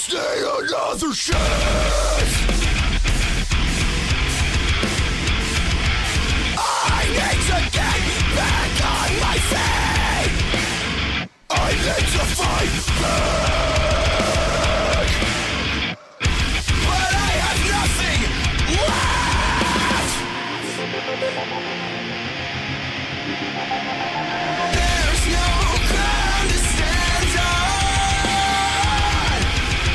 stay another chance. I need to get back on my feet. I need to fight back, but I have nothing left. There's no ground to stand on.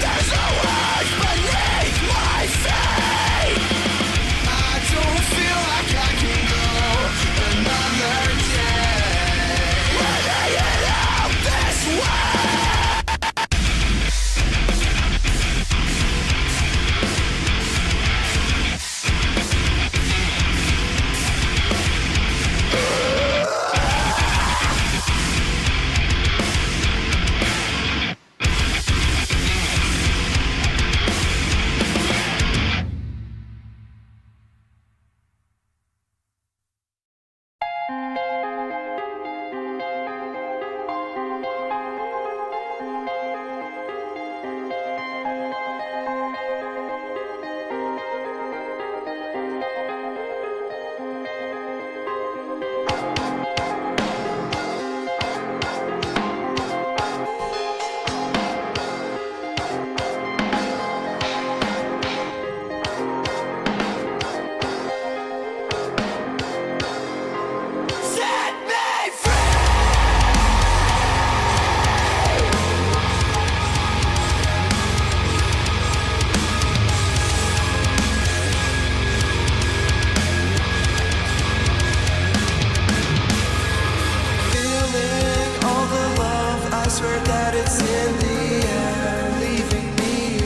There's no earth beneath my feet. I don't feel like I can go another day. Letting it out this way. Set me free! Feeling all the love, I swear that it's in the air, leaving me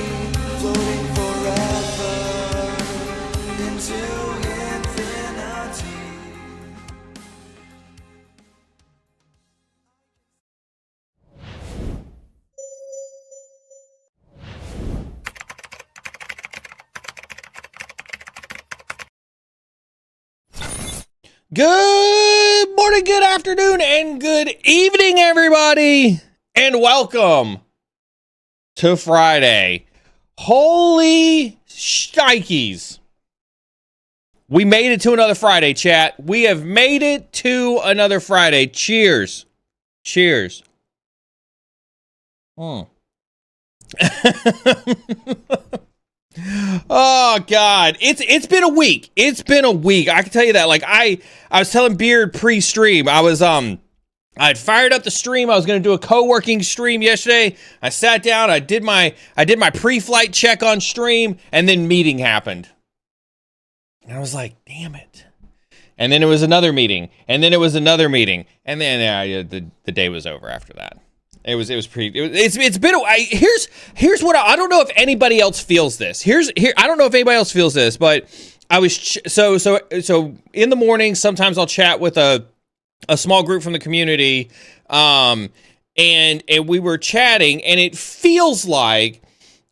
floating forever into infinity. Good morning, good afternoon, and good evening, everybody, and welcome to Friday. Holy shnikes. We made it to another Friday, chat. We have made it to another Friday. Cheers. Cheers. Oh God, it's been a week. It's been a week. I can tell you that. Like I was telling Beard pre-stream, I'd fired up the stream. I was going to do a co-working stream yesterday. I sat down, I did my pre-flight check on stream, and then meeting happened. And I was like, damn it. And then it was another meeting, and then it was another meeting, and then the day was over after that. It's been here's what I don't know if anybody else feels this. I don't know if anybody else feels this, but I was so in the morning. Sometimes I'll chat with a small group from the community, and we were chatting, and it feels like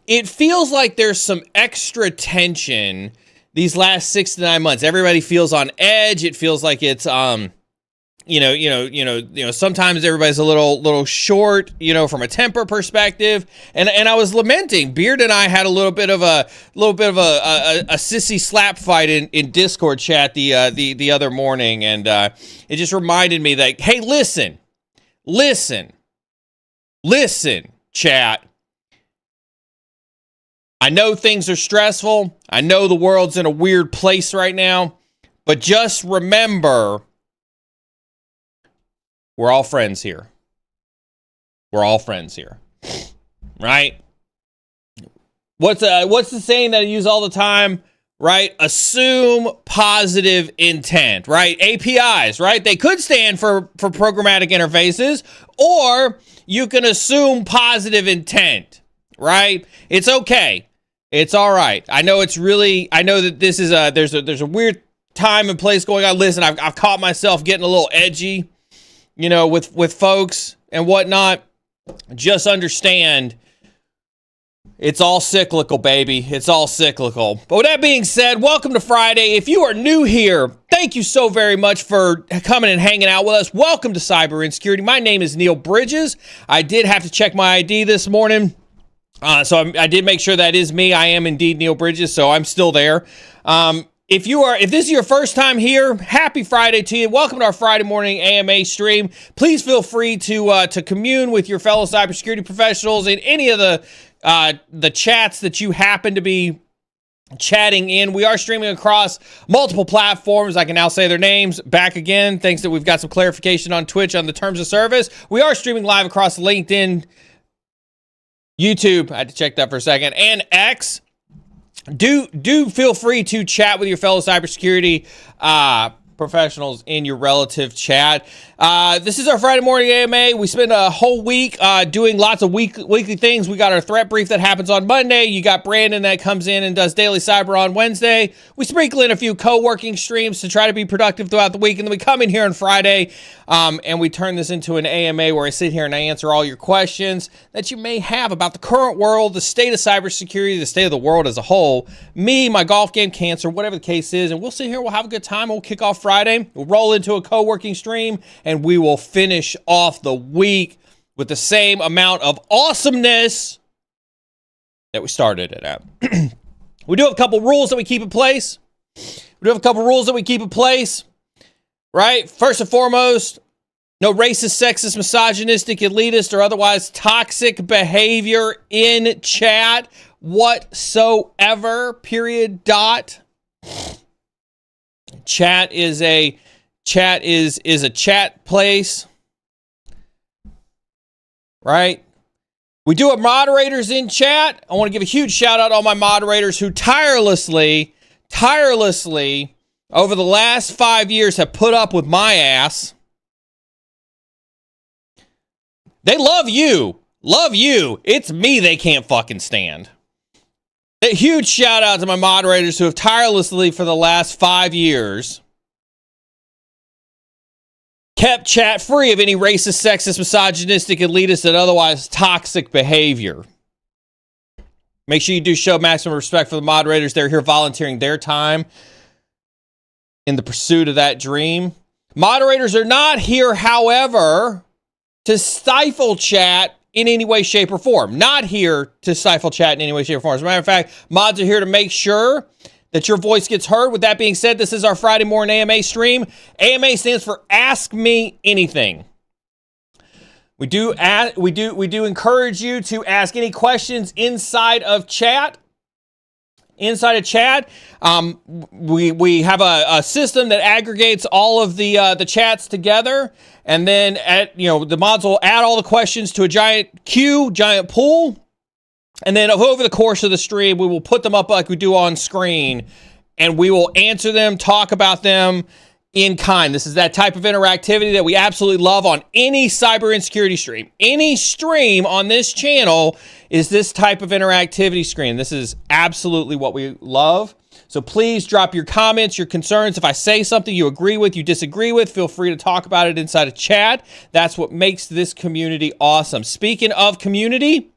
there's some extra tension these last 6 to 9 months. Everybody feels on edge. It feels like it's sometimes everybody's a little short, from a temper perspective. And I was lamenting. Beard and I had a little bit of a sissy slap fight in Discord chat the other morning, and it just reminded me that, hey, listen, chat. I know things are stressful. I know the world's in a weird place right now, but just remember, we're all friends here. We're all friends here, right? What's the saying that I use all the time, right? Assume positive intent, right? APIs, right? They could stand for programmatic interfaces, or you can assume positive intent, right? It's okay. It's all right. I know that this is there's a weird time and place going on. Listen, I've caught myself getting a little edgy, with folks and whatnot. Just understand, it's all cyclical, baby. It's all cyclical. But with that being said, welcome to Friday. If you are new here, thank you so very much for coming and hanging out with us. Welcome to Cyber Insecurity. My name is Neal Bridges. I did have to check my ID this morning. So I did make sure that is me. I am indeed Neal Bridges, so I'm still there. If this is your first time here, happy Friday to you. Welcome to our Friday morning AMA stream. Please feel free to commune with your fellow cybersecurity professionals in any of the chats that you happen to be chatting in. We are streaming across multiple platforms. I can now say their names back again, thanks that we've got some clarification on Twitch on the terms of service. We are streaming live across LinkedIn, YouTube, I had to check that for a second, and X. Do feel free to chat with your fellow cybersecurity professionals in your relative chat. This is our Friday morning AMA. We spend a whole week doing lots of weekly things. We got our threat brief that happens on Monday. You got Brandon that comes in and does daily cyber on Wednesday. We sprinkle in a few co-working streams to try to be productive throughout the week, and then we come in here on Friday and we turn this into an AMA where I sit here and I answer all your questions that you may have about the current world, the state of cybersecurity, the state of the world as a whole, me, my golf game, cancer, whatever the case is, and we'll sit here, we'll have a good time, we'll kick off Friday, we'll roll into a co-working stream, and we will finish off the week with the same amount of awesomeness that we started it at. We do have a couple rules that we keep in place. Right? First and foremost, no racist, sexist, misogynistic, elitist, or otherwise toxic behavior in chat whatsoever, period, dot. Chat is a chat place, right? We do have moderators in chat. I want to give a huge shout out to all my moderators who tirelessly over the last 5 years have put up with my ass. They love you. It's me they can't fucking stand. A huge shout out to my moderators who have tirelessly for the last 5 years kept chat free of any racist, sexist, misogynistic, elitist, and otherwise toxic behavior. Make sure you do show maximum respect for the moderators. They're here volunteering their time in the pursuit of that dream. Moderators are not here, however, to stifle chat in any way, shape, or form. Not here to stifle chat in any way, shape, or form. As a matter of fact, mods are here to make sure that your voice gets heard. With that being said, this is our Friday morning AMA stream. AMA stands for Ask Me Anything. We do encourage you to ask any questions inside of chat. We have a system that aggregates all of the chats together, and then the mods will add all the questions to a giant pool. And then over the course of the stream, we will put them up like we do on screen, and we will answer them, talk about them in kind. This is that type of interactivity that we absolutely love on any cyber insecurity stream. Any stream on this channel is this type of interactivity stream. This is absolutely what we love. So please drop your comments, your concerns. If I say something you agree with, you disagree with, feel free to talk about it inside of chat. That's what makes this community awesome. Speaking of community,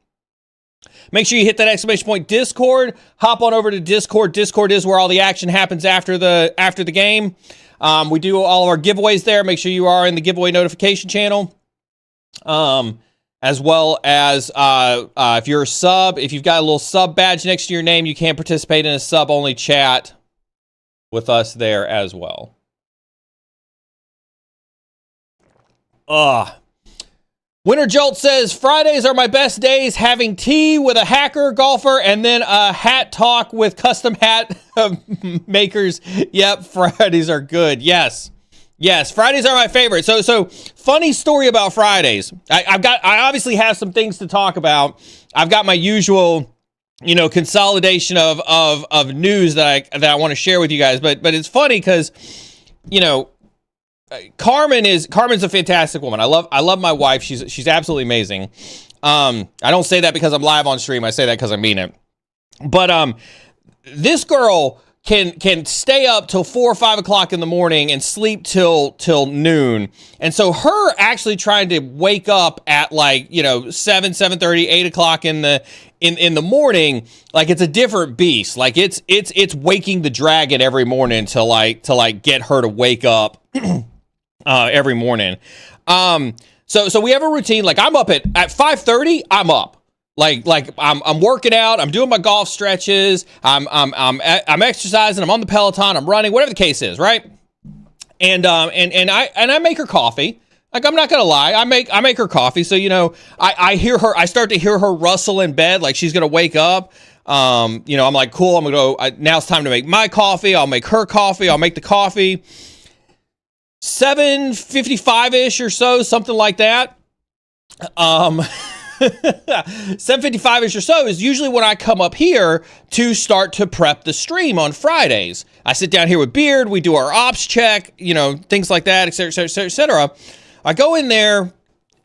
make sure you hit that exclamation point Discord. Hop on over to Discord. Discord is where all the action happens after the game. We do all of our giveaways there. Make sure you are in the giveaway notification channel. As well as if you're a sub, if you've got a little sub badge next to your name, you can participate in a sub-only chat with us there as well. Winter Jolt says, Fridays are my best days, having tea with a hacker golfer and then a hat talk with custom hat makers. Yep, Fridays are good. Yes, Fridays are my favorite. So funny story about Fridays. I obviously have some things to talk about. I've got my usual, consolidation of news that I want to share with you guys. But it's funny because, Carmen's a fantastic woman. I love my wife. She's absolutely amazing. I don't say that because I'm live on stream. I say that because I mean it. But this girl can stay up till 4 or 5 o'clock in the morning and sleep till noon. And so her actually trying to wake up at 7:30, 8 o'clock in the morning, like it's a different beast. Like it's waking the dragon every morning to get her to wake up every morning. So we have a routine. Like I'm up at 5:30, I'm up. Like I'm working out, I'm doing my golf stretches, I'm exercising, I'm on the Peloton, I'm running, whatever the case is, right? And I make her coffee. Like, I'm not gonna lie, I make her coffee. So, you know, I start to hear her rustle in bed, like she's gonna wake up. You know, I'm like, cool, I'm gonna go. Now it's time to make my coffee. I'll make her coffee. I'll make the coffee. 7:55-ish or so, something like that. 7:55-ish or so is usually when I come up here to start to prep the stream on Fridays. I sit down here with Beard, we do our ops check, you know, things like that, et cetera, et cetera, et cetera, et cetera. I go in there,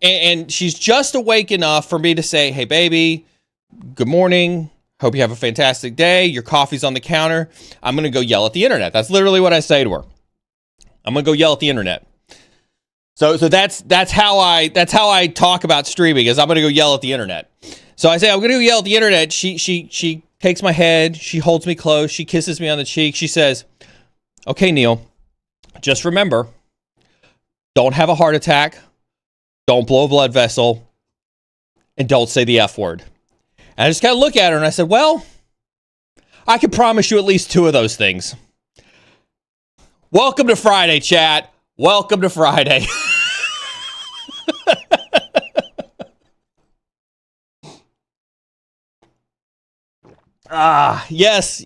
and she's just awake enough for me to say, hey, baby, good morning. Hope you have a fantastic day. Your coffee's on the counter. I'm going to go yell at the internet. That's literally what I say to her. I'm going to go yell at the internet. So that's how I talk about streaming, is I'm going to go yell at the internet. So I say, I'm going to go yell at the internet. She takes my head. She holds me close. She kisses me on the cheek. She says, okay, Neal, just remember, don't have a heart attack. Don't blow a blood vessel. And don't say the F word. And I just kind of look at her and I said, well, I can promise you at least two of those things. Welcome to Friday, chat. Welcome to Friday. Yes.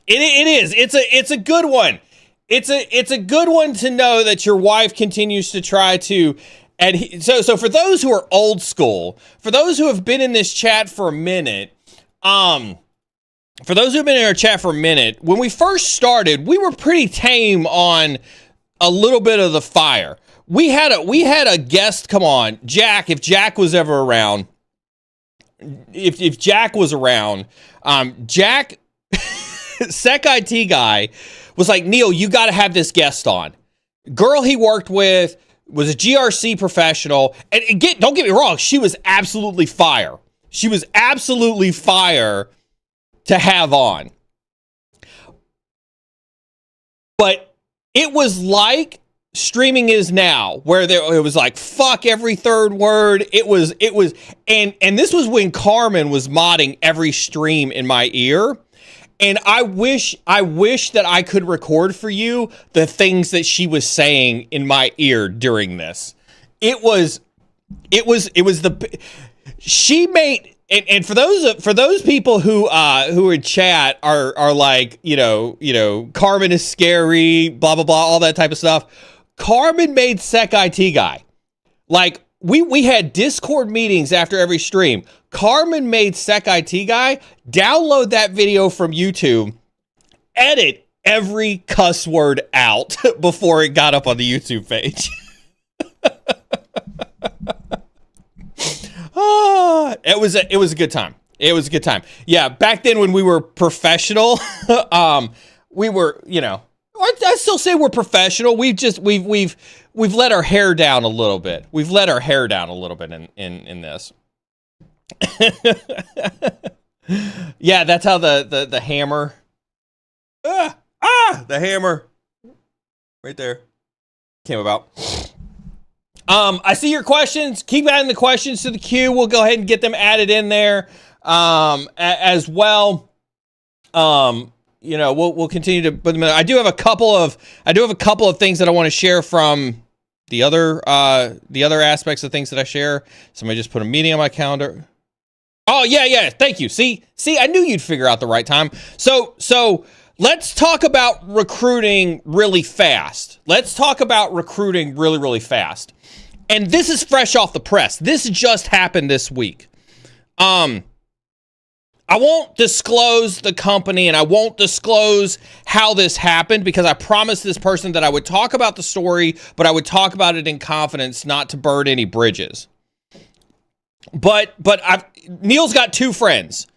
It is. It's a good one. It's a good one to know that your wife continues to try to. And so for those who are old school, for those who have been in this chat for a minute, when we first started, we were pretty tame on a little bit of the fire. We had a guest come on, Jack. If Jack was ever around, if Jack was around, Jack, Sec IT guy, was like, Neal, you got to have this guest on. Girl he worked with was a GRC professional. And don't get me wrong, she was absolutely fire. She was absolutely fire to have on. But it was like streaming is now, where it was like, fuck every third word. It was, and this was when Carmen was modding every stream in my ear. And I wish that I could record for you the things that she was saying in my ear during this. She made, and for those people who in chat are like, you know, Carmen is scary, blah, blah, blah, all that type of stuff. Carmen made Sec IT guy. Like, we had Discord meetings after every stream. Carmen made Sec IT guy download that video from YouTube, edit every cuss word out before it got up on the YouTube page. It was a good time. It was a good time. Yeah, back then when we were professional, we were, you know, I still say we're professional. We've let our hair down a little bit. We've let our hair down a little bit in this. Yeah, that's how the hammer. The hammer right there came about. I see your questions. Keep adding the questions to the queue. We'll go ahead and get them added in there as well. You know, we'll continue to put them in. I do have a couple of things that I want to share from the other aspects of things that I share. Somebody just put a meeting on my calendar. Oh, yeah. Thank you. See, I knew you'd figure out the right time. So let's talk about recruiting really fast. Let's talk about recruiting really, really fast. And this is fresh off the press. This just happened this week. I won't disclose the company and I won't disclose how this happened, because I promised this person that I would talk about the story, but I would talk about it in confidence, not to burn any bridges. But Neal's got two friends.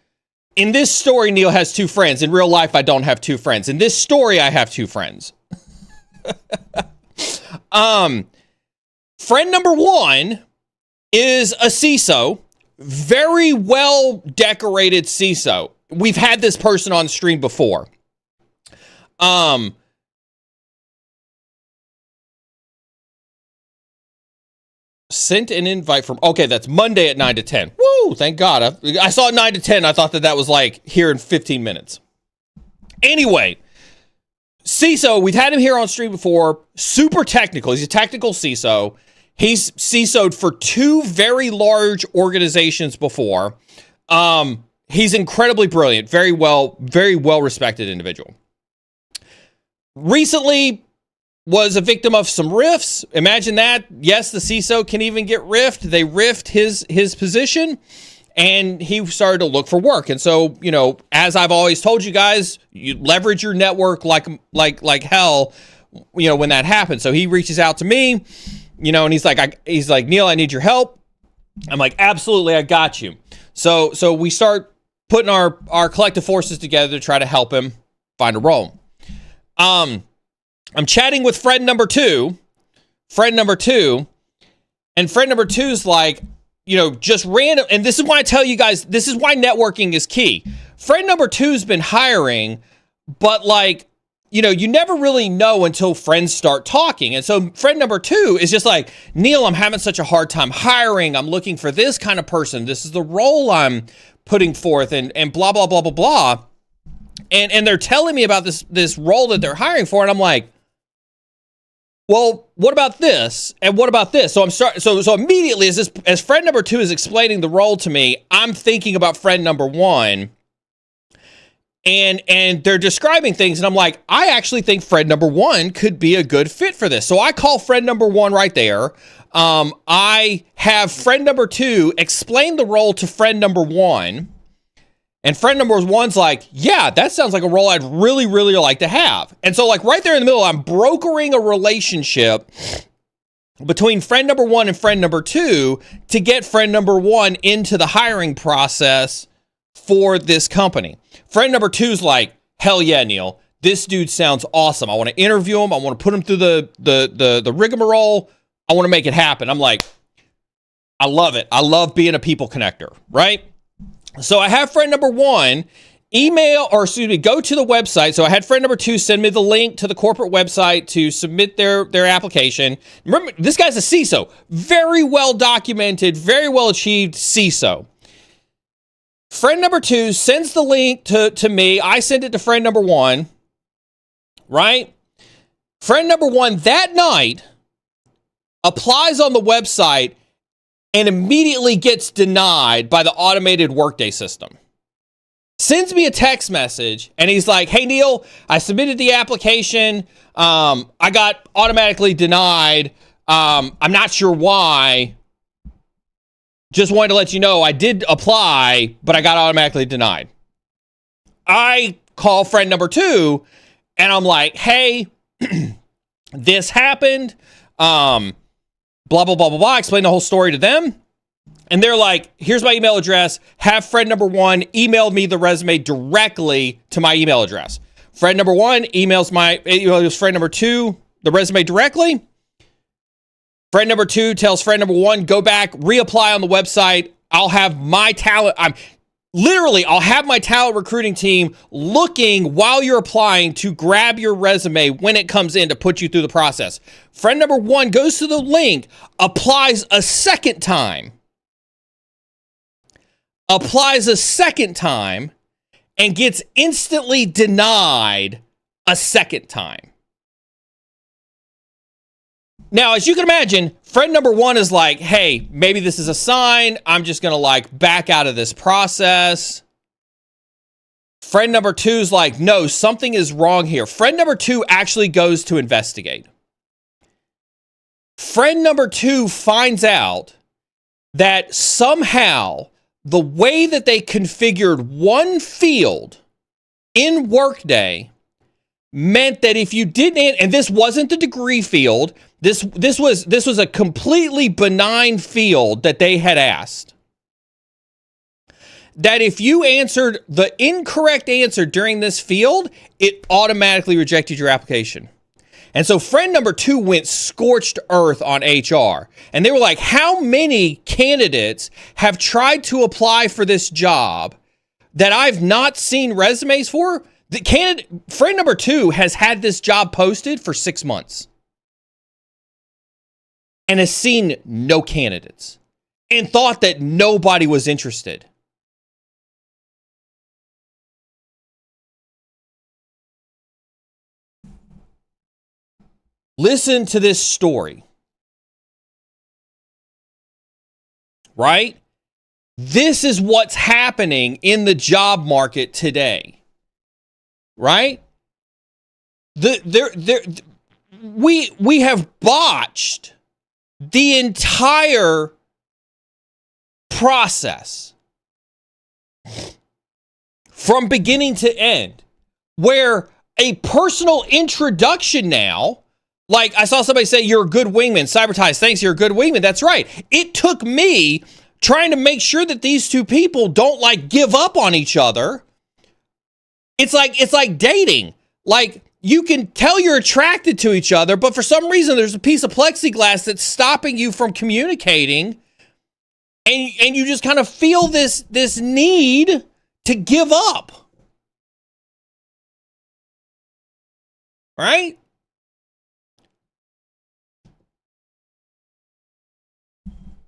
In this story, Neal has two friends. In real life, I don't have two friends. In this story, I have two friends. Friend number one is a CISO, very well decorated CISO. We've had this person on stream before. sent an invite from, okay, that's Monday at 9 to 10. Woo, thank God. I saw it 9 to 10. I thought that was like here in 15 minutes. Anyway, CISO, we've had him here on stream before. Super technical. He's a technical CISO. He's CISO'd for 2 very large organizations before. He's incredibly brilliant. Very well respected individual. Recently was a victim of some rifts. Imagine that. Yes, the CISO can even get riffed. They riffed his position, and he started to look for work. And so, you know, as I've always told you guys, you leverage your network like hell, you know, when that happens. So he reaches out to me, you know, and he's like, Neal, I need your help. I'm like, absolutely, I got you. So we start putting our collective forces together to try to help him find a role. I'm chatting with friend number two, and friend number 2's like, you know, just random. And this is why I tell you guys, this is why networking is key. Friend number 2's been hiring, but like, you know, you never really know until friends start talking. And so friend number 2 is just like, Neal, I'm having such a hard time hiring. I'm looking for this kind of person. This is the role I'm putting forth, and blah, blah, blah, blah, blah. And they're telling me about this role that they're hiring for. And I'm like, well, what about this? And what about this? So so immediately as friend number 2 is explaining the role to me, I'm thinking about friend number 1, and they're describing things, and I'm like, I actually think friend number 1 could be a good fit for this. So I call friend number 1 right there. I have friend number 2 explain the role to friend number 1. And friend number 1's like, yeah, that sounds like a role I'd really, really like to have. And so like right there in the middle, I'm brokering a relationship between friend number 1 and friend number 2 to get friend number 1 into the hiring process for this company. Friend number 2's like, hell yeah, Neal, this dude sounds awesome. I want to interview him. I want to put him through the rigmarole. I want to make it happen. I'm like, I love it. I love being a people connector, right? So I have friend number 1 go to the website. So I had friend number 2 send me the link to the corporate website to submit their application. Remember, this guy's a CISO, very well documented, very well achieved CISO. Friend number 2 sends the link to me. I send it to friend number 1, right? Friend number 1 that night applies on the website and immediately gets denied by the automated Workday system. Sends me a text message, and he's like, hey, Neal, I submitted the application. I got automatically denied. I'm not sure why. Just wanted to let you know I did apply, but I got automatically denied. I call friend number 2, and I'm like, hey, this happened. Blah, blah, blah, blah, blah. Explain the whole story to them. And they're like, here's my email address. Have friend number 1 emailed me the resume directly to my email address. Friend number 1 emails friend number 2 the resume directly. Friend number 2 tells friend number 1, go back, reapply on the website. I'll have my talent recruiting team looking while you're applying to grab your resume when it comes in to put you through the process. Friend number 1 goes to the link, applies a second time, and gets instantly denied a second time. Now, as you can imagine, friend number 1 is like, hey, maybe this is a sign. I'm just going to like back out of this process. Friend number 2's like, no, something is wrong here. Friend number 2 actually goes to investigate. Friend number 2 finds out that somehow the way that they configured one field in Workday meant that if you didn't, and this wasn't the degree field, this was a completely benign field that they had asked, that if you answered the incorrect answer during this field, it automatically rejected your application. And so friend number 2 went scorched earth on HR. And they were like, how many candidates have tried to apply for this job that I've not seen resumes for? Friend number 2 has had this job posted for 6 months. and has seen no candidates and thought that nobody was interested. Listen to this story. Right? This is what's happening in the job market today. Right? We have botched the entire process from beginning to end, where a personal introduction now, like I saw somebody say, you're a good wingman. Cybertize, thanks, you're a good wingman. That's right. It took me trying to make sure that these two people don't like give up on each other. It's like dating. Like, you can tell you're attracted to each other, but for some reason there's a piece of plexiglass that's stopping you from communicating, and you just kind of feel this need to give up. Right?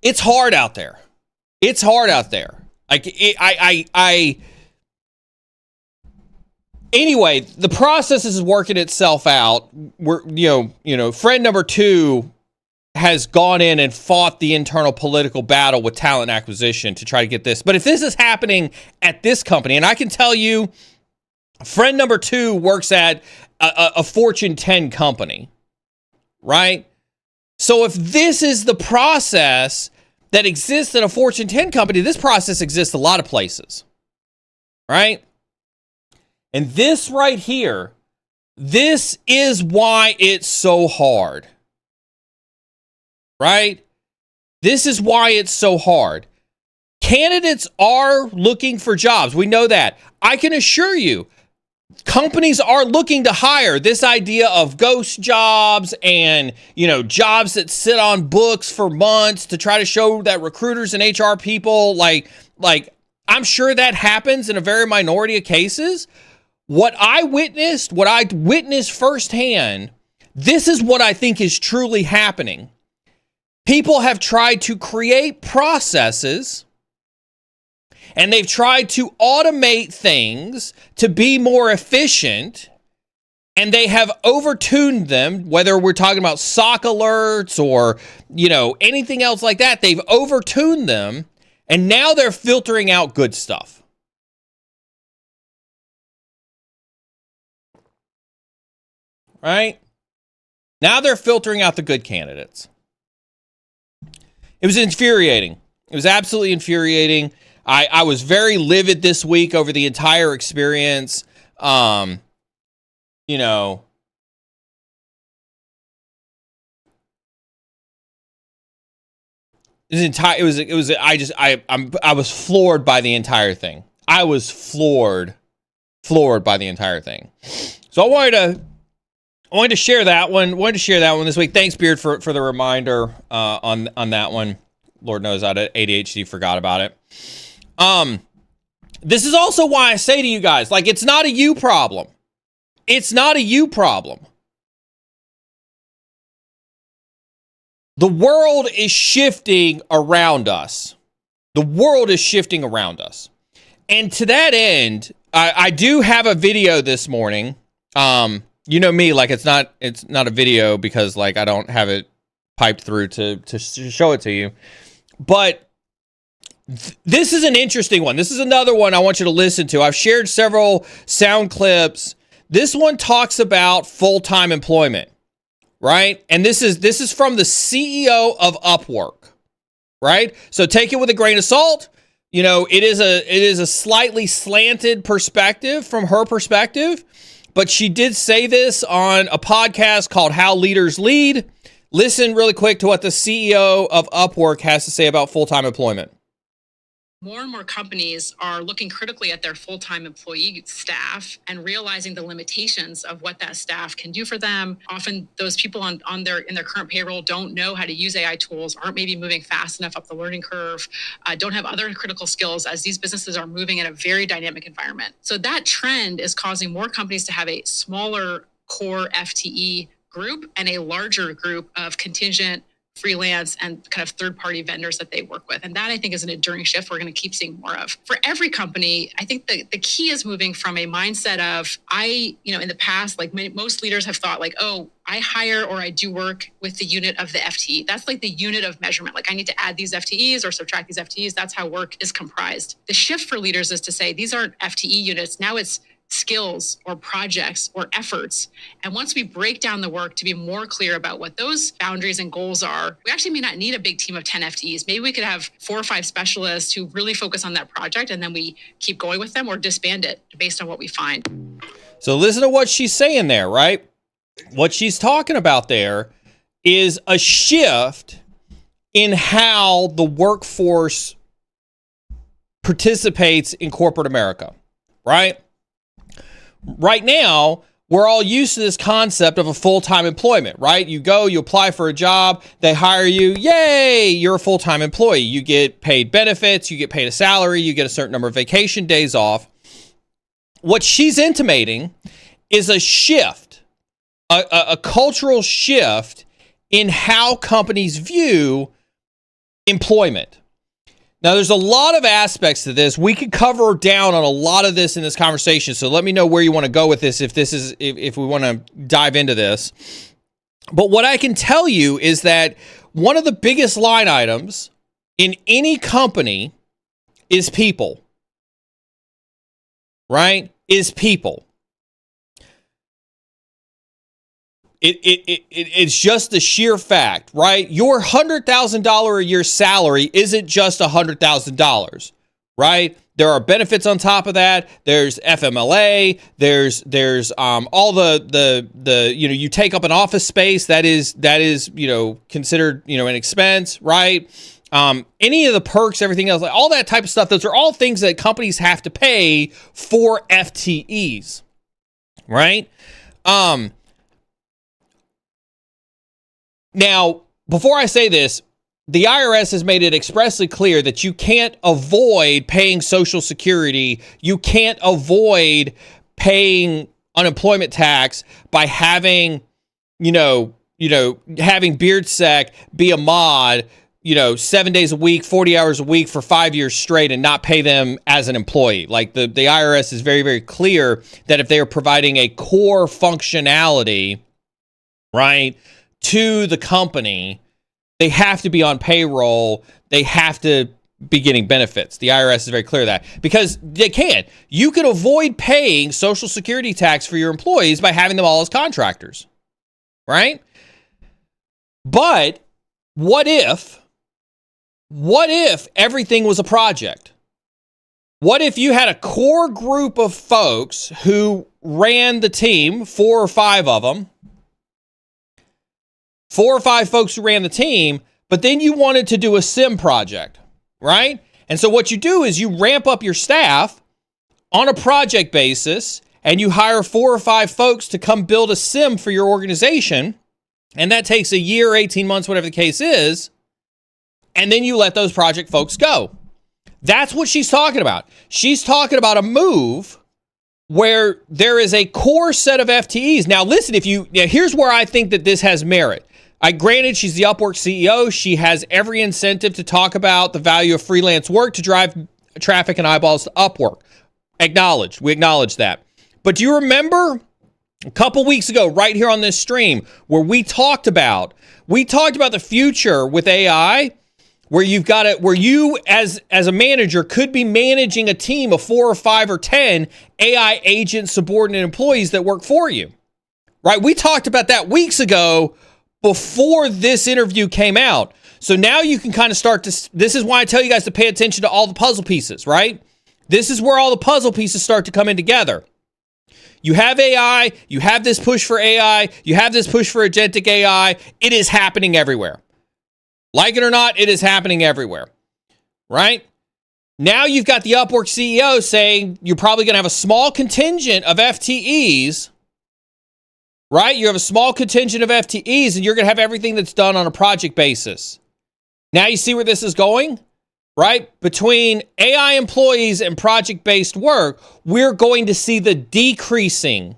It's hard out there. It's hard out there. Like, anyway, the process is working itself out. We're, friend number 2 has gone in and fought the internal political battle with talent acquisition to try to get this. But if this is happening at this company, and I can tell you, friend number 2 works at a Fortune 10 company, right? So if this is the process that exists in a Fortune 10 company, this process exists a lot of places, right? And this right here, this is why it's so hard, right? This is why it's so hard. Candidates are looking for jobs. We know that. I can assure you, companies are looking to hire. This idea of ghost jobs and, jobs that sit on books for months to try to show that recruiters and HR people, like I'm sure that happens in a very minority of cases. What I witnessed firsthand, this is what I think is truly happening. People have tried to create processes, and they've tried to automate things to be more efficient, and they have overtuned them, whether we're talking about SOC alerts or, anything else like that. They've overtuned them, and now they're filtering out good stuff. Right? Now they're filtering out the good candidates. It was infuriating. It was absolutely infuriating. I was very livid this week over the entire experience. It was floored by the entire thing. I was floored by the entire thing. So I wanted to share that one. This week. Thanks, Beard, for the reminder on that one. Lord knows I had ADHD, forgot about it. This is also why I say to you guys, like, it's not a you problem. It's not a you problem. The world is shifting around us. And to that end, I do have a video this morning. You know me, like, it's not a video because, like, I don't have it piped through to show it to you. But this is an interesting one. This is another one I want you to listen to. I've shared several sound clips. This one talks about full-time employment, right? And this is from the CEO of Upwork, right? So take it with a grain of salt. It is a slightly slanted perspective from her perspective. But she did say this on a podcast called How Leaders Lead. Listen really quick to what the CEO of Upwork has to say about full-time employment. More and more companies are looking critically at their full-time employee staff and realizing the limitations of what that staff can do for them. Often those people in their current payroll don't know how to use AI tools, aren't maybe moving fast enough up the learning curve, don't have other critical skills as these businesses are moving in a very dynamic environment. So that trend is causing more companies to have a smaller core FTE group and a larger group of contingent freelance and kind of third-party vendors that they work with. And that, I think, is an enduring shift we're going to keep seeing more of. For every company, I think the key is moving from a mindset of, in the past, like most leaders have thought like, oh, I hire or I do work with the unit of the FTE. That's like the unit of measurement. Like I need to add these FTEs or subtract these FTEs. That's how work is comprised. The shift for leaders is to say, these aren't FTE units. Now it's skills or projects or efforts. And once we break down the work to be more clear about what those boundaries and goals are, we actually may not need a big team of 10 FTEs. Maybe we could have 4 or 5 specialists who really focus on that project, and then we keep going with them or disband it based on what we find. So listen to what she's saying there, right? What she's talking about there is a shift in how the workforce participates in corporate America, right? Right now, we're all used to this concept of a full-time employment, right? You go, you apply for a job, they hire you, yay, you're a full-time employee. You get paid benefits, you get paid a salary, you get a certain number of vacation days off. What she's intimating is a shift, a cultural shift in how companies view employment. Now, there's a lot of aspects to this. We could cover down on a lot of this in this conversation. So let me know where you want to go with this if we want to dive into this. But what I can tell you is that one of the biggest line items in any company is people. Right? Is people. It's just the sheer fact, right? Your $100,000 a year salary isn't just $100,000, right? There are benefits on top of that. There's FMLA. There's all the you take up an office space that is considered an expense, right? Any of the perks, everything else, like all that type of stuff. Those are all things that companies have to pay for FTEs, right? Now, before I say this, the IRS has made it expressly clear that you can't avoid paying Social Security. You can't avoid paying unemployment tax by having, having BeardSec be a mod, 7 days a week, 40 hours a week for 5 years straight and not pay them as an employee. Like the IRS is very, very clear that if they are providing a core functionality, right, to the company, they have to be on payroll. They have to be getting benefits. The IRS is very clear of that because they can. You can avoid paying Social Security tax for your employees by having them all as contractors, right? But what if everything was a project? What if you had a core group of folks who ran the team, 4 or 5 of them, 4 or 5 folks who ran the team, but then you wanted to do a sim project, right? And so what you do is you ramp up your staff on a project basis and you hire 4 or 5 folks to come build a sim for your organization. And that takes a year, 18 months, whatever the case is. And then you let those project folks go. That's what she's talking about. She's talking about a move where there is a core set of FTEs. Now, listen, here's where I think that this has merit. Granted, she's the Upwork CEO. She has every incentive to talk about the value of freelance work to drive traffic and eyeballs to Upwork. Acknowledged. We acknowledge that. But do you remember a couple weeks ago, right here on this stream, where we talked about the future with AI, where you as a manager could be managing a team of 4 or 5 or 10 AI agent subordinate employees that work for you, right? We talked about that weeks ago before this interview came out. So now you can kind of start to, this is why I tell you guys to pay attention to all the puzzle pieces, right? This is where all the puzzle pieces start to come in together. You have AI, you have this push for AI, you have this push for agentic AI. It is happening everywhere. Like it or not, it is happening everywhere, right? Now you've got the Upwork CEO saying you're probably going to have a small contingent of FTEs, right? You have a small contingent of FTEs and you're going to have everything that's done on a project basis. Now you see where this is going, right? Between AI employees and project-based work, we're going to see the decreasing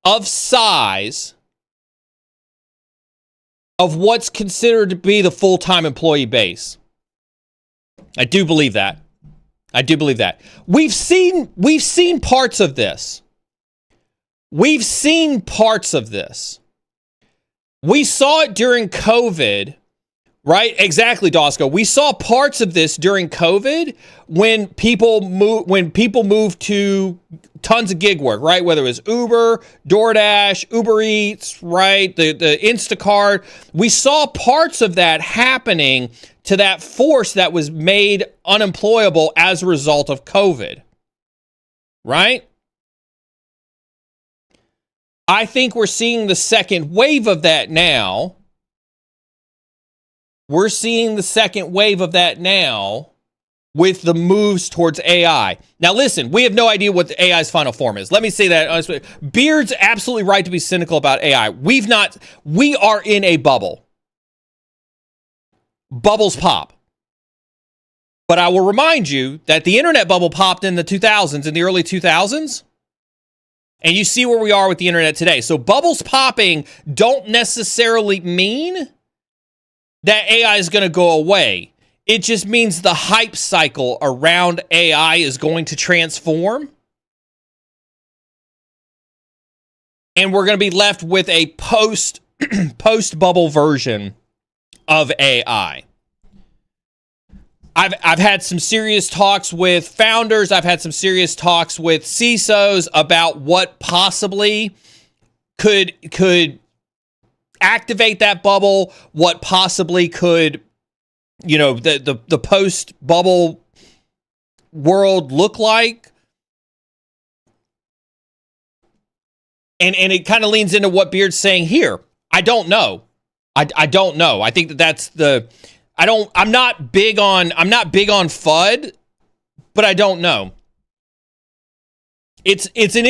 of size of what's considered to be the full-time employee base. I do believe that. We've seen parts of this. We saw it during COVID, right? Exactly, Dosco. We saw parts of this during COVID when people moved to tons of gig work, right? Whether it was Uber, DoorDash, Uber Eats, right? The Instacart. We saw parts of that happening to that force that was made unemployable as a result of COVID, right? I think we're seeing the second wave of that now. With the moves towards AI. Now, listen, we have no idea what the AI's final form is. Let me say that honestly. Beard's absolutely right to be cynical about AI. We are in a bubble. Bubbles pop. But I will remind you that the internet bubble popped in the 2000s, in the early 2000s. And you see where we are with the internet today. So bubbles popping don't necessarily mean that AI is going to go away. It just means the hype cycle around AI is going to transform. And we're going to be left with a post-bubble version of AI. I've had some serious talks with founders. I've had some serious talks with CISOs about what possibly could activate that bubble, what possibly could, the post-bubble world look like. And it kind of leans into what Beard's saying here. I don't know. I don't know. I think that's I'm not big on FUD, but I don't know. It's an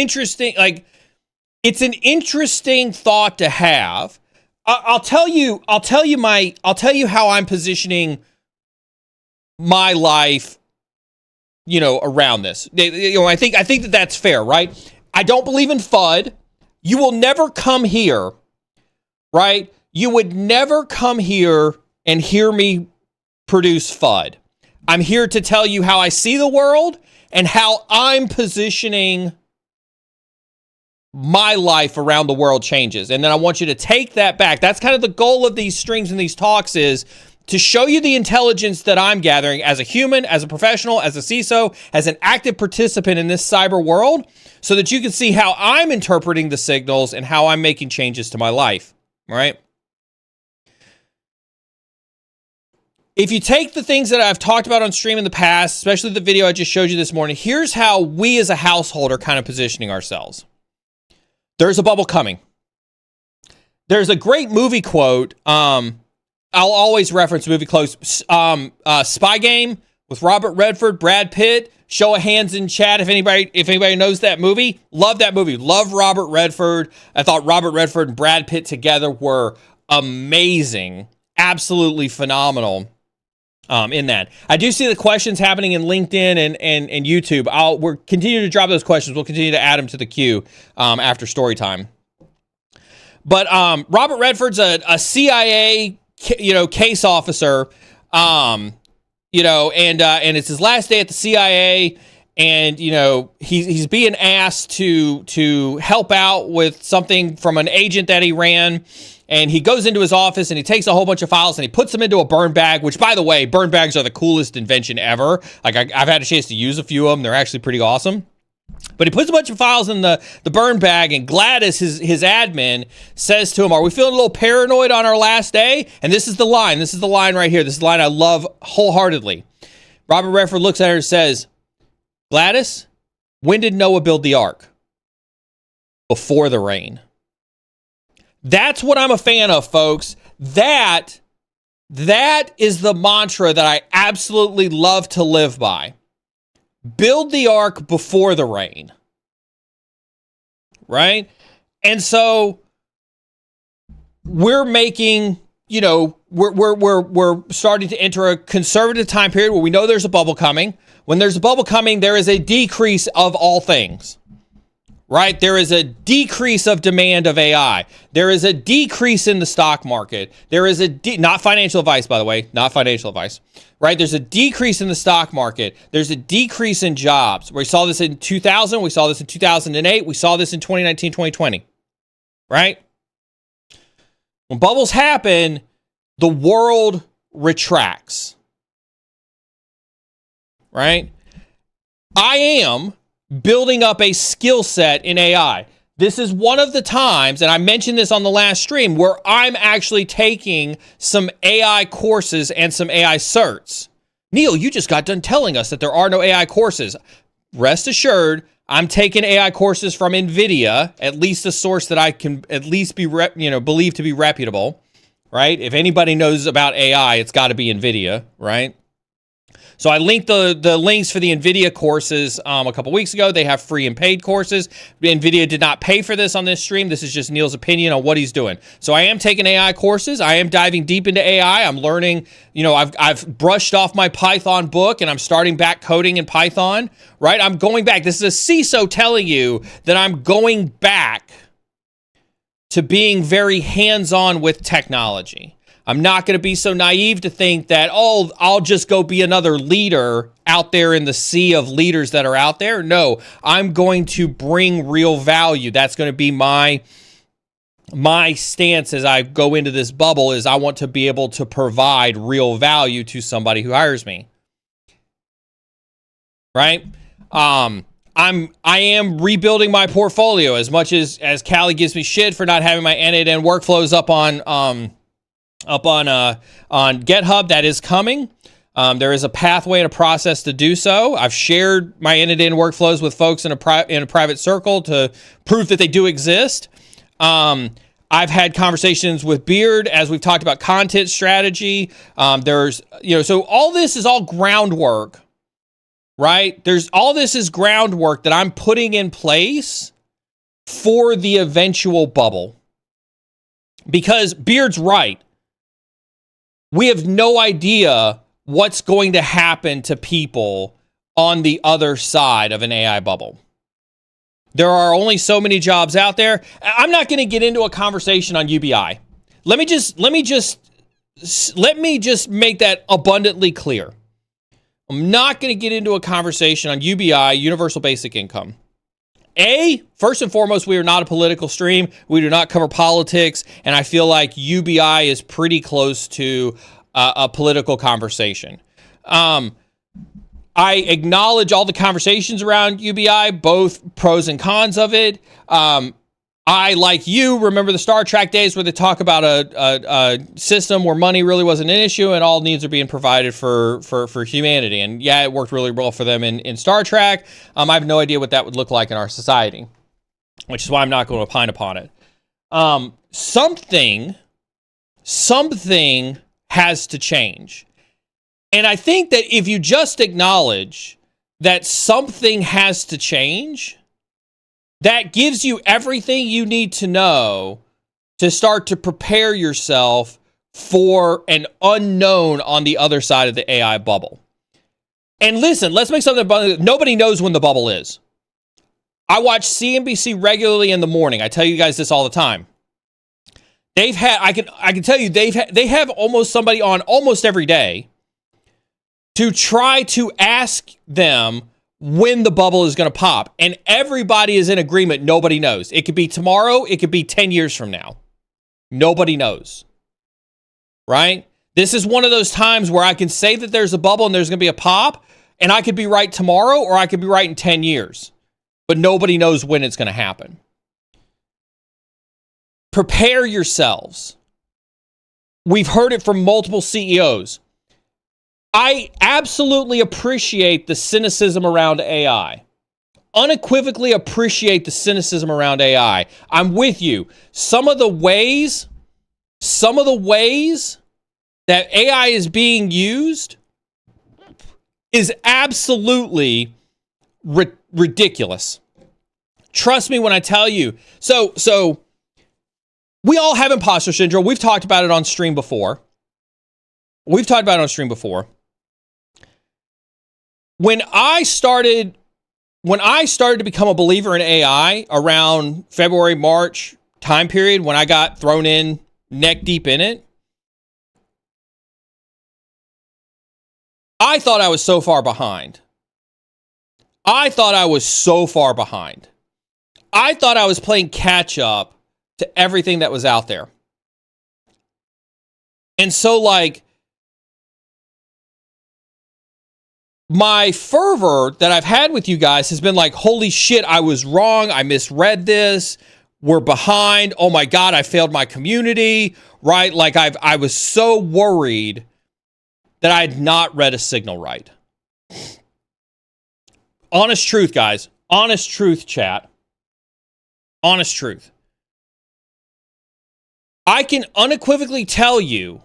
interesting thought to have. I'll tell you how I'm positioning my life, around this. I think that's fair, right? I don't believe in FUD. You will never come here, right? You would never come here and hear me produce FUD. I'm here to tell you how I see the world and how I'm positioning my life around the world changes. And then I want you to take that back. That's kind of the goal of these streams and these talks, is to show you the intelligence that I'm gathering as a human, as a professional, as a CISO, as an active participant in this cyber world, so that you can see how I'm interpreting the signals and how I'm making changes to my life, right? If you take the things that I've talked about on stream in the past, especially the video I just showed you this morning, here's how we as a household are kind of positioning ourselves. There's a bubble coming. There's a great movie quote. I'll always reference movie quotes. Spy Game with Robert Redford, Brad Pitt. Show of hands in chat if anybody knows that movie. Love that movie. Love Robert Redford. I thought Robert Redford and Brad Pitt together were amazing. Absolutely phenomenal. In that. I do see the questions happening in LinkedIn and YouTube. We're continuing to drop those questions. We'll continue to add them to the queue after story time. But Robert Redford's a CIA, case officer, and it's his last day at the CIA, and he's being asked to help out with something from an agent that he ran. And he goes into his office and he takes a whole bunch of files and he puts them into a burn bag, which, by the way, burn bags are the coolest invention ever. Like, I've had a chance to use a few of them. They're actually pretty awesome. But he puts a bunch of files in the burn bag, and Gladys, his admin, says to him, "Are we feeling a little paranoid on our last day?" And this is the line. This is the line right here. This is the line I love wholeheartedly. Robert Redford looks at her and says, "Gladys, when did Noah build the ark?" Before the rain. That's what I'm a fan of, folks. That is the mantra that I absolutely love to live by. Build the ark before the rain. Right? And so we're making, we're starting to enter a conservative time period where we know there's a bubble coming. When there's a bubble coming, there is a decrease of all things. right? There is a decrease of demand of AI. There is a decrease in the stock market. There is not financial advice, by the way, not financial advice, right? There's a decrease in the stock market. There's a decrease in jobs. We saw this in 2000. We saw this in 2008. We saw this in 2019, 2020, right? When bubbles happen, the world retracts, right? I am building up a skill set in AI. This is one of the times, and I mentioned this on the last stream, where I'm actually taking some AI courses and some AI certs. Neal, you just got done telling us that there are no AI courses. Rest assured, I'm taking AI courses from NVIDIA, at least a source that I can at least be believe to be reputable, right? If anybody knows about AI, it's got to be NVIDIA, right? So I linked the links for the NVIDIA courses a couple weeks ago. They have free and paid courses. NVIDIA did not pay for this on this stream. This is just Neal's opinion on what he's doing. So I am taking AI courses. I am diving deep into AI. I'm learning, I've brushed off my Python book and I'm starting back coding in Python, right? I'm going back. This is a CISO telling you that I'm going back to being very hands-on with technology. I'm not going to be so naive to think that, I'll just go be another leader out there in the sea of leaders that are out there. No, I'm going to bring real value. That's going to be my stance as I go into this bubble, is I want to be able to provide real value to somebody who hires me. Right? I am rebuilding my portfolio as much as Callie gives me shit for not having my end-to-end workflows up on GitHub. That is coming. There is a pathway and a process to do so. I've shared my end-to-end workflows with folks in a private circle to prove that they do exist. I've had conversations with Beard as we've talked about content strategy. So all this is all groundwork, right? All this is groundwork that I'm putting in place for the eventual bubble. Because Beard's right. We have no idea what's going to happen to people on the other side of an AI bubble. There are only so many jobs out there. I'm not going to get into a conversation on UBI. Let me just make that abundantly clear. I'm not going to get into a conversation on UBI, Universal Basic Income. First and foremost, we are not a political stream. We do not cover politics, and I feel like UBI is pretty close to a political conversation. I acknowledge all the conversations around UBI, both pros and cons of it. I, like you, remember the Star Trek days where they talk about a system where money really wasn't an issue and all needs are being provided for humanity. And yeah, it worked really well for them in Star Trek. I have no idea what that would look like in our society, which is why I'm not going to opine upon it. Something has to change. And I think that if you just acknowledge that something has to change, that gives you everything you need to know to start to prepare yourself for an unknown on the other side of the AI bubble. And listen, let's make something abundant. Nobody knows when the bubble is. I watch CNBC regularly in the morning. I tell you guys this all the time. I can tell you they have almost somebody on almost every day to try to ask them when the bubble is going to pop. And everybody is in agreement. Nobody knows. It could be tomorrow. It could be 10 years from now. Nobody knows. Right? This is one of those times where I can say that there's a bubble and there's going to be a pop, and I could be right tomorrow or I could be right in 10 years. But nobody knows when it's going to happen. Prepare yourselves. We've heard it from multiple CEOs. I absolutely appreciate the cynicism around AI. Unequivocally appreciate the cynicism around AI. I'm with you. Some of the ways that AI is being used is absolutely ridiculous. Trust me when I tell you. So we all have imposter syndrome. We've talked about it on stream before. When I started when I started to become a believer in AI around February, March time period, when I got thrown in neck deep in it, I thought I was so far behind. I thought I was playing catch up to everything that was out there. And so, like, my fervor that I've had with you guys has been like, holy shit, I was wrong. I misread this. We're behind. Oh my God, I failed my community, right? Like, I was so worried that I had not read a signal right. Honest truth, guys. Honest truth, chat. Honest truth. I can unequivocally tell you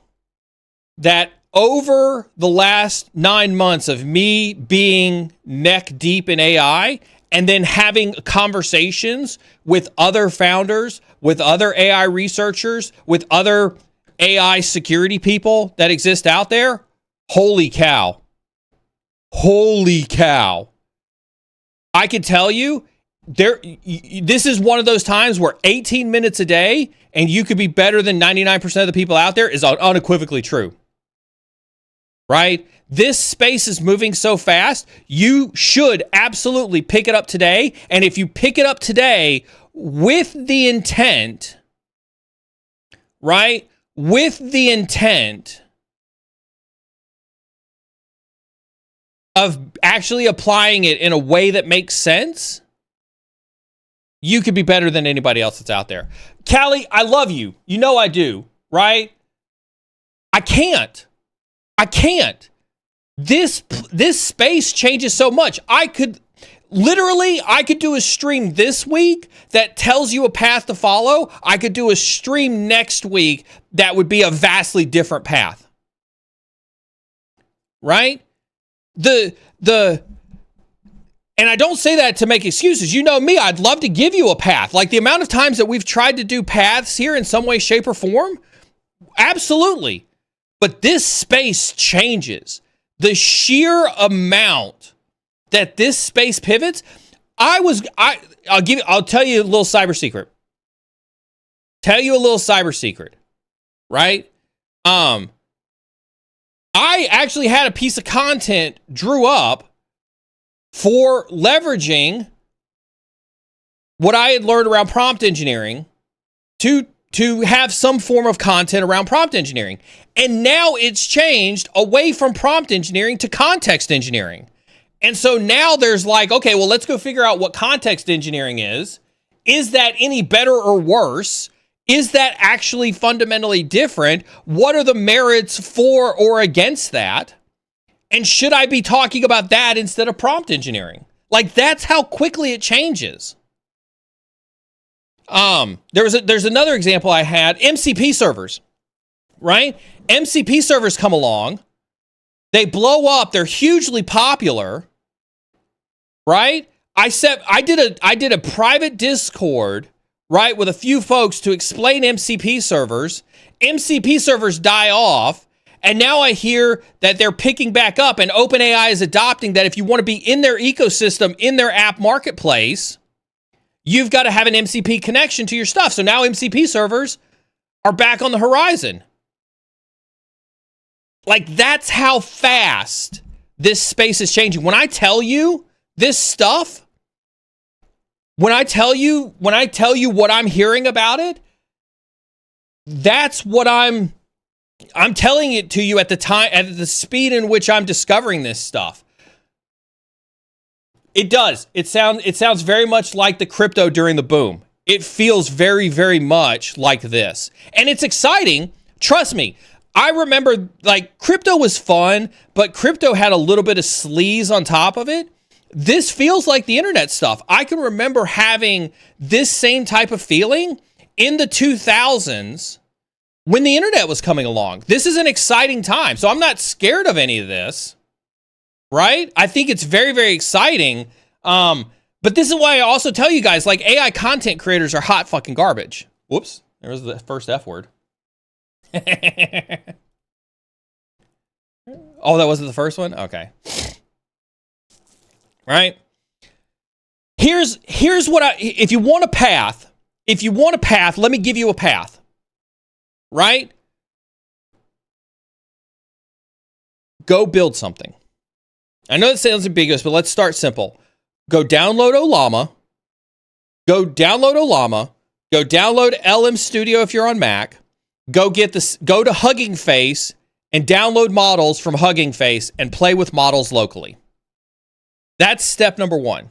that over the last 9 months of me being neck deep in AI and then having conversations with other founders, with other AI researchers, with other AI security people that exist out there, holy cow. Holy cow. I can tell you, this is one of those times where 18 minutes a day and you could be better than 99% of the people out there is unequivocally true. Right? This space is moving so fast, you should absolutely pick it up today. And if you pick it up today with the intent, right? With the intent of actually applying it in a way that makes sense, you could be better than anybody else that's out there. Callie, I love you. You know I do, right? I can't. This space changes so much. I could do a stream this week that tells you a path to follow. I could do a stream next week that would be a vastly different path. Right? And I don't say that to make excuses. You know me, I'd love to give you a path. Like the amount of times that we've tried to do paths here in some way, shape, or form, absolutely. But this space changes. The sheer amount that this space pivots, I'll tell you a little cyber secret. Right? I actually had a piece of content drew up for leveraging what I had learned around prompt engineering to have some form of content around prompt engineering. And now it's changed away from prompt engineering to context engineering. And so now there's like, okay, well, let's go figure out what context engineering is. Is that any better or worse? Is that actually fundamentally different? What are the merits for or against that? And should I be talking about that instead of prompt engineering? Like, that's how quickly it changes. There's another example I had, MCP servers, right? MCP servers come along, they blow up, they're hugely popular, right? I did a private Discord, right, with a few folks to explain MCP servers. MCP servers die off, and now I hear that they're picking back up, and OpenAI is adopting that if you want to be in their ecosystem, in their app marketplace, you've got to have an MCP connection to your stuff. So now MCP servers are back on the horizon. Like, that's how fast this space is changing. When I tell you this stuff, when I tell you what I'm hearing about it, that's what I'm telling it to you at the speed in which I'm discovering this stuff. It does. It sounds very much like the crypto during the boom. It feels very, very much like this. And it's exciting. Trust me. I remember, like, crypto was fun, but crypto had a little bit of sleaze on top of it. This feels like the internet stuff. I can remember having this same type of feeling in the 2000s when the internet was coming along. This is an exciting time. So I'm not scared of any of this. Right? I think it's very, very exciting. But this is why I also tell you guys, like, AI content creators are hot fucking garbage. Whoops. There was the first F word. Oh, that wasn't the first one? Okay. Right? Here's what if you want a path, let me give you a path, right? Go build something. I know it sounds ambiguous, but let's start simple. Go download Olama. Go download LM Studio if you're on Mac. Go to Hugging Face and download models from Hugging Face and play with models locally. That's step number 1.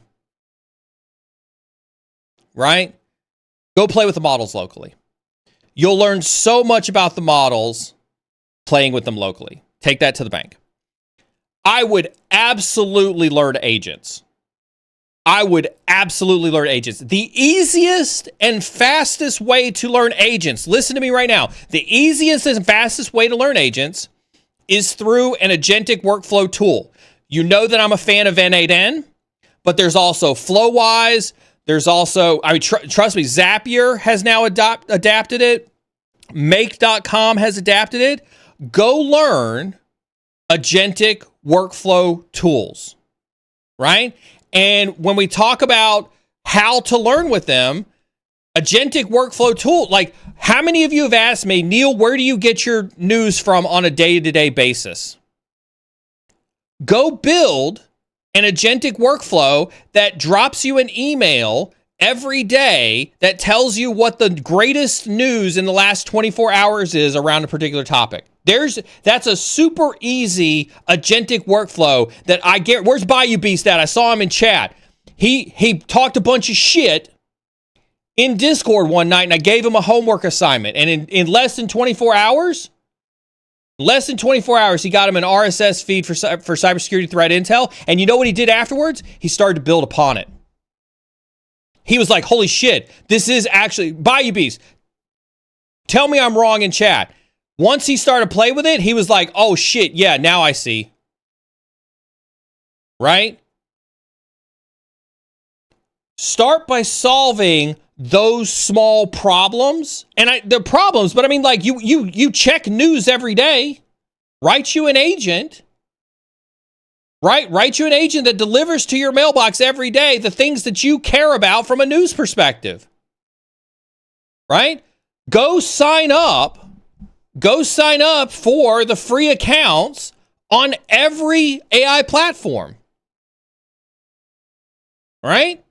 Right? Go play with the models locally. You'll learn so much about the models playing with them locally. Take that to the bank. I would absolutely learn agents. The easiest and fastest way to learn agents, listen to me right now. The easiest and fastest way to learn agents is through an agentic workflow tool. You know that I'm a fan of N8N, but there's also FlowWise. There's also, trust me, Zapier has now adapted it. Make.com has adapted it. Go learn agentic workflow tools, right? And when we talk about how to learn with them, agentic workflow tool, like how many of you have asked me, Neal, where do you get your news from on a day-to-day basis? Go build an agentic workflow that drops you an email every day that tells you what the greatest news in the last 24 hours is around a particular topic. That's a super easy agentic workflow that I get. Where's Bayou Beast at? I saw him in chat. He talked a bunch of shit in Discord one night, and I gave him a homework assignment. And in less than 24 hours, he got him an RSS feed for cybersecurity threat intel. And you know what he did afterwards? He started to build upon it. He was like, holy shit, this is actually, Bayou Beast, tell me I'm wrong in chat. Once he started to play with it, he was like, oh shit, yeah, now I see. Right? Start by solving those small problems. And they're problems, but I mean, like, you check news every day. Write you an agent. Right? Write you an agent that delivers to your mailbox every day the things that you care about from a news perspective. Right? Go sign up for the free accounts on every AI platform. Right?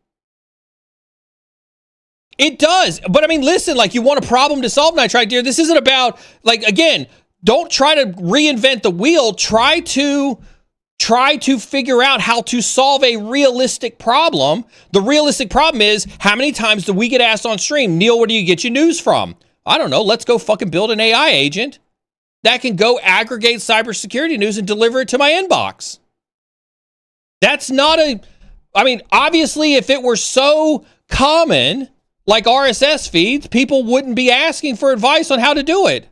It does. But I mean, listen, like, you want a problem to solve, Nitrite Deer. This isn't about, like, again, don't try to reinvent the wheel. Try to figure out how to solve a realistic problem. The realistic problem is, how many times do we get asked on stream, Neal, where do you get your news from? I don't know. Let's go fucking build an AI agent that can go aggregate cybersecurity news and deliver it to my inbox. That's not obviously, if it were so common, like RSS feeds, people wouldn't be asking for advice on how to do it.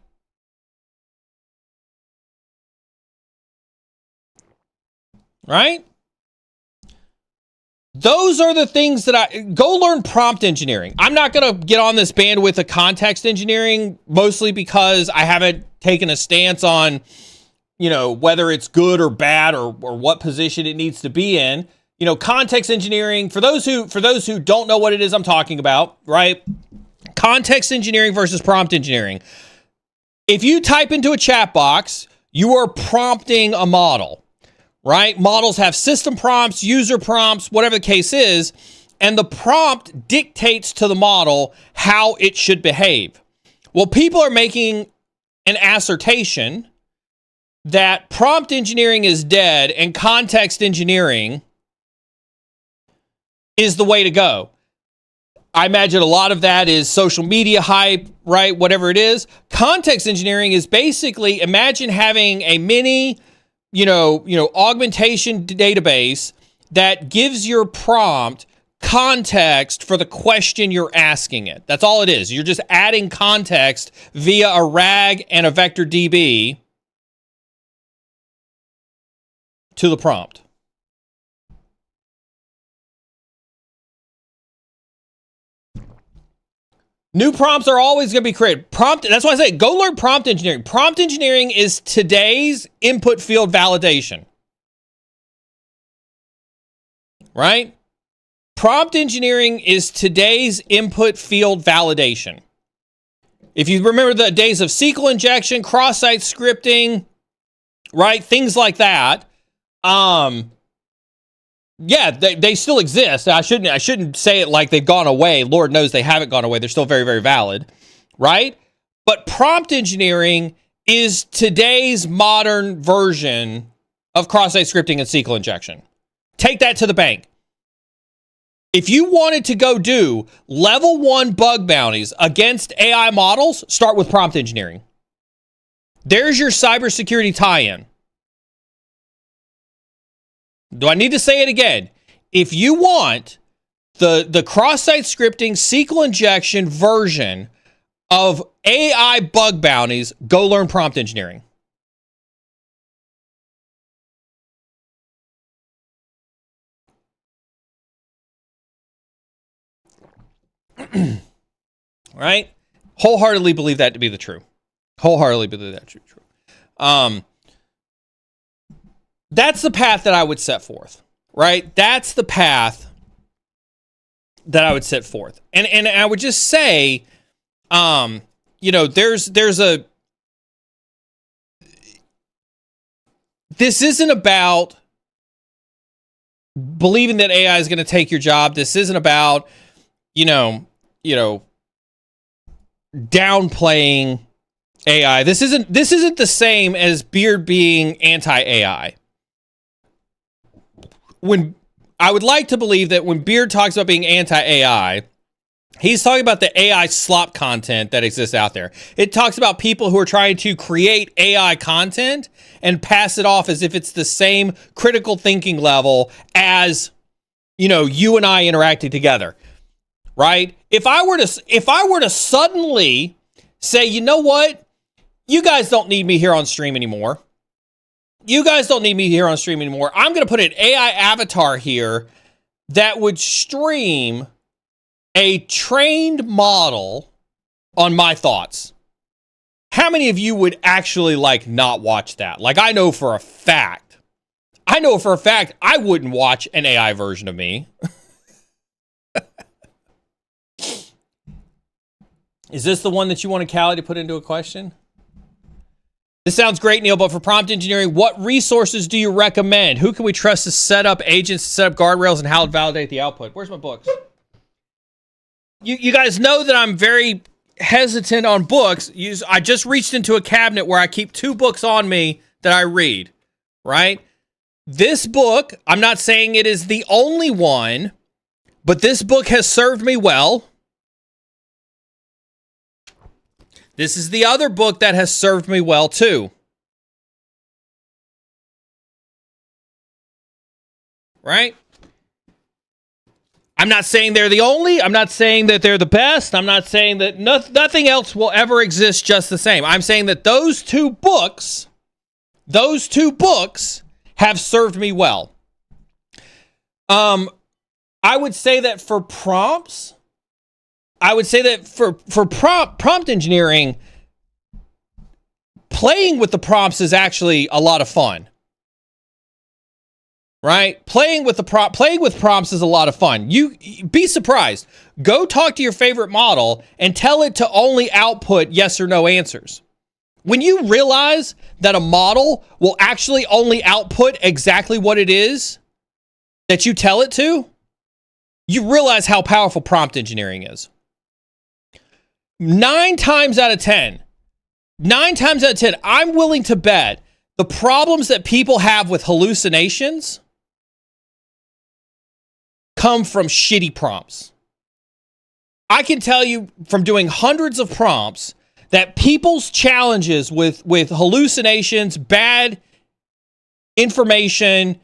Right? Those are the things that go learn prompt engineering. I'm not going to get on this bandwidth of context engineering, mostly because I haven't taken a stance on, whether it's good or bad or what position it needs to be in. Context engineering, for those who don't know what it is I'm talking about, right? Context engineering versus prompt engineering. If you type into a chat box, you are prompting a model. Right? Models have system prompts, user prompts, whatever the case is, and the prompt dictates to the model how it should behave. Well, people are making an assertion that prompt engineering is dead and context engineering is the way to go. I imagine a lot of that is social media hype, right? Whatever it is. Context engineering is basically, imagine having a mini augmentation database that gives your prompt context for the question you're asking it. That's all it is. You're just adding context via a RAG and a vector DB to the prompt. New prompts are always going to be created. That's why I say go learn prompt engineering. Prompt engineering is today's input field validation. Right? prompt engineering is today's input field validation. If you remember the days of SQL injection, cross-site scripting, right? Things like that. Yeah, they still exist. I shouldn't say it like they've gone away. Lord knows they haven't gone away. They're still very, very valid, right? But prompt engineering is today's modern version of cross-site scripting and SQL injection. Take that to the bank. If you wanted to go do level 1 bug bounties against AI models, start with prompt engineering. There's your cybersecurity tie-in. Do I need to say it again? If you want the cross-site scripting SQL injection version of AI bug bounties, go learn prompt engineering. Right? Wholeheartedly believe that to be the true. Wholeheartedly believe that to be true. That's the path that I would set forth, right? That's the path that I would set forth. And I would just say, there's a, this isn't about believing that AI is going to take your job. This isn't about, downplaying AI. This isn't the same as Beard being anti-AI. When I would like to believe that when Beard talks about being anti-AI, he's talking about the AI slop content that exists out there. It talks about people who are trying to create AI content and pass it off as if it's the same critical thinking level as, you and I interacting together. Right? If I were to suddenly say, you know what? You guys don't need me here on stream anymore. I'm going to put an AI avatar here that would stream a trained model on my thoughts. How many of you would actually not watch that? I know for a fact I wouldn't watch an AI version of me. Is this the one that you wanted Callie to put into a question? This sounds great, Neal, but for prompt engineering, what resources do you recommend? Who can we trust to set up agents, to set up guardrails, and how to validate the output? Where's my books? You guys know that I'm very hesitant on books. I just reached into a cabinet where I keep 2 books on me that I read, right? This book, I'm not saying it is the only one, but this book has served me well. This is the other book that has served me well, too. Right? I'm not saying they're the only. I'm not saying that they're the best. I'm not saying that nothing else will ever exist just the same. I'm saying that those two books have served me well. I would say that for prompts, for prompt engineering, playing with the prompts is actually a lot of fun. Right? Playing with prompts is a lot of fun. You be surprised. Go talk to your favorite model and tell it to only output yes or no answers. When you realize that a model will actually only output exactly what it is that you tell it to, you realize how powerful prompt engineering is. 9 times out of 10, I'm willing to bet the problems that people have with hallucinations come from shitty prompts. I can tell you from doing hundreds of prompts that people's challenges with hallucinations, bad information,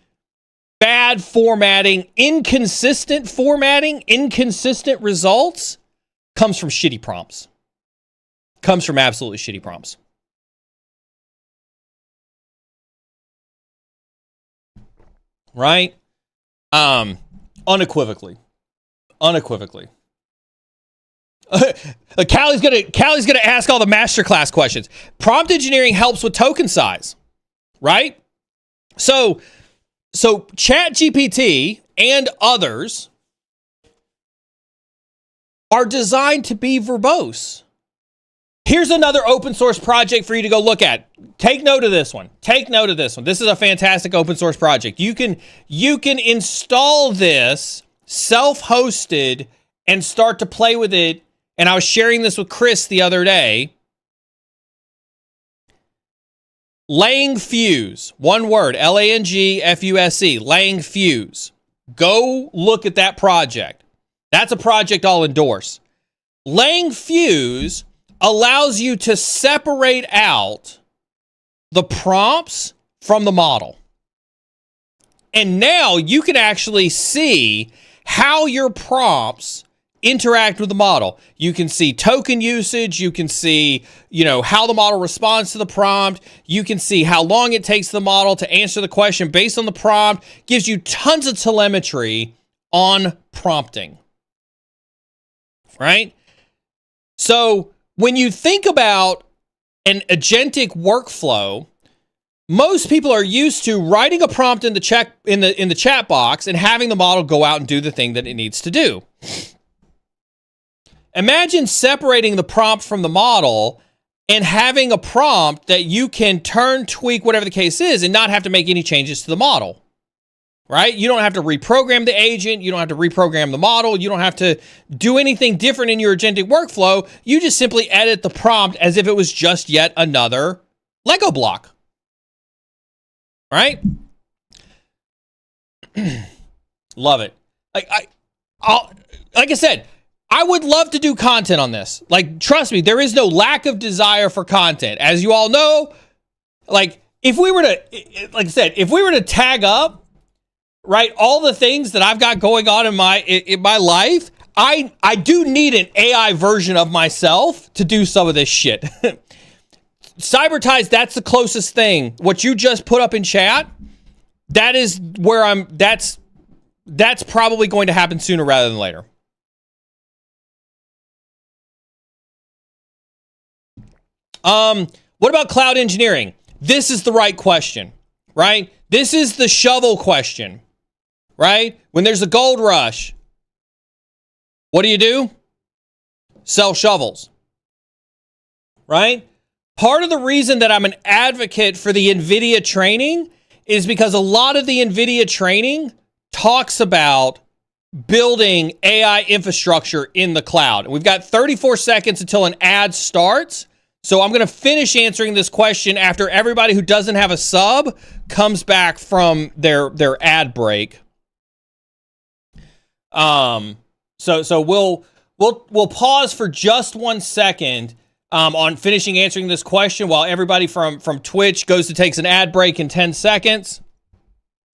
bad formatting, inconsistent results comes from shitty prompts. Comes from absolutely shitty prompts. Right? Unequivocally. Callie's gonna ask all the masterclass questions. Prompt engineering helps with token size, right? So ChatGPT and others are designed to be verbose. Here's another open source project for you to go look at. Take note of this one. Take note of this one. This is a fantastic open source project. You can install this self-hosted and start to play with it. And I was sharing this with Chris the other day. Langfuse, one word, Langfuse, Langfuse. Go look at that project. That's a project I'll endorse. Langfuse allows you to separate out the prompts from the model. And now you can actually see how your prompts interact with the model. You can see token usage. You can see, how the model responds to the prompt. You can see how long it takes the model to answer the question based on the prompt. Gives you tons of telemetry on prompting. Right? So when you think about an agentic workflow, most people are used to writing a prompt in the chat box and having the model go out and do the thing that it needs to do. Imagine separating the prompt from the model and having a prompt that you can turn, tweak, whatever the case is, and not have to make any changes to the model. Right? You don't have to reprogram the agent. You don't have to reprogram the model. You don't have to do anything different in your agentic workflow. You just simply edit the prompt as if it was just yet another Lego block. Right? Love it. Like I said, I would love to do content on this. Like, trust me, there is no lack of desire for content. As you all know, like, if we were to tag up, right, all the things that I've got going on in my life, I do need an AI version of myself to do some of this shit. Cyber Ties, that's the closest thing. What you just put up in chat, that is where that's probably going to happen sooner rather than later. What about cloud engineering? This is the right question, right? This is the shovel question, right? When there's a gold rush, what do? Sell shovels, right? Part of the reason that I'm an advocate for the NVIDIA training is because a lot of the NVIDIA training talks about building AI infrastructure in the cloud. We've got 34 seconds until an ad starts. So I'm going to finish answering this question after everybody who doesn't have a sub comes back from their ad break. So we'll pause for just 1 second on finishing answering this question while everybody from Twitch goes to takes an ad break in 10 seconds.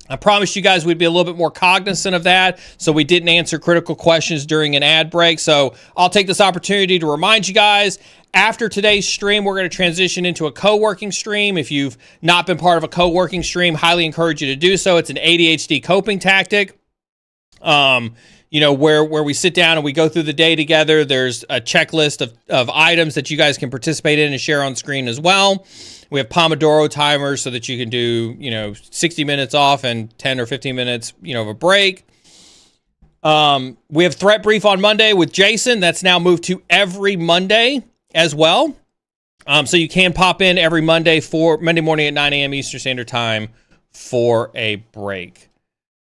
I promised you guys we'd be a little bit more cognizant of that, so we didn't answer critical questions during an ad break. So I'll take this opportunity to remind you guys, after today's stream, we're going to transition into a co-working stream. If you've not been part of a co-working stream, highly encourage you to do so. It's an ADHD coping tactic. Where we sit down and we go through the day together. There's a checklist of items that you guys can participate in and share on screen as well. We have Pomodoro timers so that you can do, 60 minutes off and 10 or 15 minutes, of a break. We have Threat Brief on Monday with Jason. That's now moved to every Monday as well. So you can pop in every Monday morning at 9 a.m. Eastern Standard Time for a break.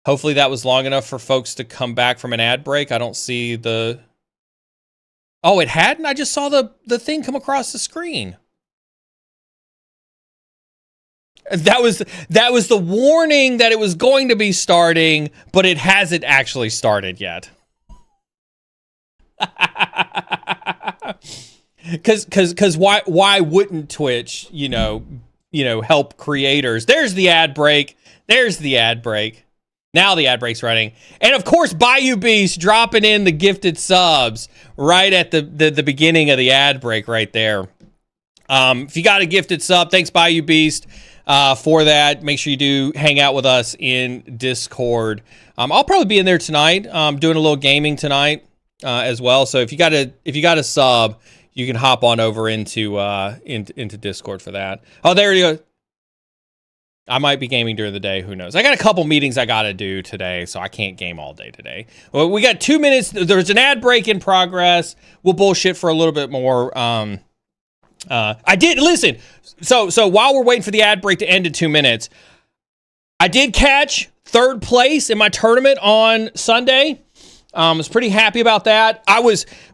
Hopefully that was long enough for folks to come back from an ad break. I don't see the... Oh, it hadn't? I just saw the thing come across the screen. That was the warning that it was going to be starting, but it hasn't actually started yet. Because why wouldn't Twitch, help creators? There's the ad break. Now the ad break's running. And of course, Bayou Beast dropping in the gifted subs right at the beginning of the ad break right there. If you got a gifted sub, thanks Bayou Beast for that. Make sure you do hang out with us in Discord. I'll probably be in there tonight. Doing a little gaming tonight as well. So if you got a sub, you can hop on over into Discord for that. Oh, there you go. I might be gaming during the day. Who knows? I got a couple meetings I got to do today, so I can't game all day today. Well, we got 2 minutes. There's an ad break in progress. We'll bullshit for a little bit more. I did listen. So while we're waiting for the ad break to end in 2 minutes, I did catch third place in my tournament on Sunday. I was pretty happy about that.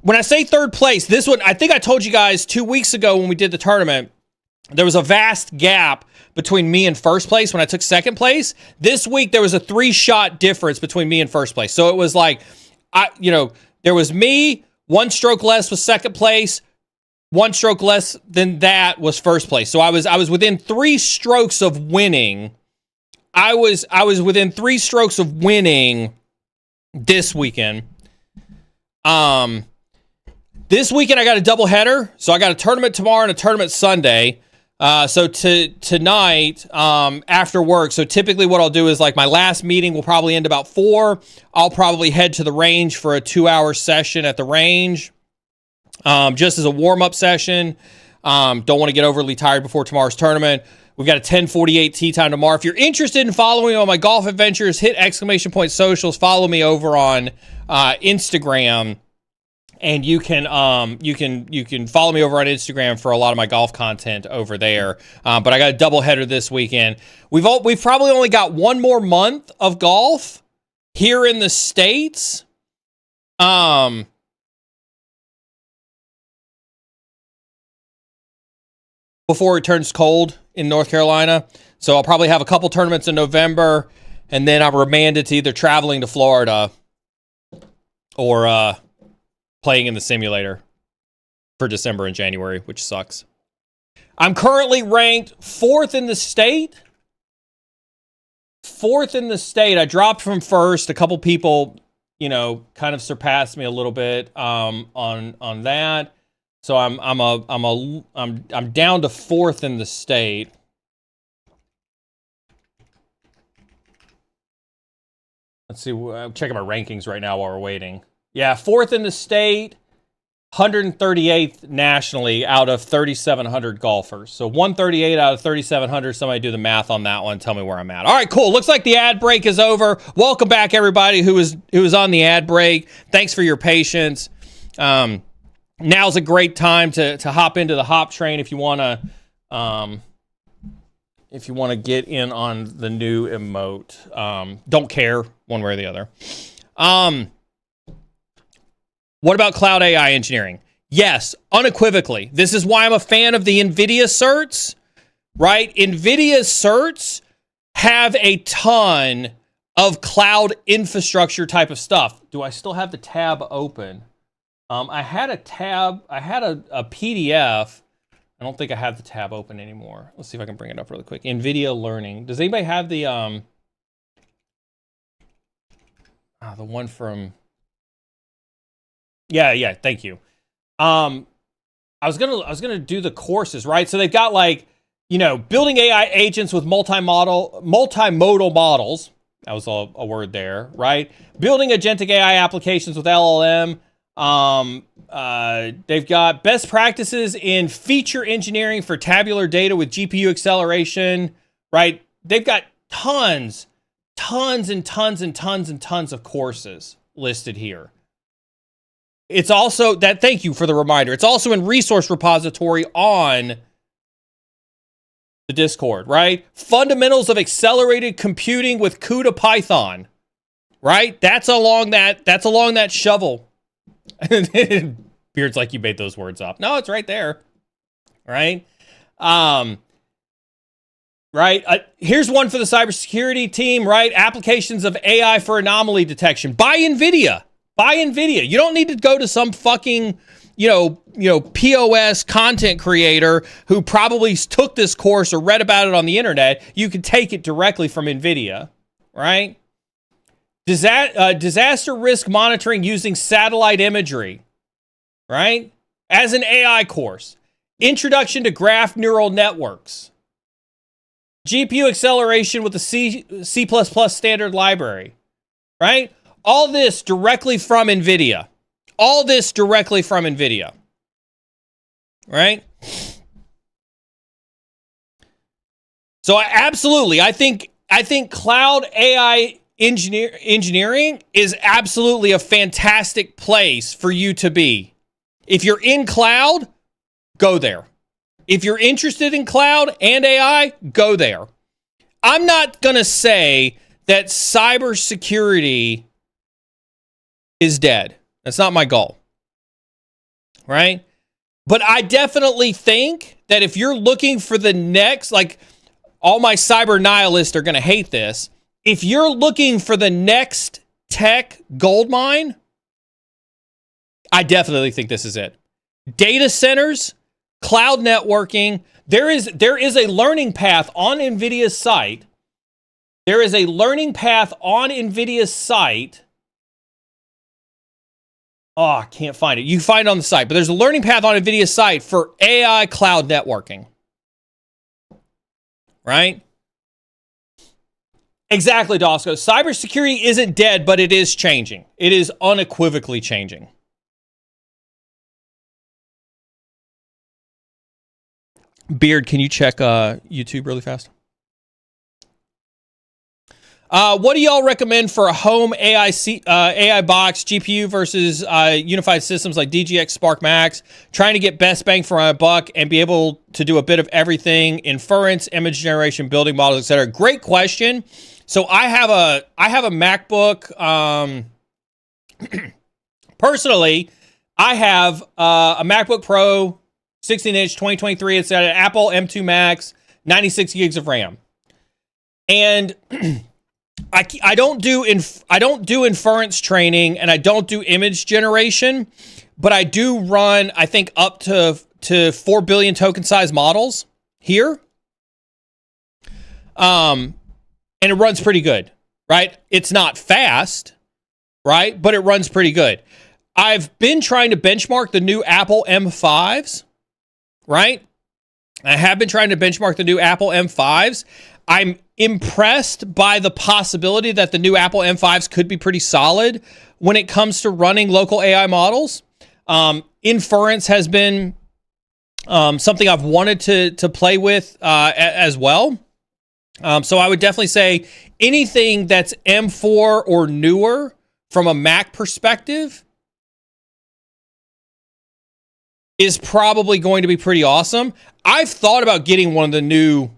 When I say third place, this one, I think I told you guys 2 weeks ago when we did the tournament, there was a vast gap between me and first place when I took second place. This week, there was a 3-shot difference between me and first place. So it was like, there was me, 1 stroke less was second place, 1 stroke less than that was first place. So I was within 3 strokes of winning. I was within 3 strokes of winning this weekend. This weekend I got a doubleheader. So I got a tournament tomorrow and a tournament Sunday. So tonight, after work, so typically what I'll do is like my last meeting will probably end about 4. I'll probably head to the range for a 2-hour session at the range, just as a warm-up session. Don't want to get overly tired before tomorrow's tournament. We've got a 10:48 tee time tomorrow. If you're interested in following me on my golf adventures, hit !socials. Follow me over on Instagram. And you can follow me over on Instagram for a lot of my golf content over there. But I got a doubleheader this weekend. We've probably only got 1 more month of golf here in the States. Before it turns cold in North Carolina. So I'll probably have a couple tournaments in November, and then I'm remanded to either traveling to Florida or playing in the simulator for December and January, which sucks. I'm currently ranked 4th in the state. 4th in the state. I dropped from first. A couple people, kind of surpassed me a little bit on that. So I'm down to 4th in the state. Let's see. I'm checking my rankings right now while we're waiting. Yeah, 4th in the state, 138th nationally out of 3,700 golfers. So 138 out of 3,700. Somebody do the math on that one. Tell me where I'm at. All right, cool. Looks like the ad break is over. Welcome back, everybody who was on the ad break. Thanks for your patience. Now's a great time to hop into the hop train if you want to get in on the new emote. Don't care one way or the other. What about cloud AI engineering? Yes, unequivocally. This is why I'm a fan of the NVIDIA certs, right? NVIDIA certs have a ton of cloud infrastructure type of stuff. Do I still have the tab open? I had a PDF. I don't think I have the tab open anymore. Let's see if I can bring it up really quick. NVIDIA Learning. Does anybody have the one from... Yeah, thank you. I was gonna do the courses, right? So they've got building AI agents with multimodal models. That was a word there, right? Building agentic AI applications with LLM. They've got best practices in feature engineering for tabular data with GPU acceleration, right? They've got tons of courses listed here. It's also that, thank you for the reminder. It's also in resource repository on the Discord, right? Fundamentals of accelerated computing with CUDA Python, right? That's along that shovel. Beard's like, you made those words up. No, it's right there, right? Here's one for the cybersecurity team, right? Applications of AI for anomaly detection by NVIDIA. You don't need to go to some fucking, POS content creator who probably took this course or read about it on the internet. You can take it directly from NVIDIA, right? Disaster risk monitoring using satellite imagery, right? As an AI course. Introduction to graph neural networks. GPU acceleration with the C++ standard library, right? All this directly from NVIDIA. Right? So I think cloud AI engineering is absolutely a fantastic place for you to be. If you're in cloud, go there. If you're interested in cloud and AI, go there. I'm not going to say that cybersecurity is dead. That's not my goal. Right? But I definitely think that if you're looking for the next, like all my cyber nihilists are going to hate this. If you're looking for the next tech gold mine, I definitely think this is it. Data centers, cloud networking. There is a learning path on NVIDIA's site. There is a learning path on NVIDIA's site. Oh, I can't find it. You can find it on the site, but there's a learning path on NVIDIA's site for AI cloud networking. Right? Exactly, Dosco. Cybersecurity isn't dead, but it is changing. It is unequivocally changing. Beard, can you check YouTube really fast? What do y'all recommend for a home AI box GPU versus unified systems like DGX Spark Max? Trying to get best bang for my buck and be able to do a bit of everything: inference, image generation, building models, etc. Great question. So I have a MacBook. Personally, I have a MacBook Pro 16-inch 2023. It's got an Apple M2 Max, 96 gigs of RAM, and I don't do inference training and I don't do image generation, but I do run, I think, up to 4 billion token size models here. And it runs pretty good, right? It's not fast, right? But it runs pretty good. I've been trying to benchmark the new Apple M5s, right? I have been trying to benchmark the new Apple M5s. I'm impressed by the possibility that the new Apple M5s could be pretty solid when it comes to running local AI models. Inference has been something I've wanted to play with as well. So I would definitely say anything that's M4 or newer from a Mac perspective is probably going to be pretty awesome. I've thought about getting one of the new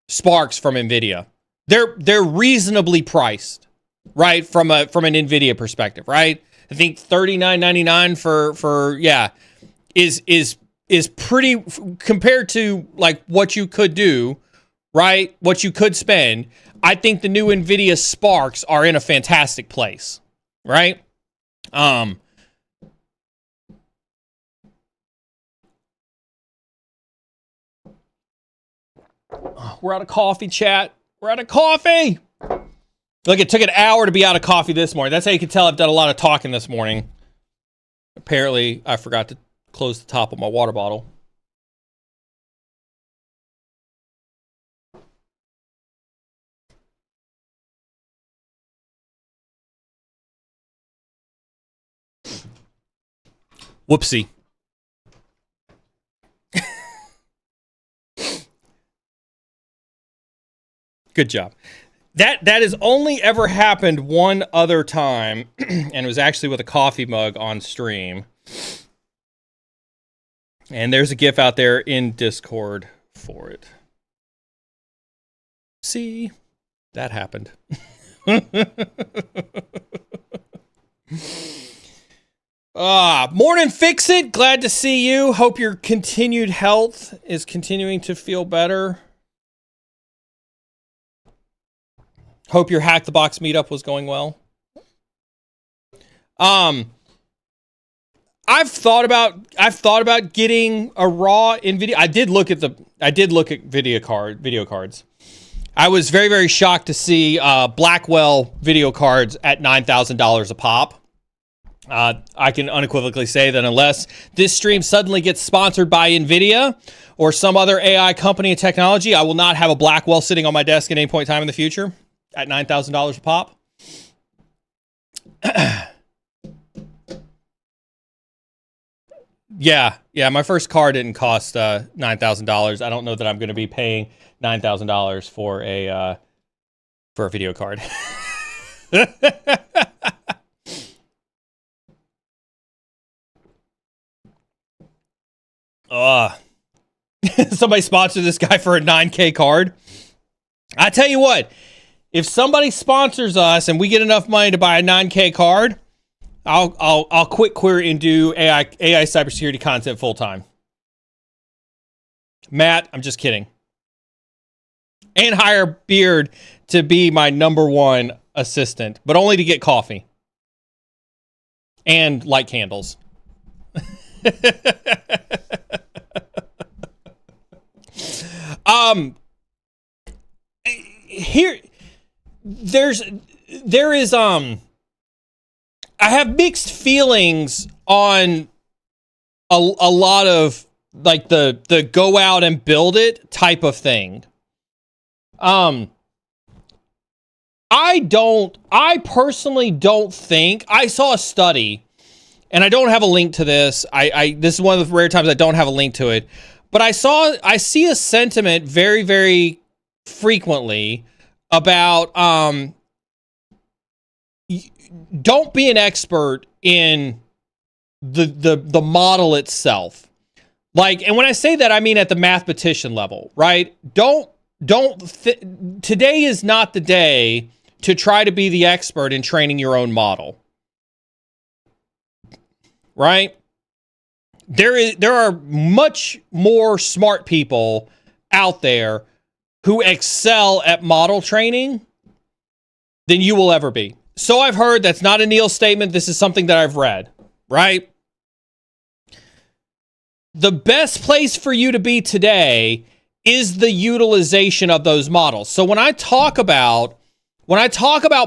Sparks from NVIDIA. They're reasonably priced, right? From an NVIDIA perspective, right? I think $39.99 for is pretty compared to like what you could do, right? What you could spend. I think the new NVIDIA Sparks are in a fantastic place, right? We're out of coffee, chat. We're out of coffee. Look, it took an hour to be out of coffee this morning. That's how you can tell I've done a lot of talking this morning. Apparently, I forgot to close the top of my water bottle. Whoopsie. Good job. That has only ever happened one other time, and it was actually with a coffee mug on stream. And there's a GIF out there in Discord for it. See, that happened. Morning, Fix It. Glad to see you. Hope your continued health is continuing to feel better. Hope your Hack the Box meetup was going well. I've thought about getting a raw NVIDIA. I did look at video cards. I was very, very shocked to see Blackwell video cards at $9,000 a pop. I can unequivocally say that unless this stream suddenly gets sponsored by NVIDIA or some other AI company and technology, I will not have a Blackwell sitting on my desk at any point in time in the future at $9,000 a pop. Yeah, my first car didn't cost $9,000. I don't know that I'm going to be paying $9,000 for a video card. Somebody sponsored this guy for a 9K card. I tell you what, if somebody sponsors us and we get enough money to buy a 9K card, I'll quit query and do AI cybersecurity content full time. Matt, I'm just kidding. And hire Beard to be my number one assistant, but only to get coffee and light candles. There is I have mixed feelings on a lot of like the go out and build it type of thing. I personally don't think, I saw a study, and I don't have a link to this. This is one of the rare times I don't have a link to it, but I see a sentiment very, very frequently about don't be an expert in the model itself. Like, and when I say that, I mean at the mathematician level, right? Today is not the day to try to be the expert in training your own model. Right? There are much more smart people out there who excel at model training than you will ever be. So I've heard. That's not a Neal statement. This is something that I've read, right? The best place for you to be today is the utilization of those models. So when I talk about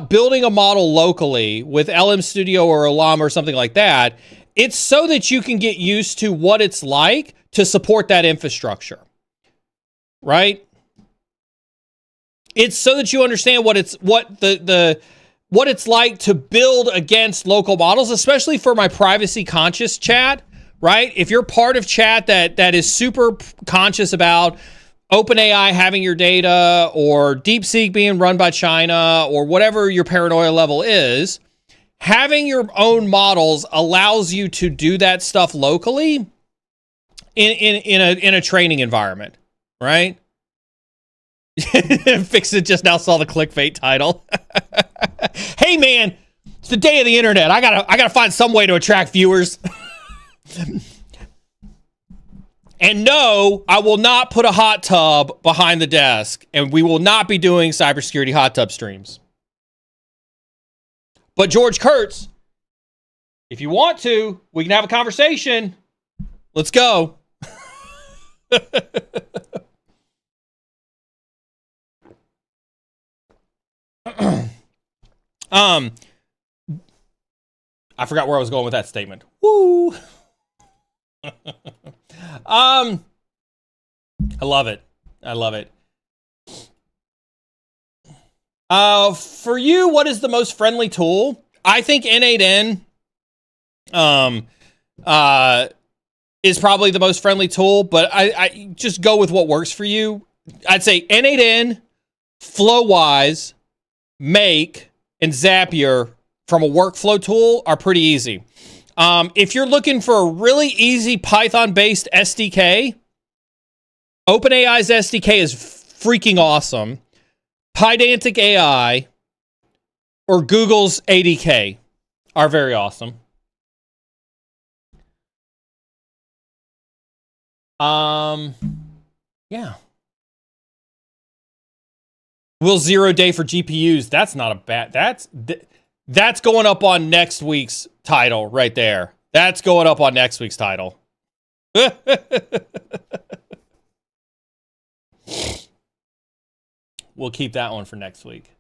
building a model locally with LM Studio or Ollama or something like that, it's so that you can get used to what it's like to support that infrastructure, right? It's so that you understand what it's like to build against local models, especially for my privacy conscious chat, right? If you're part of chat that is super conscious about OpenAI having your data or DeepSeek being run by China or whatever your paranoia level is, having your own models allows you to do that stuff locally in a training environment, right? Fix It just now saw the clickbait title. Hey man, it's the day of the internet. I gotta find some way to attract viewers. And no, I will not put a hot tub behind the desk, and we will not be doing cybersecurity hot tub streams. But George Kurtz, if you want to, we can have a conversation. Let's go. I forgot where I was going with that statement. Woo. I love it. I love it. For you, what is the most friendly tool? I think N8N is probably the most friendly tool, but I just go with what works for you. I'd say N8N, FlowWise, Make, and Zapier from a workflow tool are pretty easy. If you're looking for a really easy Python-based SDK, OpenAI's SDK is freaking awesome. Pydantic AI or Google's ADK are very awesome. Yeah. Will 0 day for GPUs? That's not a bad. That's going up on next week's title right there. That's going up on next week's title. We'll keep that one for next week.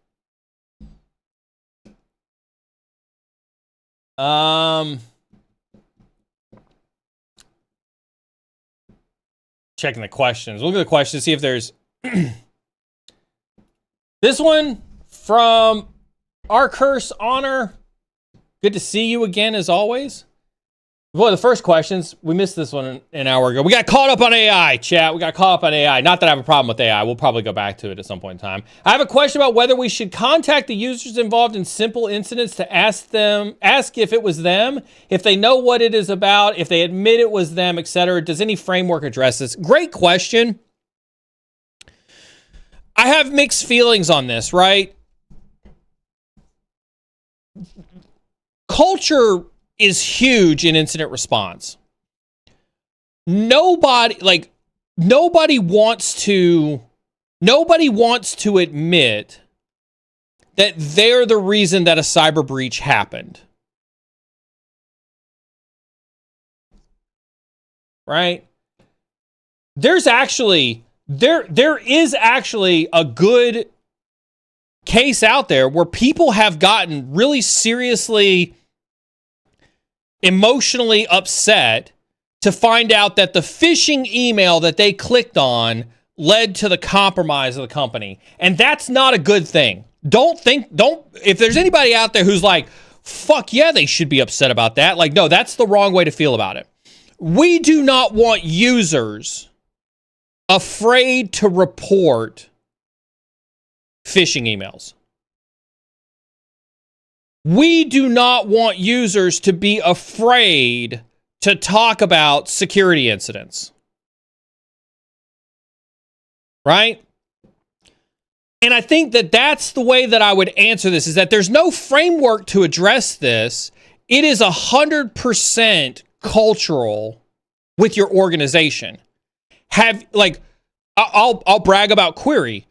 Checking the questions. Look at the questions, see if there's this one from Our Curse Honor. Good to see you again as always. One of the first questions, we missed this one an hour ago. We got caught up on AI, chat. We got caught up on AI. Not that I have a problem with AI. We'll probably go back to it at some point in time. I have a question about whether we should contact the users involved in simple incidents to ask if it was them, if they know what it is about, if they admit it was them, etc. Does any framework address this? Great question. I have mixed feelings on this, right? Culture is huge in incident response. Nobody wants to admit that they're the reason that a cyber breach happened. Right? There is actually a good case out there where people have gotten really seriously emotionally upset to find out that the phishing email that they clicked on led to the compromise of the company. And that's not a good thing. If there's anybody out there who's like, fuck yeah, they should be upset about that. Like, no, that's the wrong way to feel about it. We do not want users afraid to report phishing emails. We do not want users to be afraid to talk about security incidents. Right? And I think that that's the way that I would answer this, is that there's no framework to address this. It is 100% cultural with your organization. I'll brag about Query.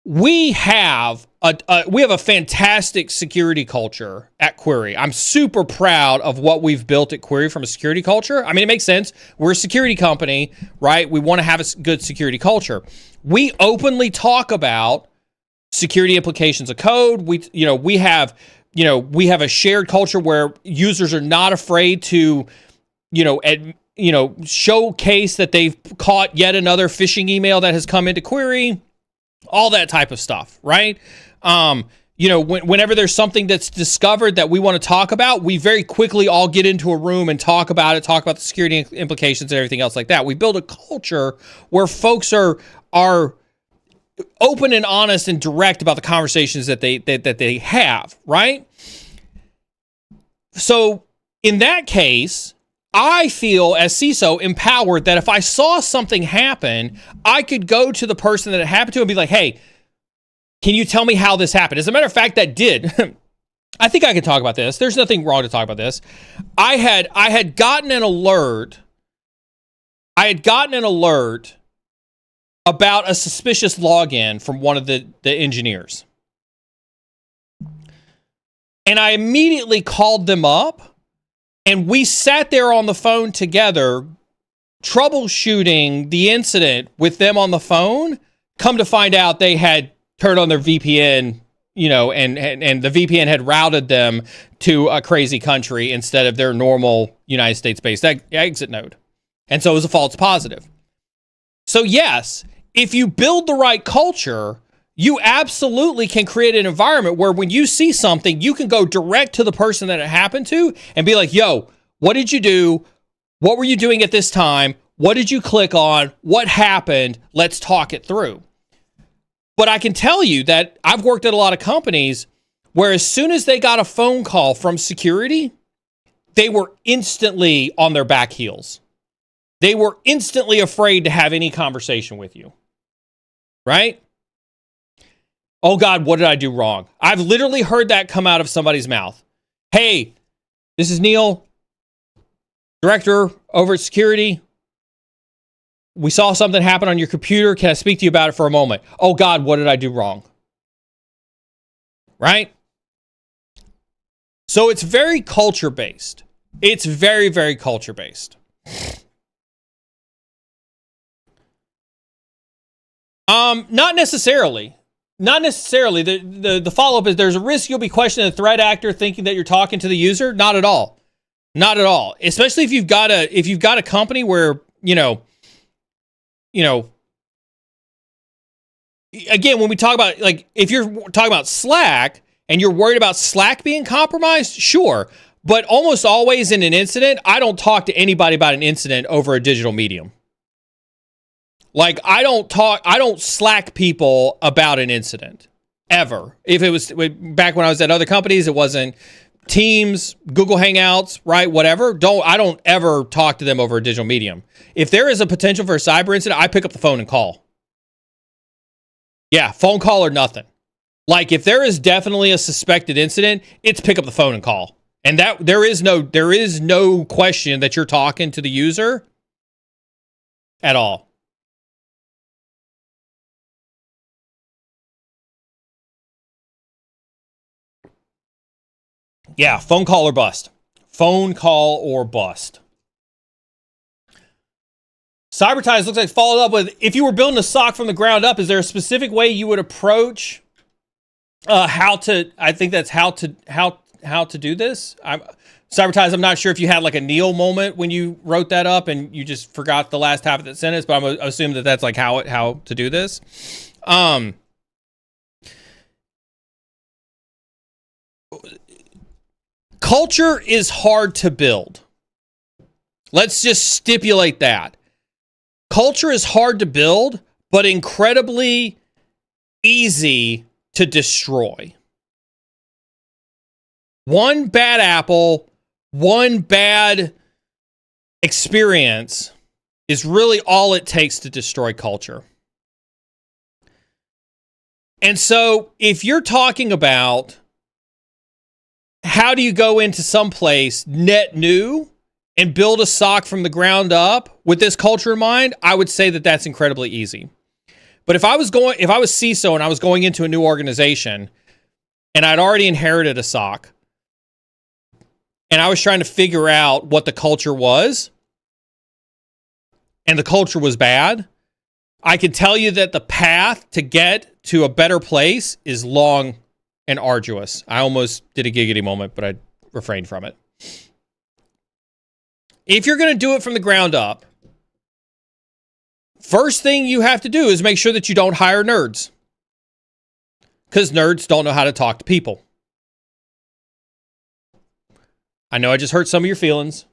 We have a fantastic security culture at Query. I'm super proud of what we've built at Query from a security culture. I mean, it makes sense. We're a security company, right? We want to have a good security culture. We openly talk about security implications of code. We have a shared culture where users are not afraid to, showcase that they've caught yet another phishing email that has come into Query. All that type of stuff, right? Whenever there's something that's discovered that we want to talk about, we very quickly all get into a room and talk about the security implications and everything else like that. We build a culture where folks are open and honest and direct about the conversations that they have, right? So in that case, I feel as CISO empowered that if I saw something happen, I could go to the person that it happened to and be like, hey, can you tell me how this happened? As a matter of fact, that did. I think I can talk about this. There's nothing wrong to talk about this. I had gotten an alert. About a suspicious login from one of the engineers. And I immediately called them up. And we sat there on the phone together, troubleshooting the incident with them on the phone. Come to find out they had turned on their VPN, and the VPN had routed them to a crazy country instead of their normal United States-based exit node. And so it was a false positive. So yes, if you build the right culture, you absolutely can create an environment where when you see something, you can go direct to the person that it happened to and be like, yo, what did you do? What were you doing at this time? What did you click on? What happened? Let's talk it through. But I can tell you that I've worked at a lot of companies where as soon as they got a phone call from security, they were instantly on their back heels. They were instantly afraid to have any conversation with you. Right? Oh God, what did I do wrong? I've literally heard that come out of somebody's mouth. Hey, this is Neal, director over at security. We saw something happen on your computer. Can I speak to you about it for a moment? Oh God, what did I do wrong? Right? So it's very culture-based. It's very, very culture-based. Not necessarily. Not necessarily. The follow-up is there's a risk you'll be questioning the threat actor thinking that you're talking to the user. Not at all. Not at all. Especially if you've got a company where, again, when we talk about, like, if you're talking about Slack and you're worried about Slack being compromised, sure. But almost always in an incident, I don't talk to anybody about an incident over a digital medium. Like, I don't Slack people about an incident, ever. If it was back when I was at other companies, it wasn't Teams, Google Hangouts, right? Whatever. I don't ever talk to them over a digital medium. If there is a potential for a cyber incident, I pick up the phone and call. Yeah, phone call or nothing. Like, if there is definitely a suspected incident, it's pick up the phone and call. And that there is no question that you're talking to the user at all. Yeah, phone call or bust. Phone call or bust. Cyber Ties looks like followed up with, if you were building a SOC from the ground up, is there a specific way you would approach how to do this? Cyber Ties, I'm not sure if you had like a Neal moment when you wrote that up and you just forgot the last half of that sentence, but I'm assuming that that's like how to do this. Culture is hard to build. Let's just stipulate that. Culture is hard to build, but incredibly easy to destroy. One bad apple, one bad experience is really all it takes to destroy culture. And so if you're talking about how do you go into some place net new and build a SOC from the ground up with this culture in mind, I would say that that's incredibly easy. But if I was CISO and I was going into a new organization and I'd already inherited a SOC and I was trying to figure out what the culture was and the culture was bad, I can tell you that the path to get to a better place is long and arduous. I almost did a giggity moment, but I refrained from it. If you're going to do it from the ground up, first thing you have to do is make sure that you don't hire nerds. Because nerds don't know how to talk to people. I know I just hurt some of your feelings.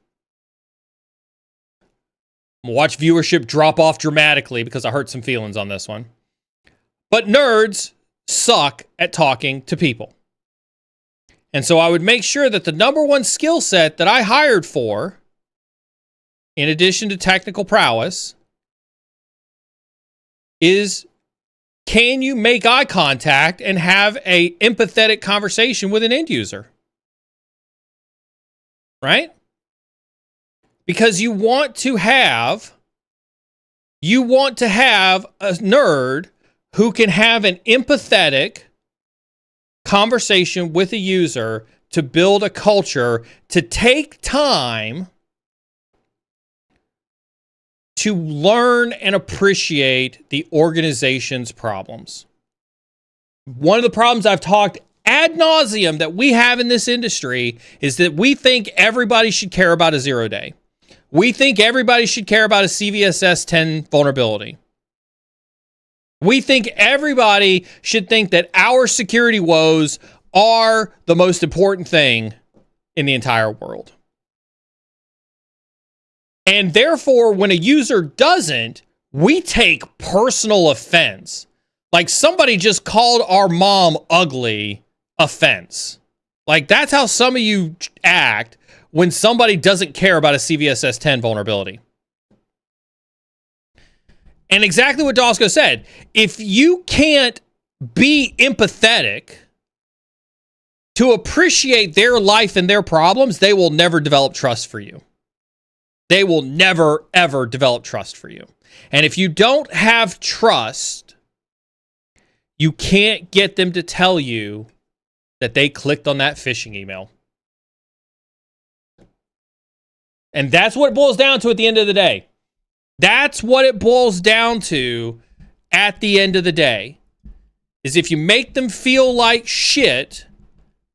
I'm going to watch viewership drop off dramatically because I hurt some feelings on this one. But nerds suck at talking to people. And so I would make sure that the number one skill set that I hired for, in addition to technical prowess, is can you make eye contact and have an empathetic conversation with an end user? Right? Because you want to have a nerd who can have an empathetic conversation with a user to build a culture, to take time to learn and appreciate the organization's problems. One of the problems I've talked ad nauseum that we have in this industry is that we think everybody should care about a 0-day. We think everybody should care about a CVSS 10 vulnerability. We think everybody should think that our security woes are the most important thing in the entire world. And therefore, when a user doesn't, we take personal offense. Like somebody just called our mom ugly offense. Like that's how some of you act when somebody doesn't care about a CVSS 10 vulnerability. And exactly what Dosco said, if you can't be empathetic to appreciate their life and their problems, they will never develop trust for you. They will never, ever develop trust for you. And if you don't have trust, you can't get them to tell you that they clicked on that phishing email. And that's what it boils down to at the end of the day. That's what it boils down to at the end of the day. Is if you make them feel like shit,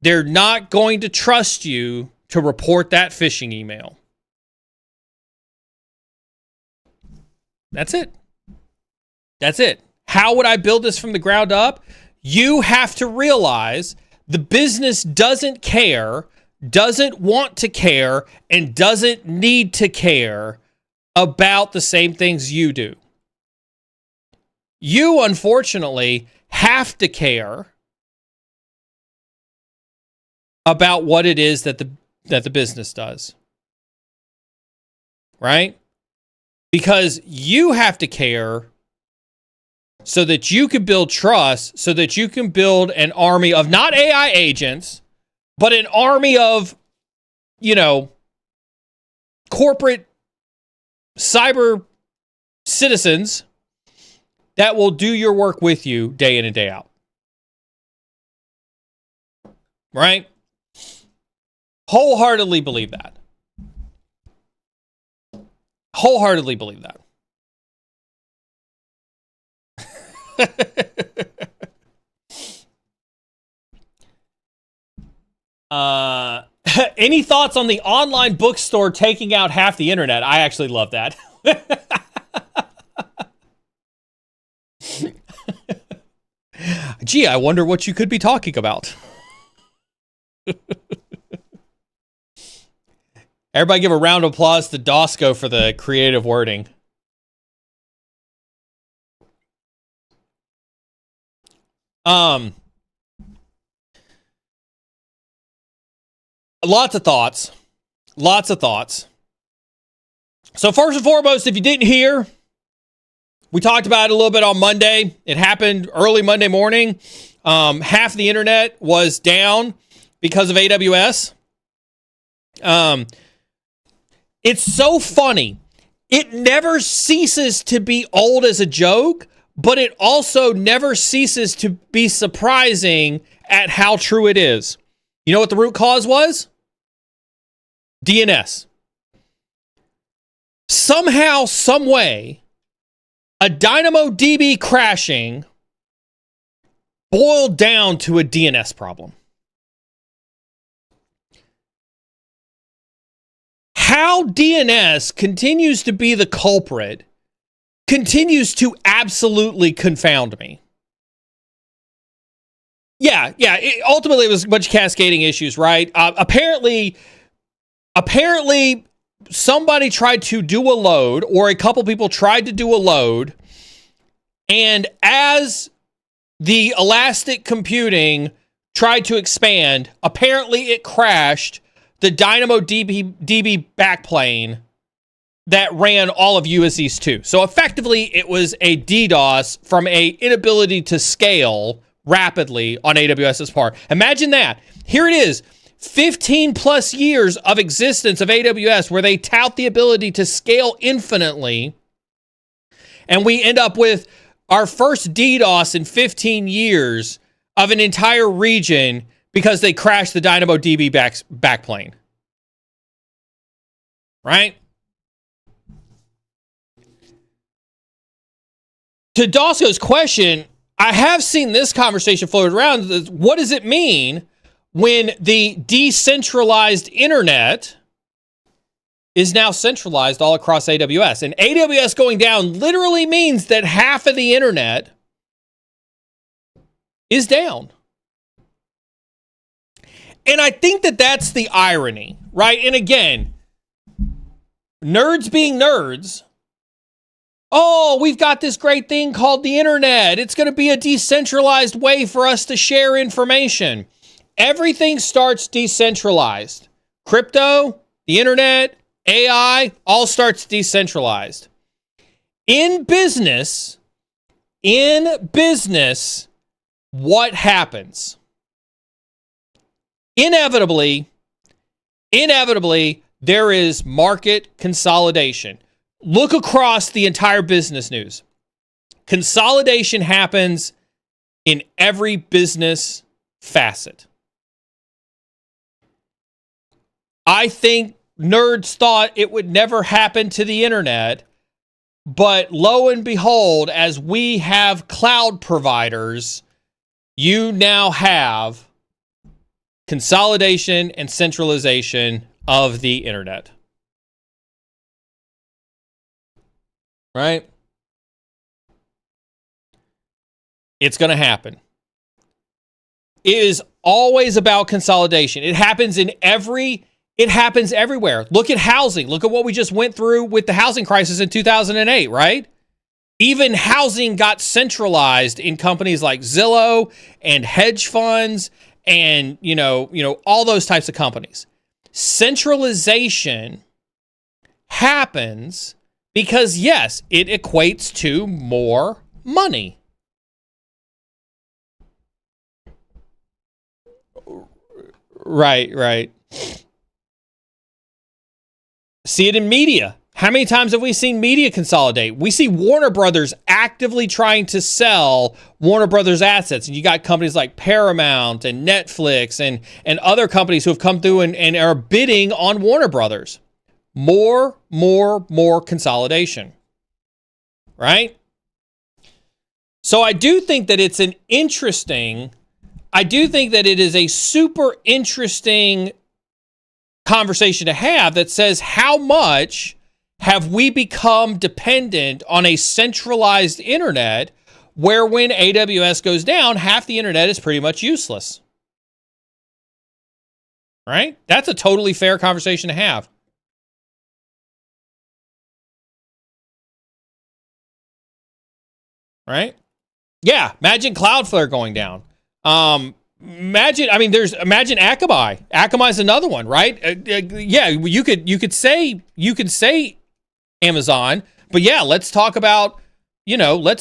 they're not going to trust you to report that phishing email. That's it. That's it. How would I build this from the ground up? You have to realize the business doesn't care doesn't want to care and doesn't need to care about the same things you do. You, unfortunately, have to care about what it is that the business does. Right? Because you have to care so that you can build trust, so that you can build an army of not AI agents, but an army of, corporate cyber citizens that will do your work with you day in and day out. Right? Wholeheartedly believe that. Wholeheartedly believe that. Any thoughts on the online bookstore taking out half the internet? I actually love that. Gee, I wonder what you could be talking about. Everybody give a round of applause to Dosco for the creative wording. Lots of thoughts. So first and foremost, if you didn't hear, we talked about it a little bit on Monday. It happened early Monday morning. Half the internet was down because of AWS. It's so funny. It never ceases to be old as a joke, but it also never ceases to be surprising at how true it is. You know what the root cause was? DNS. Somehow, some way, a DynamoDB crashing boiled down to a DNS problem. How DNS continues to be the culprit continues to absolutely confound me. Yeah. Ultimately, it was a bunch of cascading issues, right? Apparently, somebody tried to do a load, or a couple people tried to do a load, and as the elastic computing tried to expand, apparently it crashed the DynamoDB backplane that ran all of USEast 2. So effectively, it was a DDoS from a inability to scale rapidly on AWS's part. Imagine that. Here it is, 15 plus years of existence of AWS where they tout the ability to scale infinitely, and we end up with our first DDoS in 15 years of an entire region because they crashed the DynamoDB backplane. Right? To Dosco's question, I have seen this conversation floated around. What does it mean when the decentralized internet is now centralized all across AWS? And AWS going down literally means that half of the internet is down. And I think that that's the irony, right? And again, nerds being nerds, oh, we've got this great thing called the internet. It's going to be a decentralized way for us to share information. Everything starts decentralized. Crypto, the internet, AI, all starts decentralized. In business, what happens? Inevitably, there is market consolidation. Look across the entire business news. Consolidation happens in every business facet. I think nerds thought it would never happen to the internet, but lo and behold, as we have cloud providers, you now have consolidation and centralization of the internet. Right? It's going to happen. It is always about consolidation. It happens everywhere. Look at housing. Look at what we just went through with the housing crisis in 2008, right? Even housing got centralized in companies like Zillow and hedge funds and, all those types of companies. Centralization happens because, yes, it equates to more money. Right. See it in media. How many times have we seen media consolidate? We see Warner Brothers actively trying to sell Warner Brothers assets. And you got companies like Paramount and Netflix and other companies who have come through and are bidding on Warner Brothers. More consolidation. Right? So I do think that it is a super interesting conversation to have that says, how much have we become dependent on a centralized internet where when AWS goes down, half the internet is pretty much useless? Right? That's a totally fair conversation to have. Right? Yeah, imagine Cloudflare going down. Imagine Akamai. Akamai is another one, right? Yeah, you could say Amazon, but yeah, let's talk about any of the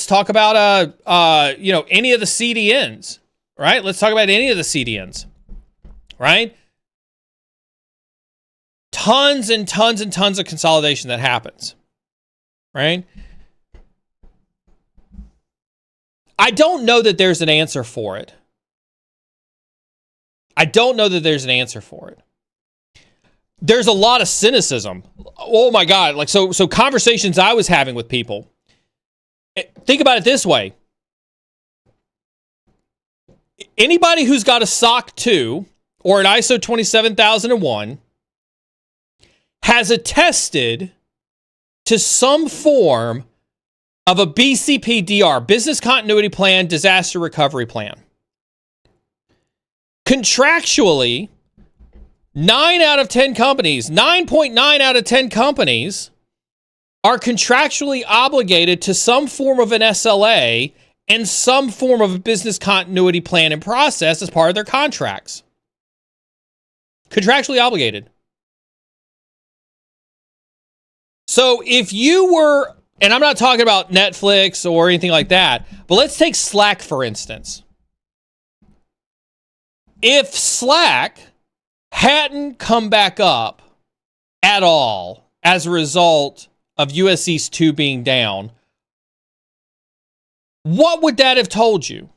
CDNs, right? Let's talk about any of the CDNs, right? Tons and tons and tons of consolidation that happens, right? I don't know that there's an answer for it. There's a lot of cynicism. Oh my God. So conversations I was having with people. Think about it this way. Anybody who's got a SOC 2 or an ISO 27001 has attested to some form of a BCP-DR, Business Continuity Plan, Disaster Recovery Plan. Contractually, 9.9 out of 10 companies are contractually obligated to some form of an SLA and some form of a business continuity plan and process as part of their contracts. Contractually obligated. So if you were, and I'm not talking about Netflix or anything like that, but let's take Slack, for instance. If Slack hadn't come back up at all as a result of US East 2 being down, what would that have told you?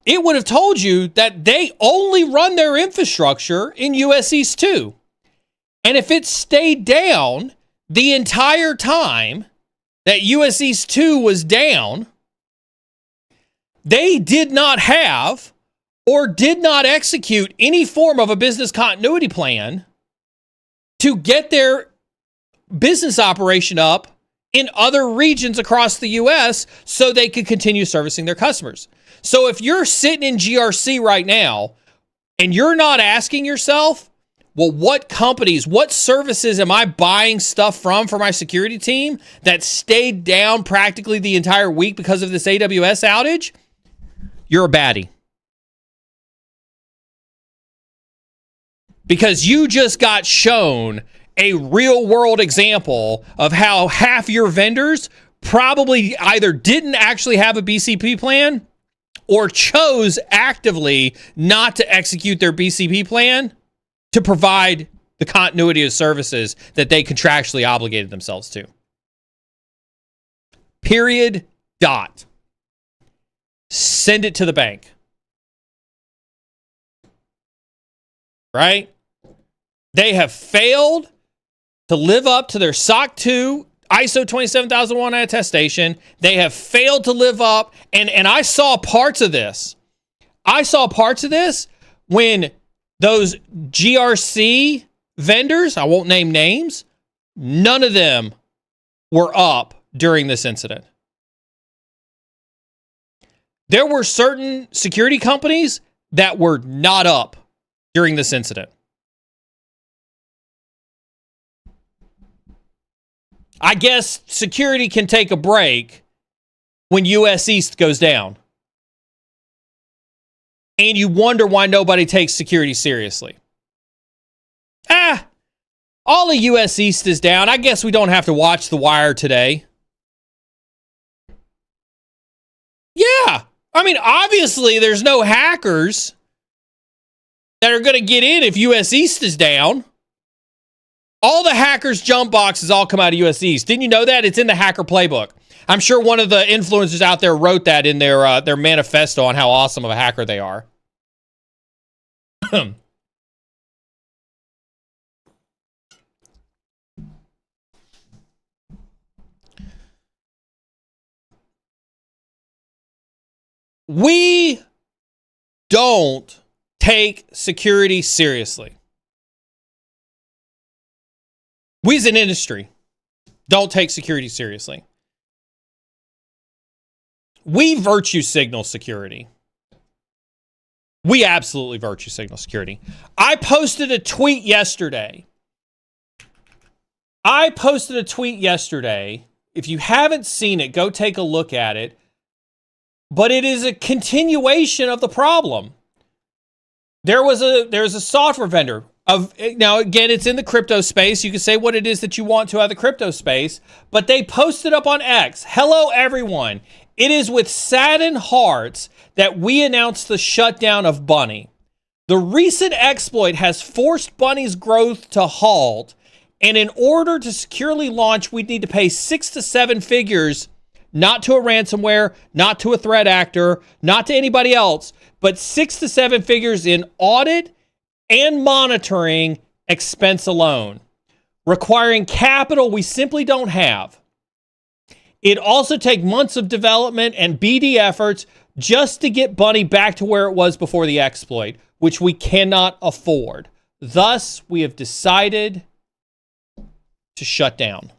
It would have told you that they only run their infrastructure in US East 2. And if it stayed down the entire time that US East 2 was down, they did not have or did not execute any form of a business continuity plan to get their business operation up in other regions across the US so they could continue servicing their customers. So if you're sitting in GRC right now and you're not asking yourself, well, what companies, what services am I buying stuff from for my security team that stayed down practically the entire week because of this AWS outage? You're a baddie. Because you just got shown a real world example of how half your vendors probably either didn't actually have a BCP plan or chose actively not to execute their BCP plan to provide the continuity of services that they contractually obligated themselves to. Period. Dot. Send it to the bank. Right? They have failed to live up to their SOC 2 ISO 27001 attestation. They have failed to live up, and I saw parts of this. When those GRC vendors, I won't name names, none of them were up during this incident. There were certain security companies that were not up during this incident. I guess security can take a break when US East goes down. And you wonder why nobody takes security seriously. All of US East is down. I guess we don't have to watch The Wire today. Yeah. I mean, obviously, there's no hackers that are going to get in if US East is down. All the hackers' jump boxes all come out of US East. Didn't you know that? It's in the hacker playbook. I'm sure one of the influencers out there wrote that in their manifesto on how awesome of a hacker they are. We don't take security seriously. We as an industry don't take security seriously. We virtue signal security. We absolutely virtue signal security. I posted a tweet yesterday. If you haven't seen it, go take a look at it. But it is a continuation of the problem. There's a software vendor now again, it's in the crypto space. You can say what it is that you want to out of the crypto space, but they posted up on X. Hello, everyone. It is with saddened hearts that we announced the shutdown of Bunny. The recent exploit has forced Bunny's growth to halt, and in order to securely launch, we'd need to pay 6 to 7 figures, not to a ransomware, not to a threat actor, not to anybody else, but 6 to 7 figures in audit and monitoring expense alone, requiring capital we simply don't have. It also takes months of development and BD efforts just to get Bunny back to where it was before the exploit, which we cannot afford. Thus, we have decided to shut down.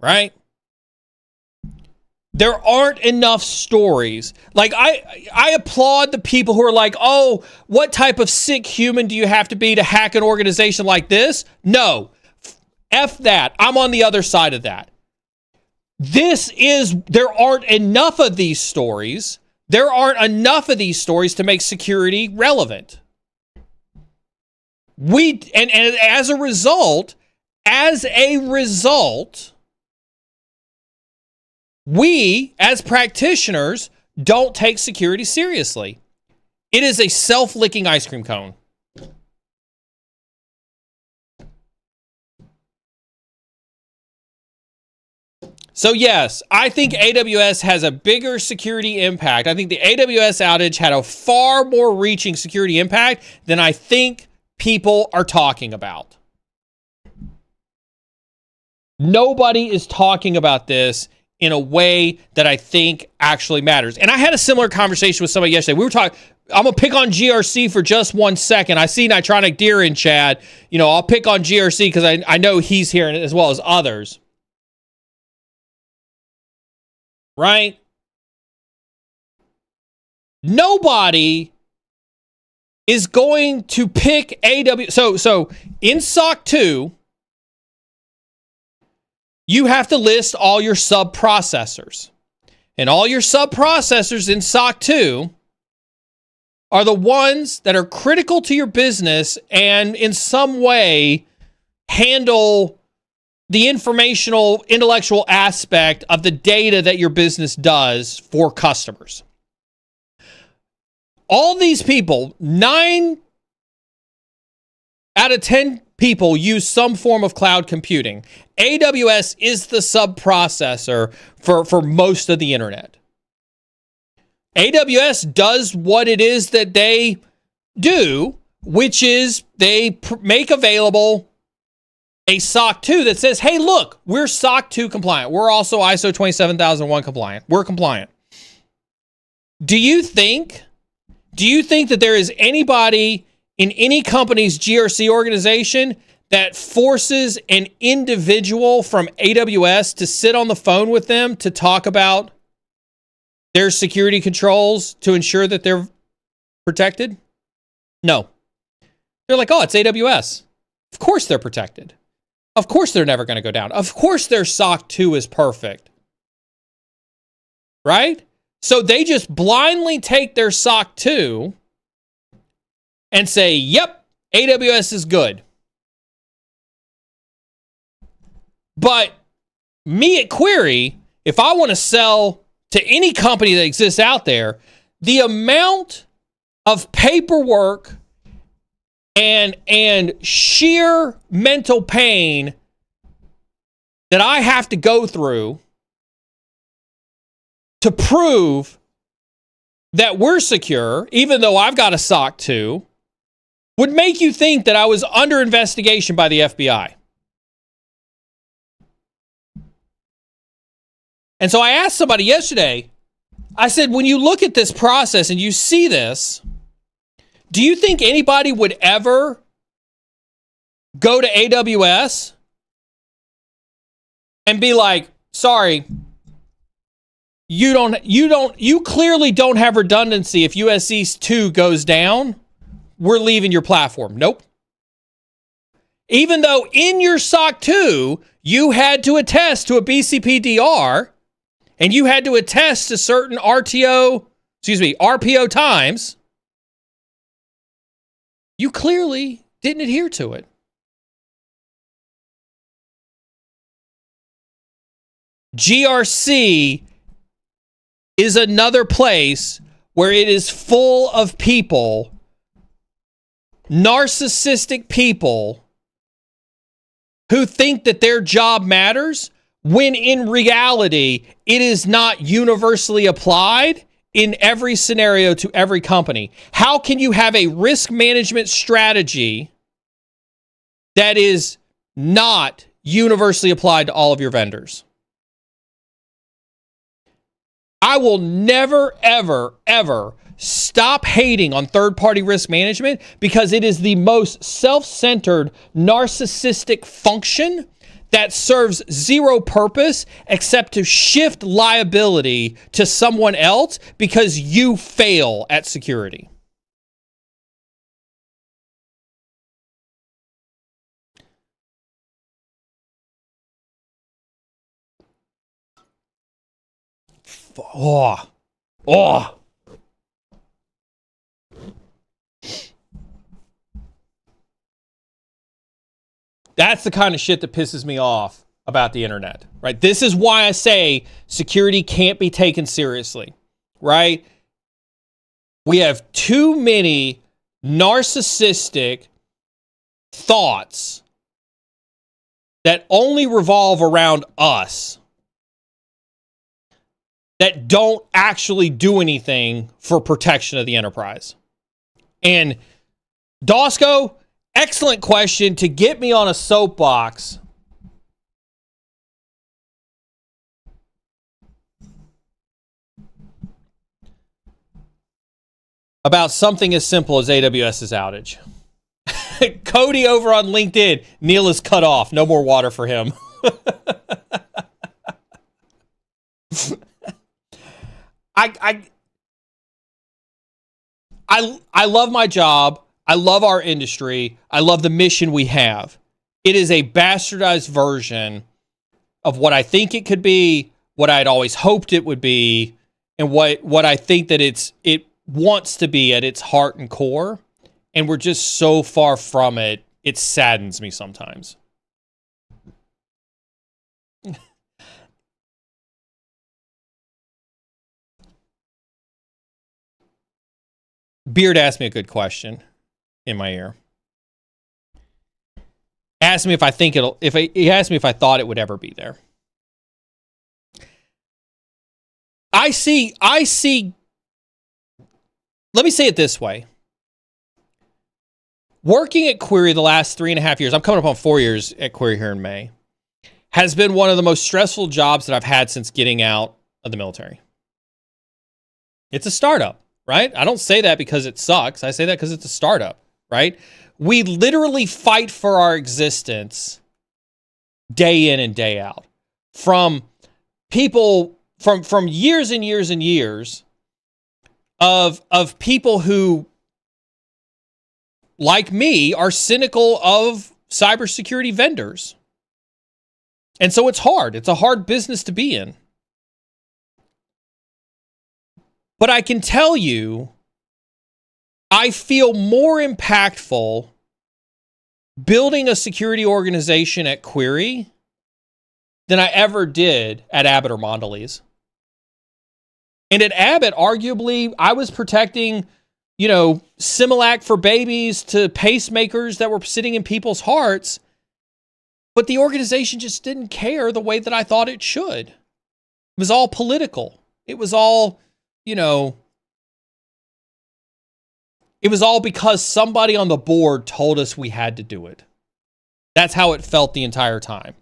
Right? There aren't enough stories. Like, I applaud the people who are like, oh, what type of sick human do you have to be to hack an organization like this? No. F that. I'm on the other side of that. There aren't enough of these stories. There aren't enough of these stories to make security relevant. And as a result, we, as practitioners, don't take security seriously. It is a self-licking ice cream cone. So yes, I think AWS has a bigger security impact. I think the AWS outage had a far more reaching security impact than I think people are talking about. Nobody is talking about this in a way that I think actually matters. And I had a similar conversation with somebody yesterday. We were talking, I'm going to pick on GRC for just 1 second. I see Nitronic Deer in chat. I'll pick on GRC because I know he's here as well as others. Right? Nobody is going to pick AWS. So in SOC 2, you have to list all your sub-processors. And all your sub-processors in SOC 2 are the ones that are critical to your business and in some way handle the informational, intellectual aspect of the data that your business does for customers. All these people, 9 out of 10 people use some form of cloud computing. AWS is the sub-processor for most of the internet. AWS does what it is that they do, which is they make available a SOC 2 that says, hey, look, we're SOC 2 compliant. We're also ISO 27001 compliant. We're compliant. Do you think that there is anybody in any company's GRC organization that forces an individual from AWS to sit on the phone with them to talk about their security controls to ensure that they're protected? No. They're like, oh, it's AWS. Of course they're protected. Of course they're never going to go down. Of course their SOC 2 is perfect. Right? So they just blindly take their SOC 2 and say, yep, AWS is good. But me at Query, if I want to sell to any company that exists out there, the amount of paperwork and sheer mental pain that I have to go through to prove that we're secure, even though I've got a SOC 2, would make you think that I was under investigation by the FBI. And so I asked somebody yesterday, I said, when you look at this process and you see this, do you think anybody would ever go to AWS and be like, sorry, you clearly don't have redundancy if USC 2 goes down, we're leaving your platform. Nope. Even though in your SOC 2, you had to attest to a BCPDR and you had to attest to certain RPO times, you clearly didn't adhere to it. GRC is another place where it is full of people, narcissistic people, who think that their job matters when in reality it is not universally applied in every scenario to every company. How can you have a risk management strategy that is not universally applied to all of your vendors? I will never, ever, ever stop hating on third-party risk management because it is the most self-centered, narcissistic function that serves zero purpose except to shift liability to someone else because you fail at security. Oh. That's the kind of shit that pisses me off about the internet, right? This is why I say security can't be taken seriously, right? We have too many narcissistic thoughts that only revolve around us, that don't actually do anything for protection of the enterprise. And Dosco, excellent question to get me on a soapbox about something as simple as AWS's outage. Cody over on LinkedIn, Neal is cut off. No more water for him. I love my job. I love our industry. I love the mission we have. It is a bastardized version of what I think it could be, what I'd always hoped it would be, and what I think that it wants to be at its heart and core. And we're just so far from it, it saddens me sometimes. Beard asked me a good question in my ear. Asked me if I think he asked me if I thought it would ever be there. I see, let me say it this way. Working at Query the last 3.5 years, I'm coming up on 4 years at Query here in May, has been one of the most stressful jobs that I've had since getting out of the military. It's a startup, right? I don't say that because it sucks. I say that because it's a startup, right? We literally fight for our existence day in and day out. From people, from years and years and years of people who, like me, are cynical of cybersecurity vendors. And so it's hard. It's a hard business to be in. But I can tell you, I feel more impactful building a security organization at Query than I ever did at Abbott or Mondelez. And at Abbott, arguably, I was protecting, Similac for babies to pacemakers that were sitting in people's hearts. But the organization just didn't care the way that I thought it should. It was all political. It was all, it was all because somebody on the board told us we had to do it. That's how it felt the entire time.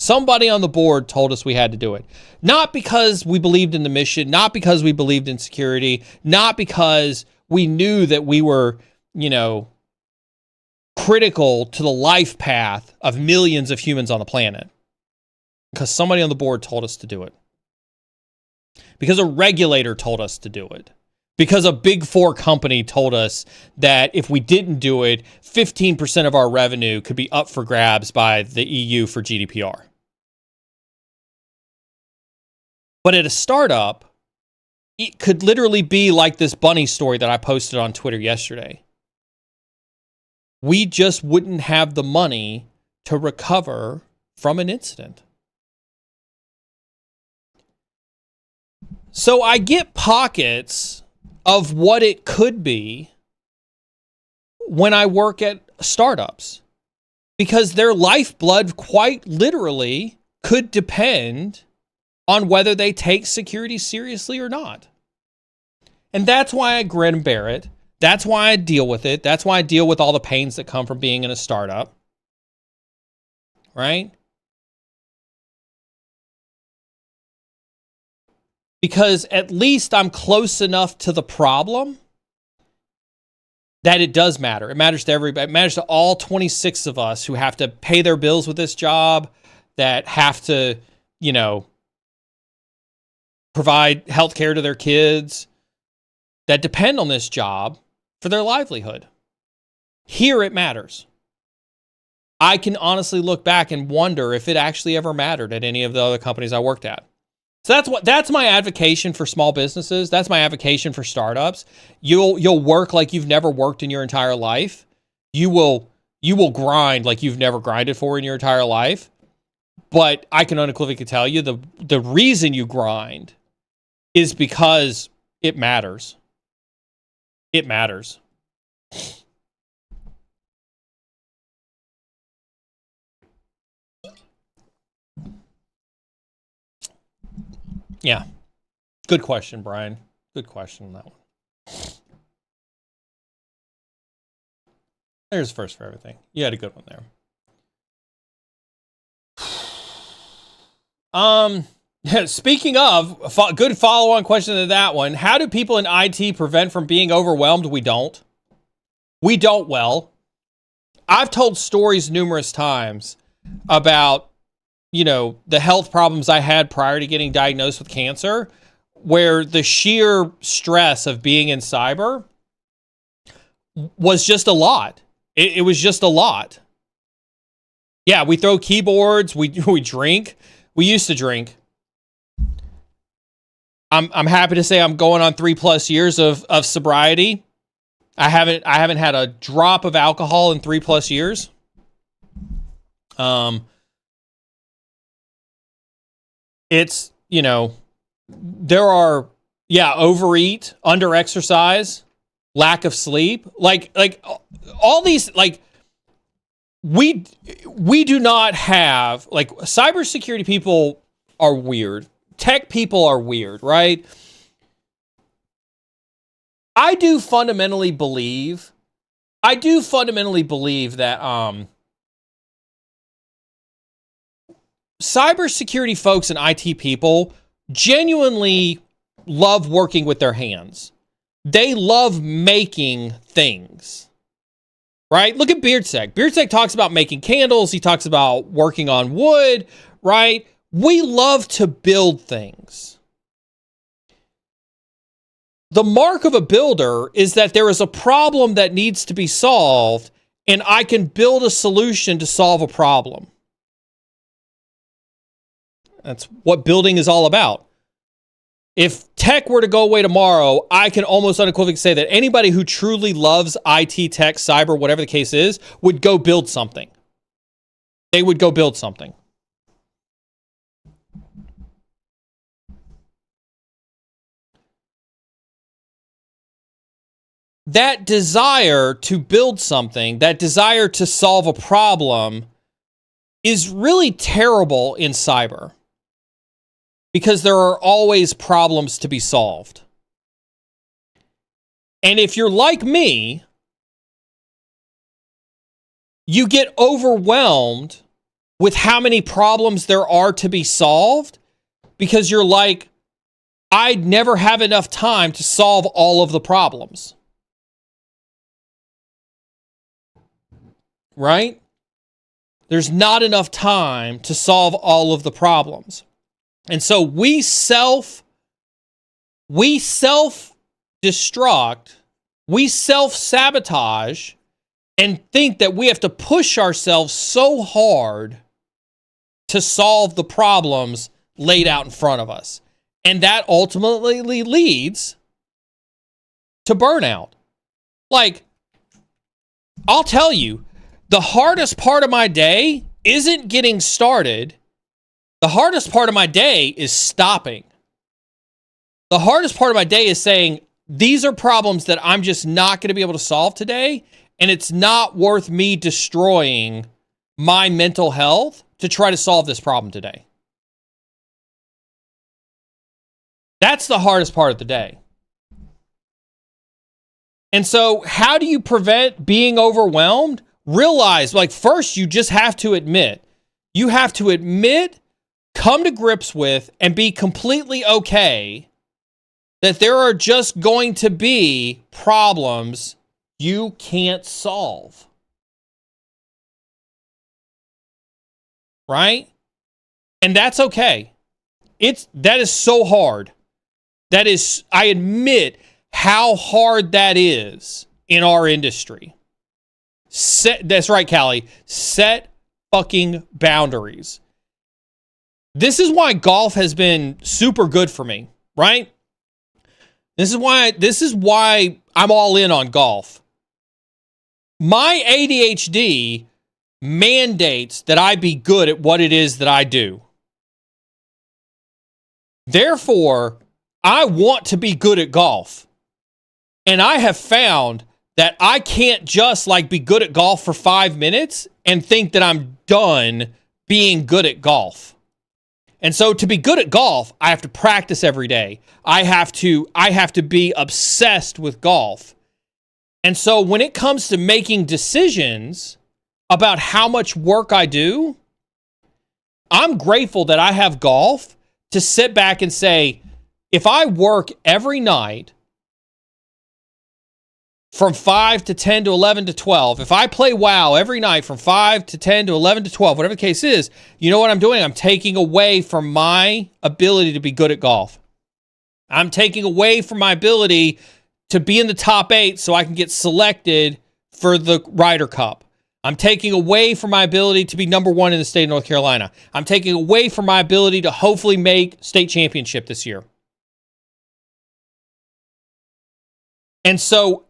Somebody on the board told us we had to do it. Not because we believed in the mission, not because we believed in security, not because we knew that we were, critical to the life path of millions of humans on the planet. Because somebody on the board told us to do it. Because a regulator told us to do it. Because a Big Four company told us that if we didn't do it, 15% of our revenue could be up for grabs by the EU for GDPR. But at a startup, it could literally be like this bunny story that I posted on Twitter yesterday. We just wouldn't have the money to recover from an incident. So I get pockets of what it could be when I work at startups, because their lifeblood quite literally could depend on whether they take security seriously or not. And that's why I grin and bear it. That's why I deal with it. That's why I deal with all the pains that come from being in a startup. Right? Because at least I'm close enough to the problem that it does matter. It matters to everybody. It matters to all 26 of us who have to pay their bills with this job, that have to, provide health care to their kids, that depend on this job for their livelihood. Here it matters. I can honestly look back and wonder if it actually ever mattered at any of the other companies I worked at. So that's my advocation for small businesses. That's my advocation for startups. You'll work like you've never worked in your entire life. You will grind like you've never grinded for in your entire life. But I can unequivocally tell you the reason you grind is because it matters. It matters. Yeah. Good question, Brian. Good question on that one. There's first for everything. You had a good one there. Speaking of, good follow-on question to that one. How do people in IT prevent from being overwhelmed? We don't. We don't well. I've told stories numerous times about, the health problems I had prior to getting diagnosed with cancer, where the sheer stress of being in cyber was just a lot. It was just a lot. Yeah, we throw keyboards, we drink. We used to drink. I'm happy to say I'm going on 3+ years of sobriety. I haven't had a drop of alcohol in 3+ years. It's, there are, overeat, under-exercise, lack of sleep. Like all these, we do not have, cybersecurity people are weird. Tech people are weird, right? I do fundamentally believe that cybersecurity folks and IT people genuinely love working with their hands. They love making things. right? Look at Beardsec. Beardsec talks about making candles. He talks about working on wood, right? We love to build things. The mark of a builder is that there is a problem that needs to be solved, and I can build a solution to solve a problem. That's what building is all about. If tech were to go away tomorrow, I can almost unequivocally say that anybody who truly loves IT, tech, cyber, whatever the case is, would go build something. They would go build something. That desire to build something, that desire to solve a problem, is really terrible in cyber. Because there are always problems to be solved. And if you're like me, you get overwhelmed with how many problems there are to be solved because you're like, I'd never have enough time to solve all of the problems. Right? There's not enough time to solve all of the problems. And so we self-destruct, we self-sabotage, and think that we have to push ourselves so hard to solve the problems laid out in front of us. And that ultimately leads to burnout. Like, I'll tell you, the hardest part of my day isn't getting started. The hardest part of my day is stopping. The hardest part of my day is saying, these are problems that I'm just not going to be able to solve today, and it's not worth me destroying my mental health to try to solve this problem today. That's the hardest part of the day. And so how do you prevent being overwhelmed? Realize, like, first you just have to admit. You have to admit, come to grips with, and be completely okay that there are just going to be problems you can't solve. Right? And that's okay. That is so hard. That is, I admit how hard that is in our industry. That's right, Callie. Set fucking boundaries. This is why golf has been super good for me, right? This is why I'm all in on golf. My ADHD mandates that I be good at what it is that I do. Therefore, I want to be good at golf. And I have found that I can't just be good at golf for 5 minutes and think that I'm done being good at golf. And so to be good at golf, I have to practice every day. I have to be obsessed with golf. And so when it comes to making decisions about how much work I do, I'm grateful that I have golf to sit back and say, if I work every night from 5 to 10 to 11 to 12, if I play WoW every night from 5 to 10 to 11 to 12, whatever the case is, you know what I'm doing? I'm taking away from my ability to be good at golf. I'm taking away from my ability to be in the top 8 so I can get selected for the Ryder Cup. I'm taking away from my ability to be number 1 in the state of North Carolina. I'm taking away from my ability to hopefully make state championship this year. And so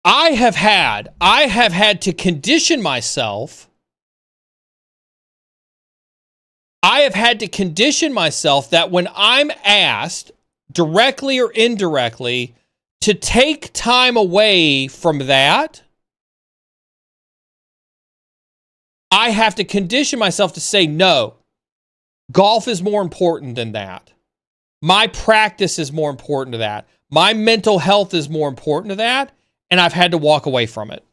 I have had to condition myself. I have had to condition myself that when I'm asked, directly or indirectly, to take time away from that, I have to condition myself to say, no, golf is more important than that. My practice is more important to that. My mental health is more important to that. And I've had to walk away from it.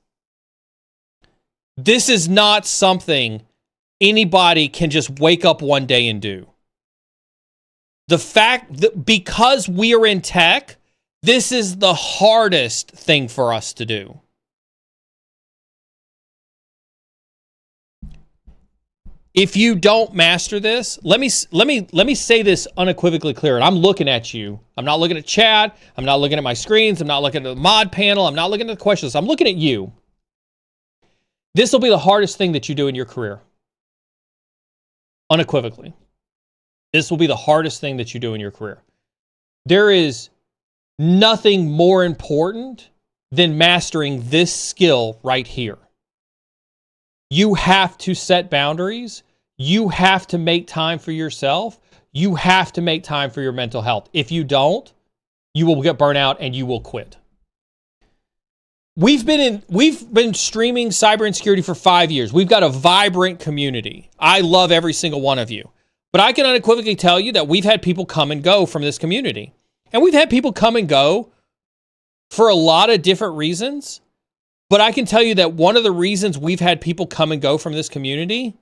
This is not something anybody can just wake up one day and do. The fact that because we are in tech, this is the hardest thing for us to do. If you don't master this, let me say this unequivocally clear. And I'm looking at you. I'm not looking at chat. I'm not looking at my screens. I'm not looking at the mod panel. I'm not looking at the questions. I'm looking at you. This will be the hardest thing that you do in your career. Unequivocally. This will be the hardest thing that you do in your career. There is nothing more important than mastering this skill right here. You have to set boundaries. You have to make time for yourself. You have to make time for your mental health. If you don't, you will get burnt out and you will quit. We've been streaming Cyber Insecurity for 5 years. We've got a vibrant community. I love every single one of you. But I can unequivocally tell you that we've had people come and go from this community. And we've had people come and go for a lot of different reasons. But I can tell you that one of the reasons we've had people come and go from this community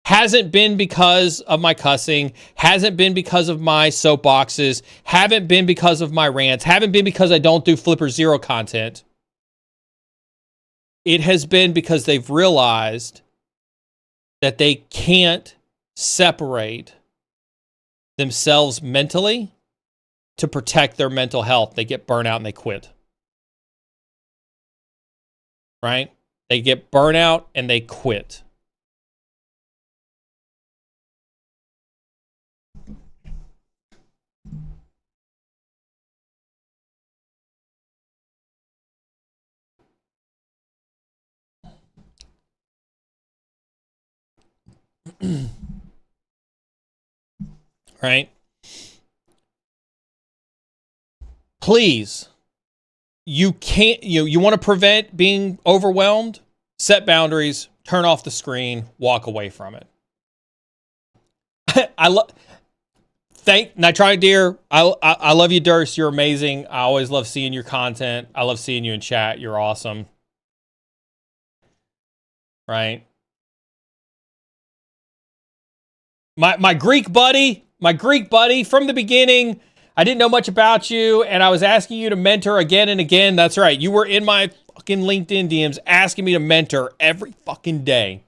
hasn't been because of my cussing, hasn't been because of my soapboxes, haven't been because of my rants, haven't been because I don't do Flipper Zero content. It has been because they've realized that they can't separate themselves mentally to protect their mental health. They get burnt out and they quit. Right? They get burnt out and they quit. Right? Please, you can't, you want to prevent being overwhelmed? Set boundaries, turn off the screen, walk away from it. Thank Nitronic Deer. I love you, Durst. You're amazing. I always love seeing your content. I love seeing you in chat. You're awesome. Right? My Greek buddy from the beginning, I didn't know much about you, and I was asking you to mentor again and again. That's right. You were in my fucking LinkedIn DMs asking me to mentor every fucking day.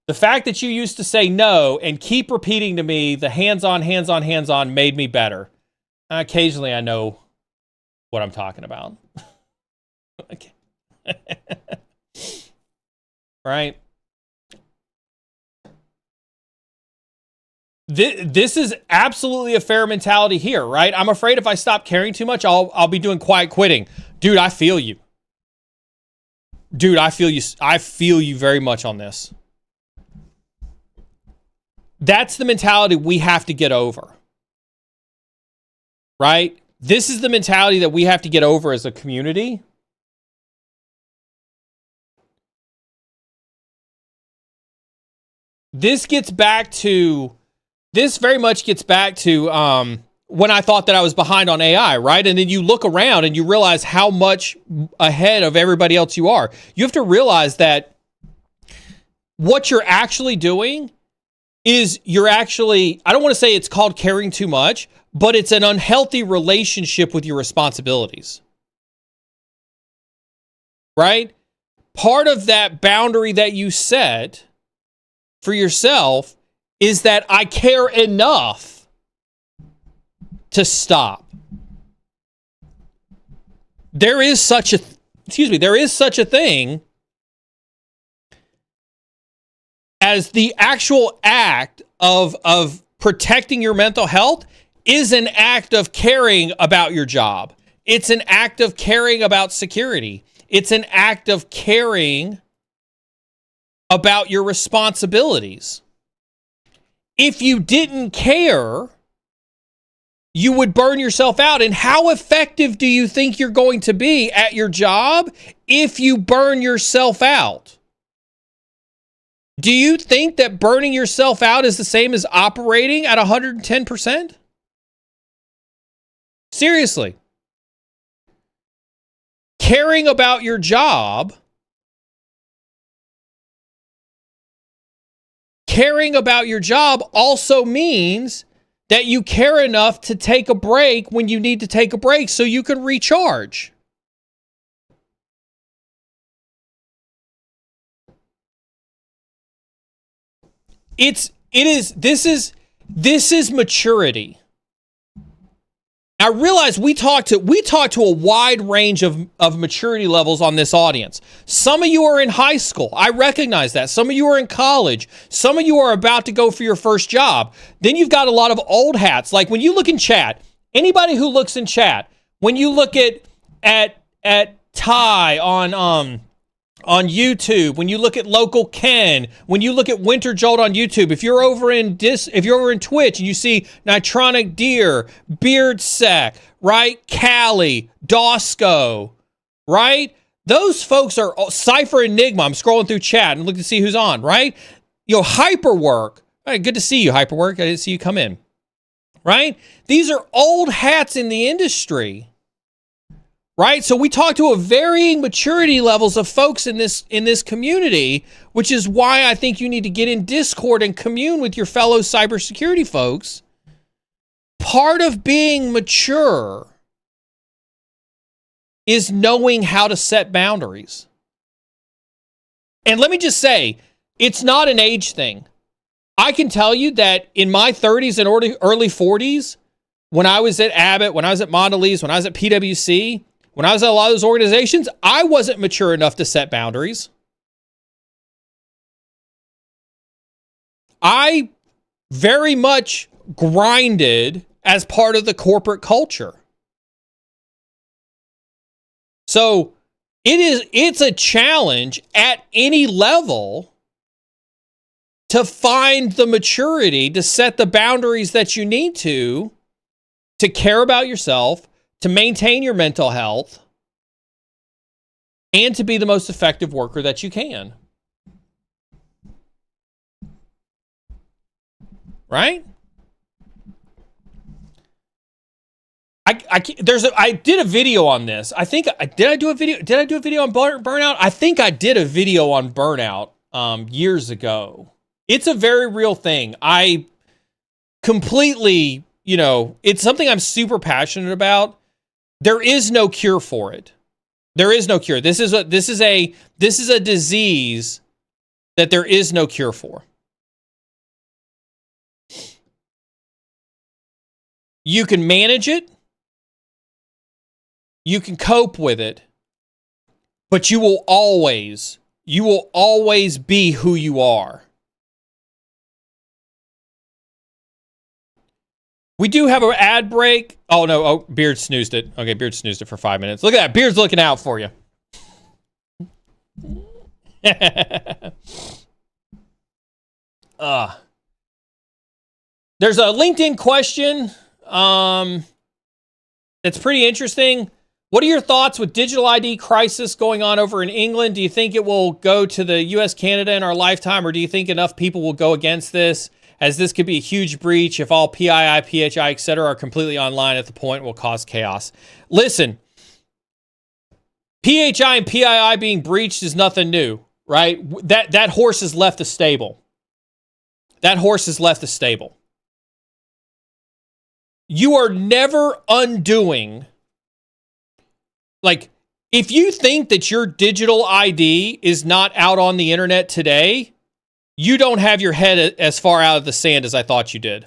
The fact that you used to say no and keep repeating to me the hands-on made me better. Occasionally I know what I'm talking about. Okay. Right? This is absolutely a fair mentality here, right? I'm afraid if I stop caring too much, I'll be doing quiet quitting. Dude, I feel you. Dude, I feel you. I feel you very much on this. That's the mentality we have to get over. Right? This is the mentality that we have to get over as a community. This very much gets back to when I thought that I was behind on AI, right? And then you look around and you realize how much ahead of everybody else you are. You have to realize that what you're actually doing is I don't want to say it's called caring too much, but it's an unhealthy relationship with your responsibilities. Right? Part of that boundary that you set for yourself is that I care enough to stop. There is such a thing as the actual act of protecting your mental health is an act of caring about your job. It's an act of caring about security. It's an act of caring about your responsibilities. If you didn't care, you would burn yourself out. And how effective do you think you're going to be at your job if you burn yourself out? Do you think that burning yourself out is the same as operating at 110%? Seriously. Caring about your job also means that you care enough to take a break when you need to take a break so you can recharge. This is maturity. I realize we talk to a wide range of maturity levels on this audience. Some of you are in high school. I recognize that. Some of you are in college. Some of you are about to go for your first job. Then you've got a lot of old hats. Like when you look in chat, anybody who looks in chat, when you look at Ty on YouTube, when you look at Local Ken, when you look at Winter Jolt on YouTube, if you're over in Twitch and you see Nitronic Deer, Beard Sack, right? Callie, Dosco, right? Those folks are Cypher Enigma. I'm scrolling through chat and look to see who's on, right? Hyperwork. All right, good to see you, Hyperwork. I didn't see you come in, right? These are old hats in the industry. Right? So we talk to a varying maturity levels of folks in this community, which is why I think you need to get in Discord and commune with your fellow cybersecurity folks. Part of being mature is knowing how to set boundaries. And let me just say, it's not an age thing. I can tell you that in my 30s and early 40s, when I was at Abbott, when I was at Mondelez, when I was at PwC, when I was at a lot of those organizations, I wasn't mature enough to set boundaries. I very much grinded as part of the corporate culture. So it's a challenge at any level to find the maturity to set the boundaries that you need to care about yourself, to maintain your mental health, and to be the most effective worker that you can. Right? I did a video on this. Did I do a video on burnout? I think I did a video on burnout years ago. It's a very real thing. I completely, it's something I'm super passionate about. There is no cure for it. There is no cure. This is a disease that there is no cure for. You can manage it. You can cope with it. But you will always be who you are. We do have an ad break. Oh, no. Oh, Beard snoozed it. Okay, Beard snoozed it for 5 minutes. Look at that. Beard's looking out for you. There's a LinkedIn question that's pretty interesting. What are your thoughts with digital ID crisis going on over in England? Do you think it will go to the US, Canada in our lifetime, or do you think enough people will go against this? As this could be a huge breach if all PII, PHI, etc. are completely online at the point will cause chaos. Listen, PHI and PII being breached is nothing new, right? That horse has left the stable. That horse has left the stable. You are never undoing. Like, if you think that your digital ID is not out on the internet today, you don't have your head as far out of the sand as I thought you did.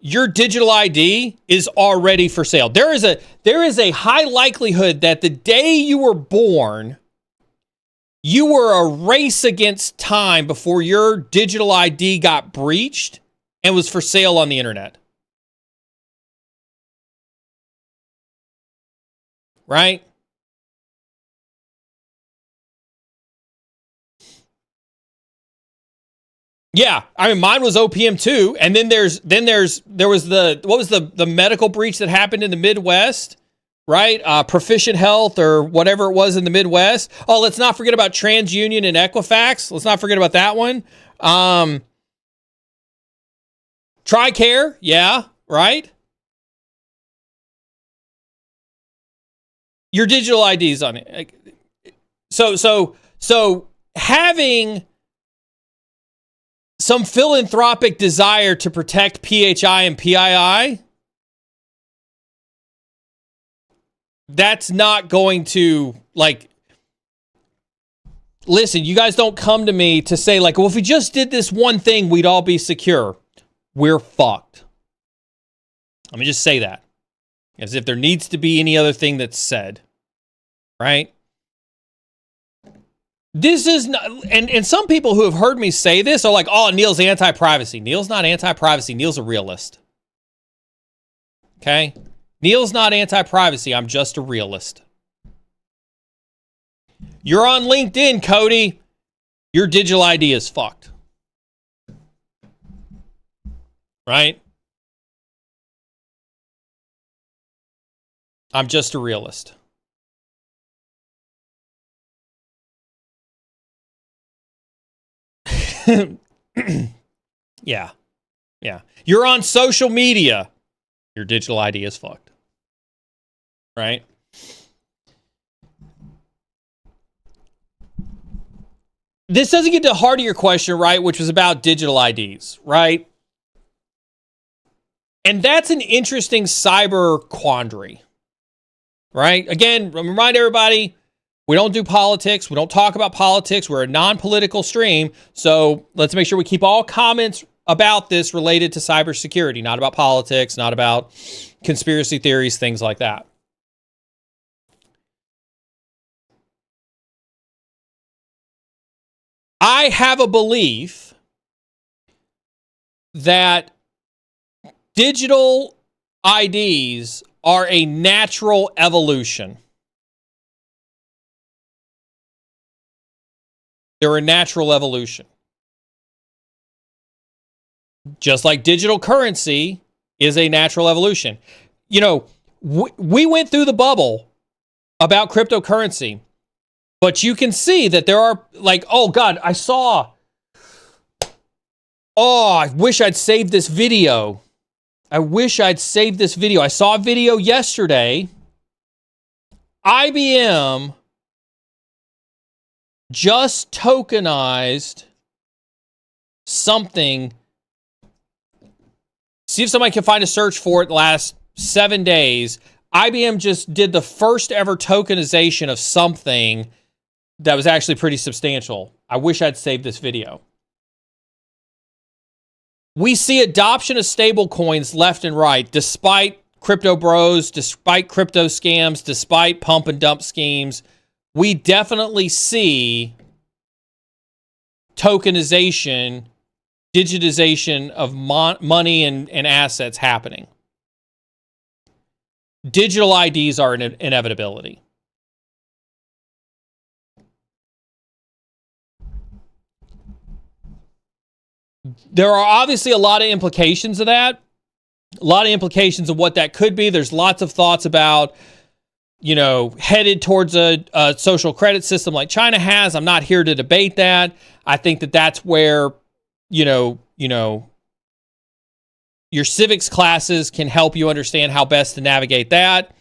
Your digital ID is already for sale. There is a high likelihood that the day you were born, you were a race against time before your digital ID got breached and was for sale on the internet. Right? Yeah, I mean, mine was OPM too, and then there was the medical breach that happened in the Midwest, right? Proficient Health or whatever it was in the Midwest. Oh, let's not forget about TransUnion and Equifax. Let's not forget about that one. TRICARE, yeah, right. Your digital ID's on it. So having some philanthropic desire to protect PHI and PII, that's not going to, like, listen, you guys don't come to me to say like, well, if we just did this one thing, we'd all be secure. We're fucked. Let me just say that. As if there needs to be any other thing that's said. Right? This is not, and some people who have heard me say this are like, oh, Neal's anti-privacy. Neal's not anti-privacy. Neal's a realist. Okay? Neal's not anti-privacy. I'm just a realist. You're on LinkedIn, Cody. Your digital ID is fucked. Right? I'm just a realist. Yeah. You're on social media. Your digital ID is fucked. Right? This doesn't get to the heart of your question, right? Which was about digital IDs, right? And that's an interesting cyber quandary, right? Again, remind everybody, we don't do politics. We don't talk about politics. We're a non-political stream. So let's make sure we keep all comments about this related to cybersecurity, not about politics, not about conspiracy theories, things like that. I have a belief that digital IDs are a natural evolution. They're a natural evolution. Just like digital currency is a natural evolution. You know, we went through the bubble about cryptocurrency. But you can see that there are, like, oh, God, I wish I'd saved this video. I saw a video yesterday. IBM just tokenized something. See if somebody can find a search for it last 7 days. IBM just did the first ever tokenization of something that was actually pretty substantial. I wish I'd saved this video. We see adoption of stable coins left and right, despite crypto bros, despite crypto scams, despite pump and dump schemes. We definitely see tokenization, digitization of money and assets happening. Digital IDs are an inevitability. There are obviously a lot of implications of that. A lot of implications of what that could be. There's lots of thoughts about, you know, headed towards a social credit system like China has. I'm not here to debate that. I think that that's where, you know, your civics classes can help you understand how best to navigate that.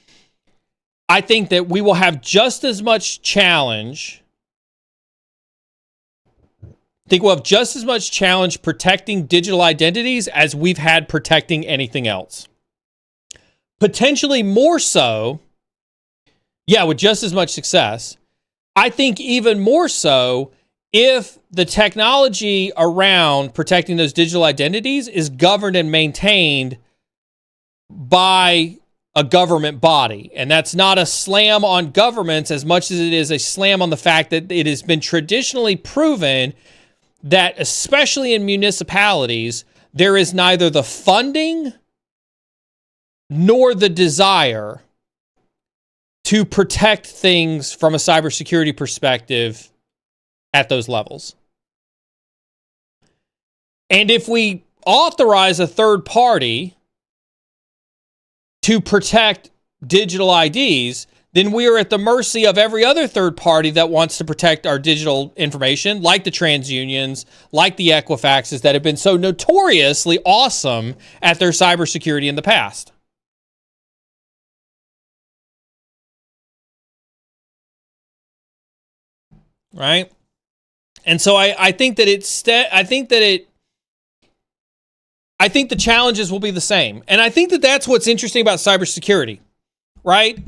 I think that we will have just as much challenge. I think we'll have just as much challenge protecting digital identities as we've had protecting anything else. Potentially more so, yeah, with just as much success. I think even more so if the technology around protecting those digital identities is governed and maintained by a government body. And that's not a slam on governments as much as it is a slam on the fact that it has been traditionally proven that, especially in municipalities, there is neither the funding nor the desire to protect things from a cybersecurity perspective at those levels. And if we authorize a third party to protect digital IDs, then we are at the mercy of every other third party that wants to protect our digital information, like the TransUnions, like the Equifaxes that have been so notoriously awesome at their cybersecurity in the past. Right? And so I think that I think the challenges will be the same. And I think that that's what's interesting about cybersecurity, right?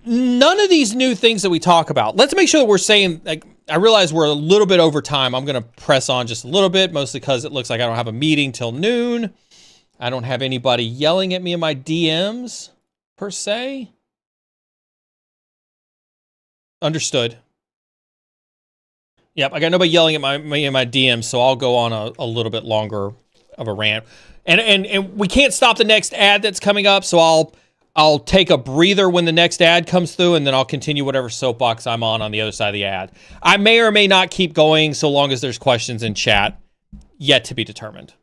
None of these new things that we talk about, let's make sure that we're saying, like, I realize we're a little bit over time. I'm going to press on just a little bit, mostly because it looks like I don't have a meeting till noon. I don't have anybody yelling at me in my DMs, per se. Understood. Yep, I got nobody yelling at me in my DMs, so I'll go on a little bit longer of a rant. And we can't stop the next ad that's coming up, so I'll take a breather when the next ad comes through, and then I'll continue whatever soapbox I'm on the other side of the ad. I may or may not keep going so long as there's questions in chat. Yet to be determined.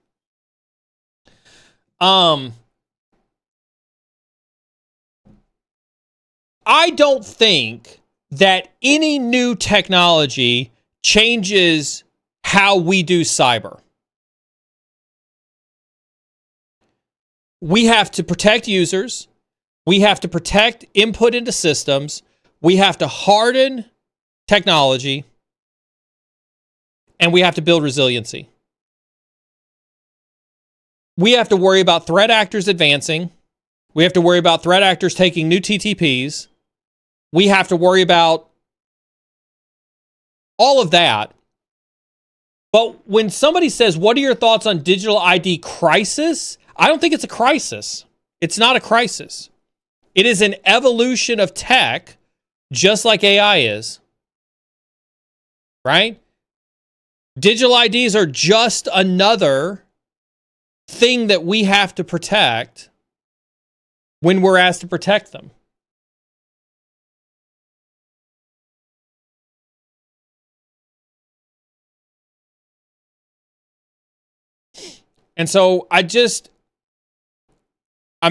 I don't think that any new technology changes how we do cyber. We have to protect users. We have to protect input into systems. We have to harden technology. And we have to build resiliency. We have to worry about threat actors advancing. We have to worry about threat actors taking new TTPs. We have to worry about all of that. But when somebody says, what are your thoughts on digital ID crisis? I don't think it's a crisis. It's not a crisis. It is an evolution of tech, just like AI is. Right? Digital IDs are just another thing that we have to protect when we're asked to protect them. And so I'm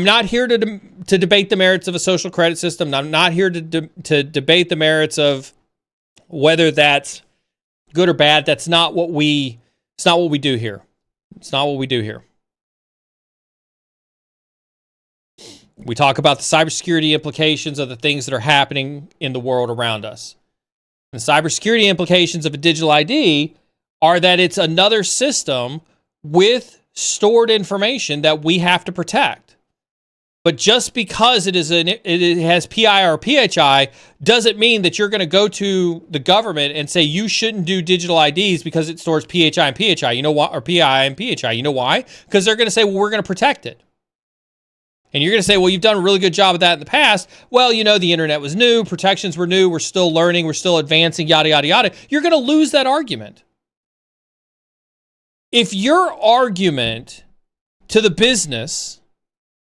not here to debate the merits of a social credit system. I'm not here to debate the merits of whether that's good or bad. It's not what we do here. It's not what we do here. We talk about the cybersecurity implications of the things that are happening in the world around us. The cybersecurity implications of a digital ID are that it's another system with stored information that we have to protect. But just because it has PI or PHI doesn't mean that you're going to go to the government and say you shouldn't do digital IDs because it stores PHI and PHI. You know why? Or PI and PHI. You know why? Because they're going to say, well, we're going to protect it. And you're going to say, well, you've done a really good job of that in the past. Well, the internet was new, protections were new, we're still learning, we're still advancing, yada, yada, yada. You're going to lose that argument. If your argument to the business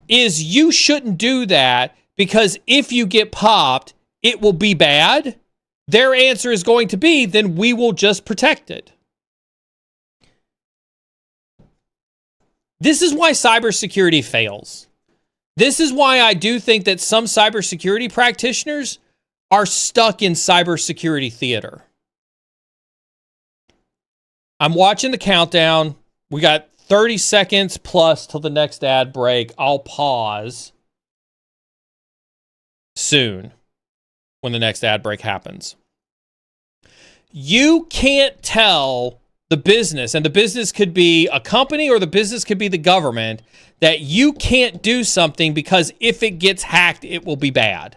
is you shouldn't do that because if you get popped, it will be bad, their answer is going to be, then we will just protect it. This is why cybersecurity fails. This is why I do think that some cybersecurity practitioners are stuck in cybersecurity theater. I'm watching the countdown. We got 30 seconds plus till the next ad break. I'll pause soon when the next ad break happens. You can't tell the business, and the business could be a company or the business could be the government, that you can't do something because if it gets hacked, it will be bad.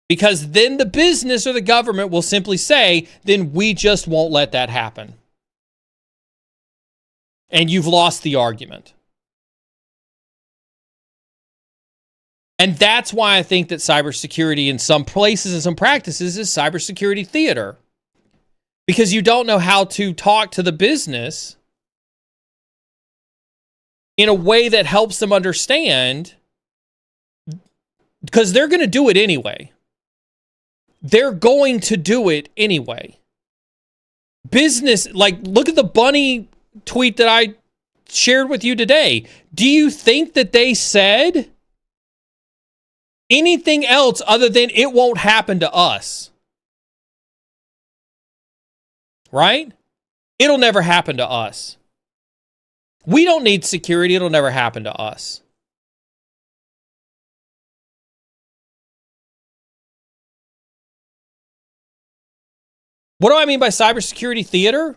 Because then the business or the government will simply say, then we just won't let that happen. And you've lost the argument. And that's why I think that cybersecurity in some places and some practices is cybersecurity theater. Because you don't know how to talk to the business in a way that helps them understand, because they're going to do it anyway. They're going to do it anyway. Business, like, look at the bunny tweet that I shared with you today. Do you think that they said anything else other than it won't happen to us? Right? It'll never happen to us. We don't need security. It'll never happen to us. What do I mean by cybersecurity theater?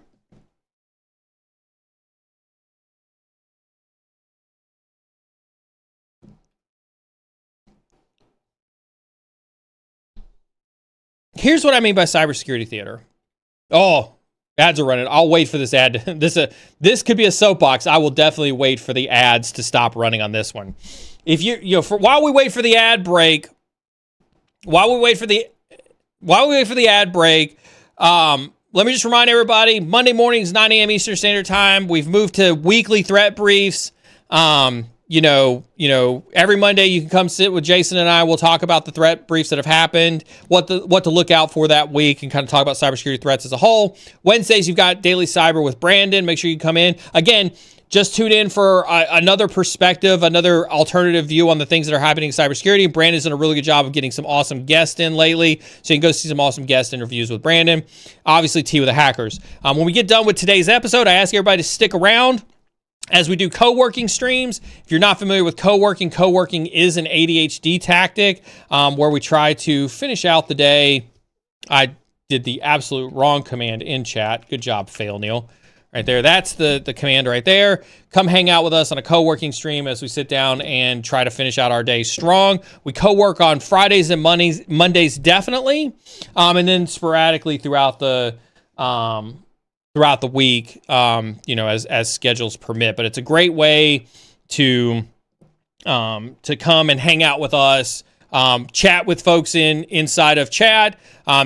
Here's what I mean by cybersecurity theater. Oh, ads are running. I'll wait for this ad. This could be a soapbox. I will definitely wait for the ads to stop running on this one. If while we wait for the ad break, let me just remind everybody, Monday mornings, 9 a.m. Eastern Standard Time. We've moved to weekly threat briefs. Every Monday you can come sit with Jason and I. We'll talk about the threat briefs that have happened, what to look out for that week, and kind of talk about cybersecurity threats as a whole. Wednesdays, you've got Daily Cyber with Brandon. Make sure you come in. Again, just tune in for another perspective, another alternative view on the things that are happening in cybersecurity. Brandon's done a really good job of getting some awesome guests in lately, so you can go see some awesome guest interviews with Brandon. Obviously, Tea with the Hackers. When we get done with today's episode, I ask everybody to stick around as we do co-working streams. If you're not familiar with co-working is an ADHD tactic where we try to finish out the day. I did the absolute wrong command in chat. Good job, fail, Neal. Right there, that's the command right there. Come hang out with us on a co-working stream as we sit down and try to finish out our day strong. We co-work on Fridays and Mondays definitely, and then sporadically throughout the week, as schedules permit. But it's a great way to come and hang out with us, chat with folks inside of chat.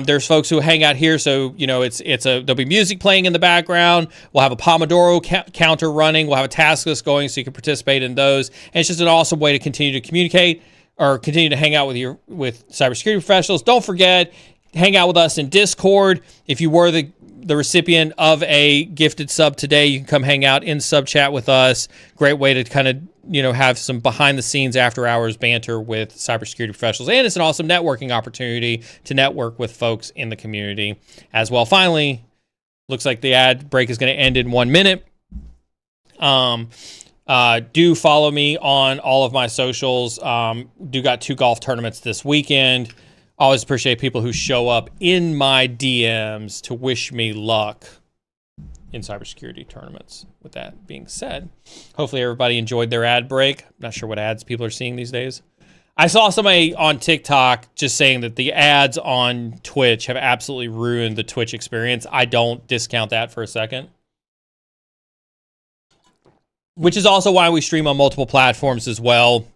There's folks who hang out here, so there'll be music playing in the background. We'll have a Pomodoro counter running. We'll have a task list going, so you can participate in those. And it's just an awesome way to continue to communicate or continue to hang out with cybersecurity professionals. Don't forget, hang out with us in Discord. If you were the recipient of a gifted sub today, you can come hang out in sub chat with us. Great way to kind of have some behind the scenes after hours banter with cybersecurity professionals, and it's an awesome networking opportunity to network with folks in the community as well. Finally, looks like the ad break is going to end in 1 minute. Do follow me on all of my socials. Do got 2 golf tournaments this weekend. Always appreciate people who show up in my DMs to wish me luck in cybersecurity tournaments. With that being said, hopefully everybody enjoyed their ad break. I'm not sure what ads people are seeing these days. I saw somebody on TikTok just saying that the ads on Twitch have absolutely ruined the Twitch experience. I don't discount that for a second. Which is also why we stream on multiple platforms as well,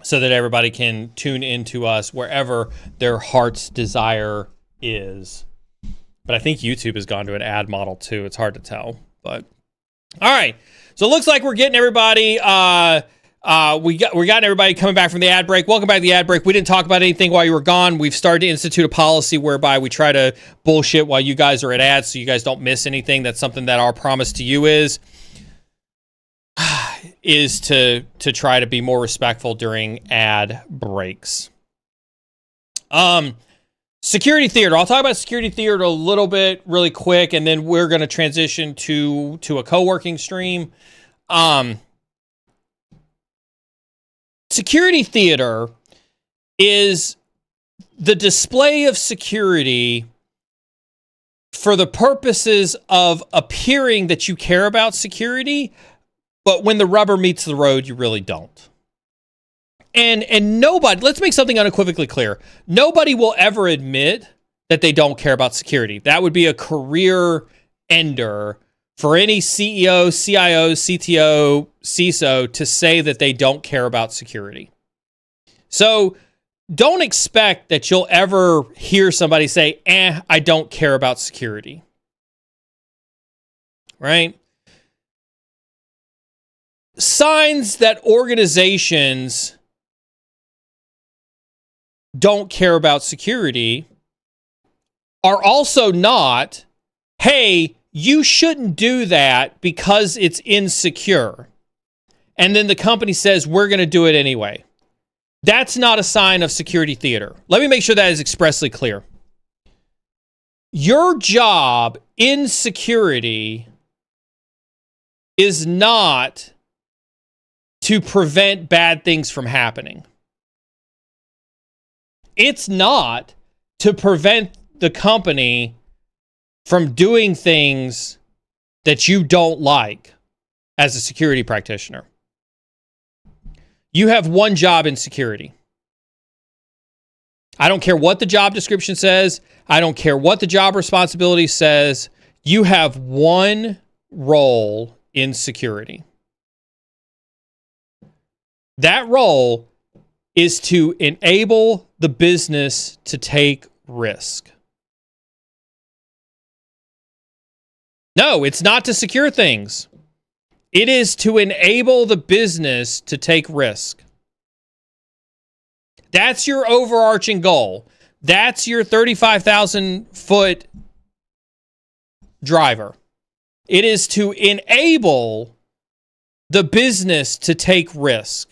so that everybody can tune into us wherever their heart's desire is. But I think YouTube has gone to an ad model too. It's hard to tell. But all right. So it looks like we're getting everybody we got everybody coming back from the ad break. Welcome back to the ad break. We didn't talk about anything while you were gone. We've started to institute a policy whereby we try to bullshit while you guys are at ads so you guys don't miss anything. That's something that our promise to you is to try to be more respectful during ad breaks. Security theater. I'll talk about security theater a little bit really quick, and then we're going to transition to a co-working stream. Security theater is the display of security for the purposes of appearing that you care about security, but when the rubber meets the road, you really don't. And nobody, let's make something unequivocally clear. Nobody will ever admit that they don't care about security. That would be a career ender for any CEO, CIO, CTO, CISO to say that they don't care about security. So don't expect that you'll ever hear somebody say, I don't care about security. Right? Signs that organizations don't care about security are also not, hey, you shouldn't do that because it's insecure. And then the company says, we're going to do it anyway. That's not a sign of security theater. Let me make sure that is expressly clear. Your job in security is not to prevent bad things from happening. It's not to prevent the company from doing things that you don't like as a security practitioner. You have one job in security. I don't care what the job description says. I don't care what the job responsibility says. You have one role in security. That role is to enable the business to take risk. No, it's not to secure things. It is to enable the business to take risk. That's your overarching goal. That's your 35,000-foot driver. It is to enable the business to take risk.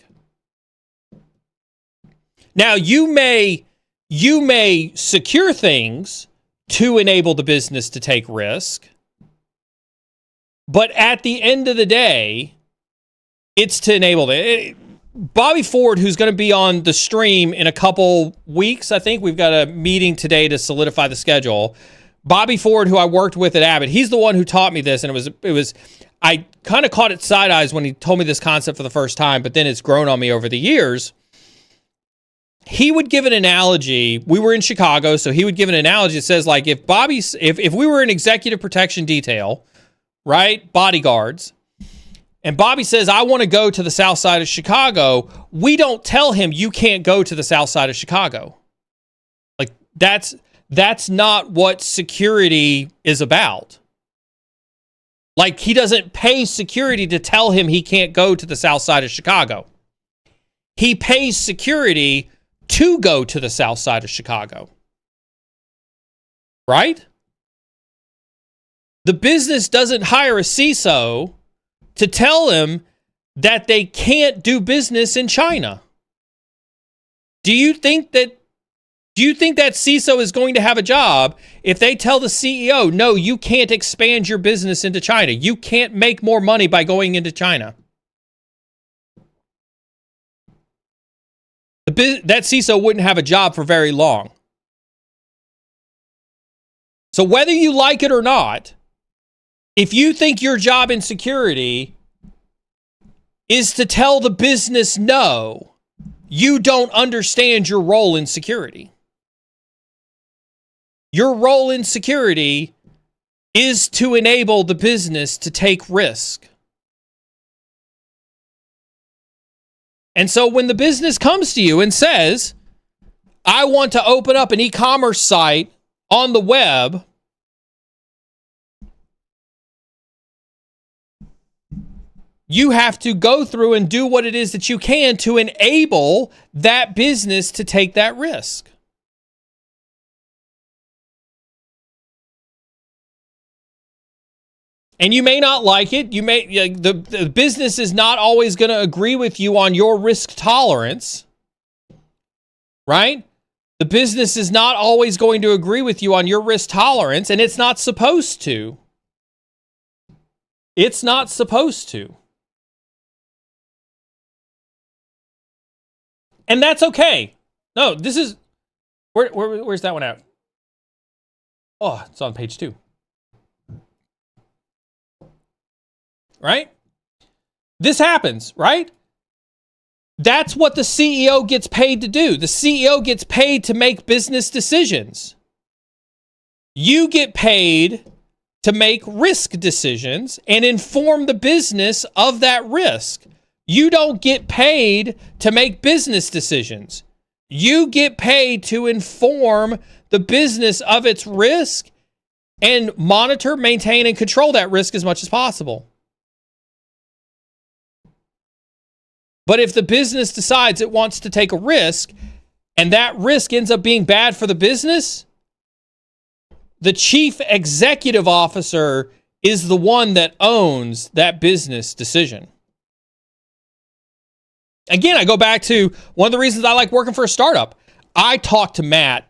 Now, you may secure things to enable the business to take risk, but at the end of the day, it's to enable it. Bobby Ford, who's going to be on the stream in a couple weeks, I think we've got a meeting today to solidify the schedule. Bobby Ford, who I worked with at Abbott, he's the one who taught me this, and it was I kind of caught it side eyes when he told me this concept for the first time, but then it's grown on me over the years. He would give an analogy. We were in Chicago, so he would give an analogy that says, like, if we were an executive protection detail, right, bodyguards, and Bobby says, I want to go to the south side of Chicago, we don't tell him you can't go to the south side of Chicago. Like, that's not what security is about. Like, he doesn't pay security to tell him he can't go to the south side of Chicago. He pays security to go to the south side of Chicago. Right? The business doesn't hire a CISO to tell him that they can't do business in China. Do you think that CISO is going to have a job if they tell the CEO, no, you can't expand your business into China. You can't make more money by going into China. That CISO wouldn't have a job for very long. So whether you like it or not, if you think your job in security is to tell the business no, you don't understand your role in security. Your role in security is to enable the business to take risk. And so when the business comes to you and says, I want to open up an e-commerce site on the web, you have to go through and do what it is that you can to enable that business to take that risk. And you may not like it. The business is not always going to agree with you on your risk tolerance, right? The business is not always going to agree with you on your risk tolerance, and it's not supposed to. It's not supposed to. And that's okay. No, this is... Where's that one at? Oh, it's on page 2. Right? This happens, right? That's what the CEO gets paid to do. The CEO gets paid to make business decisions. You get paid to make risk decisions and inform the business of that risk. You don't get paid to make business decisions. You get paid to inform the business of its risk and monitor, maintain, and control that risk as much as possible. But if the business decides it wants to take a risk and that risk ends up being bad for the business, the chief executive officer is the one that owns that business decision. Again, I go back to one of the reasons I like working for a startup. I talk to Matt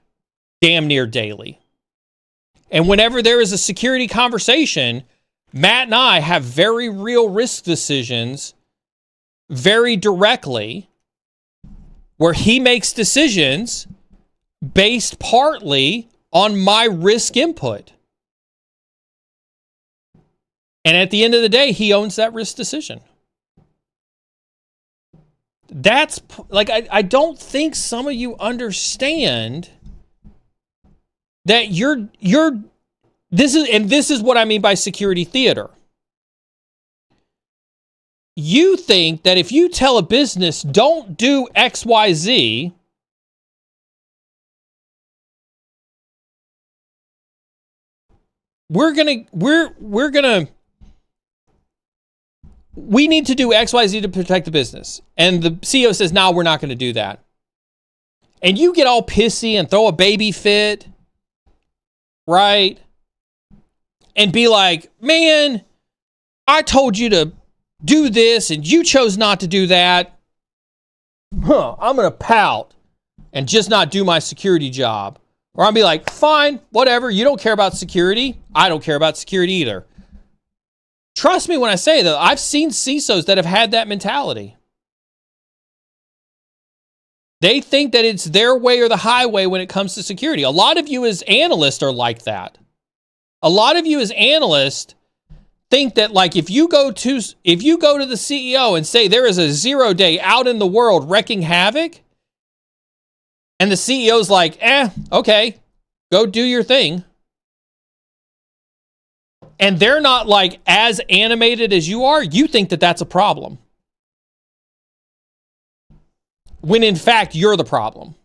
damn near daily. And whenever there is a security conversation, Matt and I have very real risk decisions very directly, where he makes decisions based partly on my risk input. And at the end of the day, he owns that risk decision. That's like, I don't think some of you understand that this is what I mean by security theater. You think that if you tell a business, don't do XYZ, we need to do XYZ to protect the business. And the CEO says, no, we're not going to do that. And you get all pissy and throw a baby fit, right? And be like, man, I told you to do this and you chose not to do that. I'm going to pout and just not do my security job. Or I'll be like, fine, whatever. You don't care about security. I don't care about security either. Trust me when I say that I've seen CISOs that have had that mentality. They think that it's their way or the highway when it comes to security. A lot of you as analysts are like that. A lot of you as analysts think that, like, if you go to the CEO and say there is a 0 day out in the world wrecking havoc, and the CEO's like, okay, go do your thing, and they're not like as animated as you are, you think that that's a problem. When in fact, you're the problem.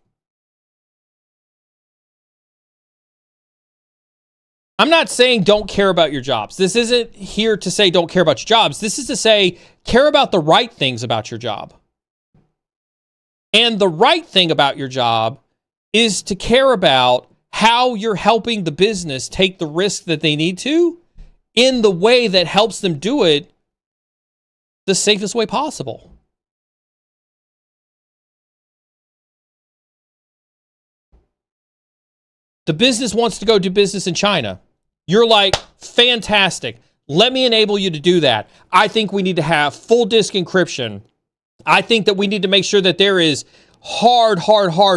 I'm not saying don't care about your jobs. This isn't here to say don't care about your jobs. This is to say care about the right things about your job. And the right thing about your job is to care about how you're helping the business take the risk that they need to in the way that helps them do it the safest way possible. The business wants to go do business in China. You're like, fantastic. Let me enable you to do that. I think we need to have full disk encryption. I think that we need to make sure that there is hard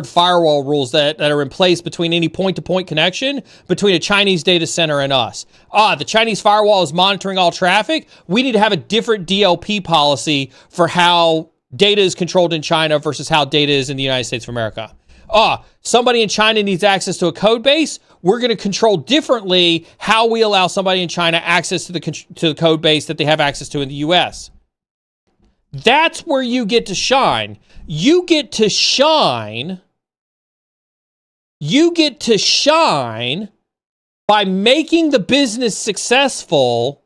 firewall rules that are in place between any point-to-point connection between a Chinese data center and us. The Chinese firewall is monitoring all traffic. We need to have a different DLP policy for how data is controlled in China versus how data is in the United States of America. Somebody in China needs access to a code base. We're going to control differently how we allow somebody in China access to the code base that they have access to in the US. That's where you get to shine. You get to shine by making the business successful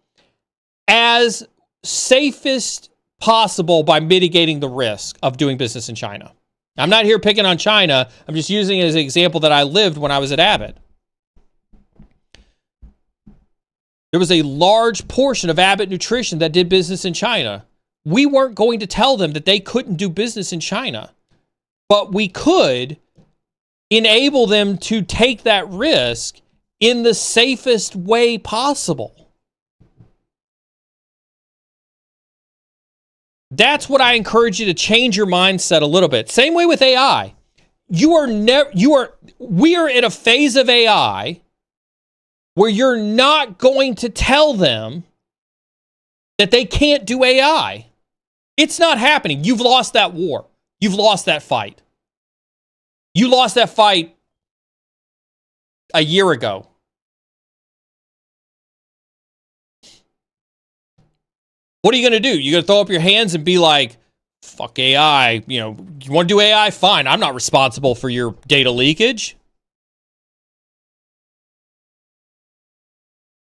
as safest possible by mitigating the risk of doing business in China. I'm not here picking on China. I'm just using it as an example that I lived when I was at Abbott. There was a large portion of Abbott Nutrition that did business in China. We weren't going to tell them that they couldn't do business in China, but we could enable them to take that risk in the safest way possible. That's what I encourage you to change your mindset a little bit. Same way with AI. We are in a phase of AI where you're not going to tell them that they can't do AI. It's not happening. You've lost that war. You've lost that fight. You lost that fight a year ago. What are you going to do? You going to throw up your hands and be like, fuck AI, you want to do AI? Fine. I'm not responsible for your data leakage.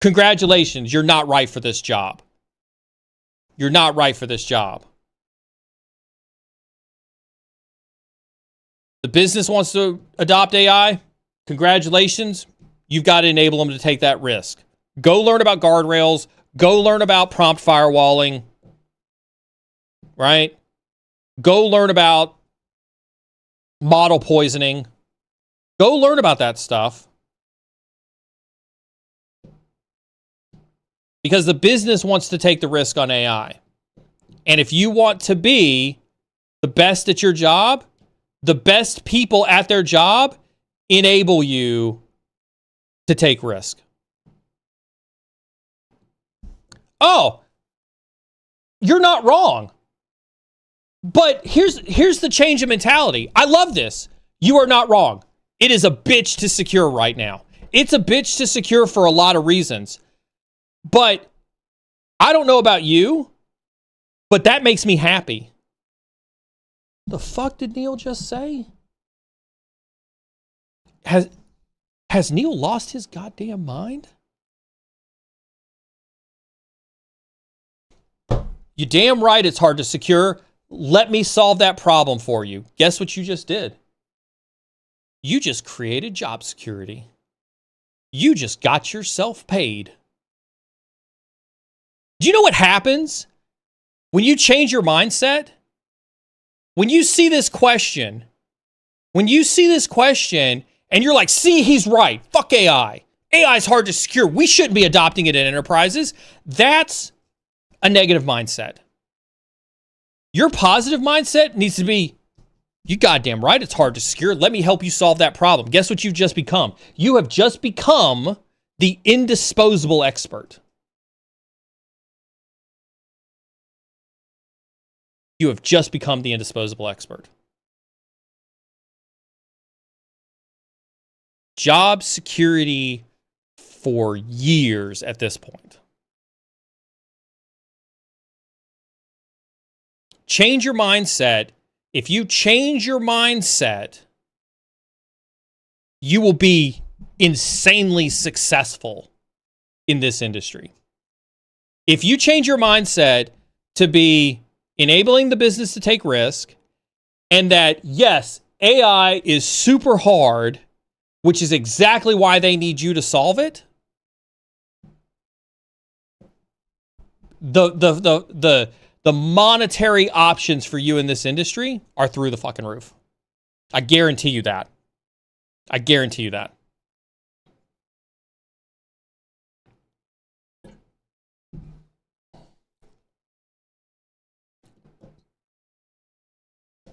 Congratulations. You're not right for this job. You're not right for this job. The business wants to adopt AI. Congratulations. You've got to enable them to take that risk. Go learn about guardrails. Go learn about prompt firewalling. Right? Go learn about model poisoning. Go learn about that stuff. Because the business wants to take the risk on AI. And if you want to be the best at your job, the best people at their job enable you to take risk. Oh, you're not wrong. But here's the change of mentality. I love this. You are not wrong. It is a bitch to secure right now. It's a bitch to secure for a lot of reasons. But I don't know about you, but that makes me happy. The fuck did Neal just say? Has Neal lost his goddamn mind? You damn right it's hard to secure. Let me solve that problem for you. Guess what you just did? You just created job security. You just got yourself paid. Do you know what happens when you change your mindset? When you see this question, and you're like, see, he's right. Fuck AI. AI is hard to secure. We shouldn't be adopting it in enterprises. That's a negative mindset. Your positive mindset needs to be, you goddamn right, it's hard to secure. Let me help you solve that problem. Guess what you've just become? You have just become the indisposable expert. You have just become the indisposable expert. Job security for years at this point. Change your mindset. If you change your mindset, you will be insanely successful in this industry. If you change your mindset to be enabling the business to take risk, and that, yes, AI is super hard, which is exactly why they need you to solve it, the monetary options for you in this industry are through the fucking roof. I guarantee you that. I guarantee you that.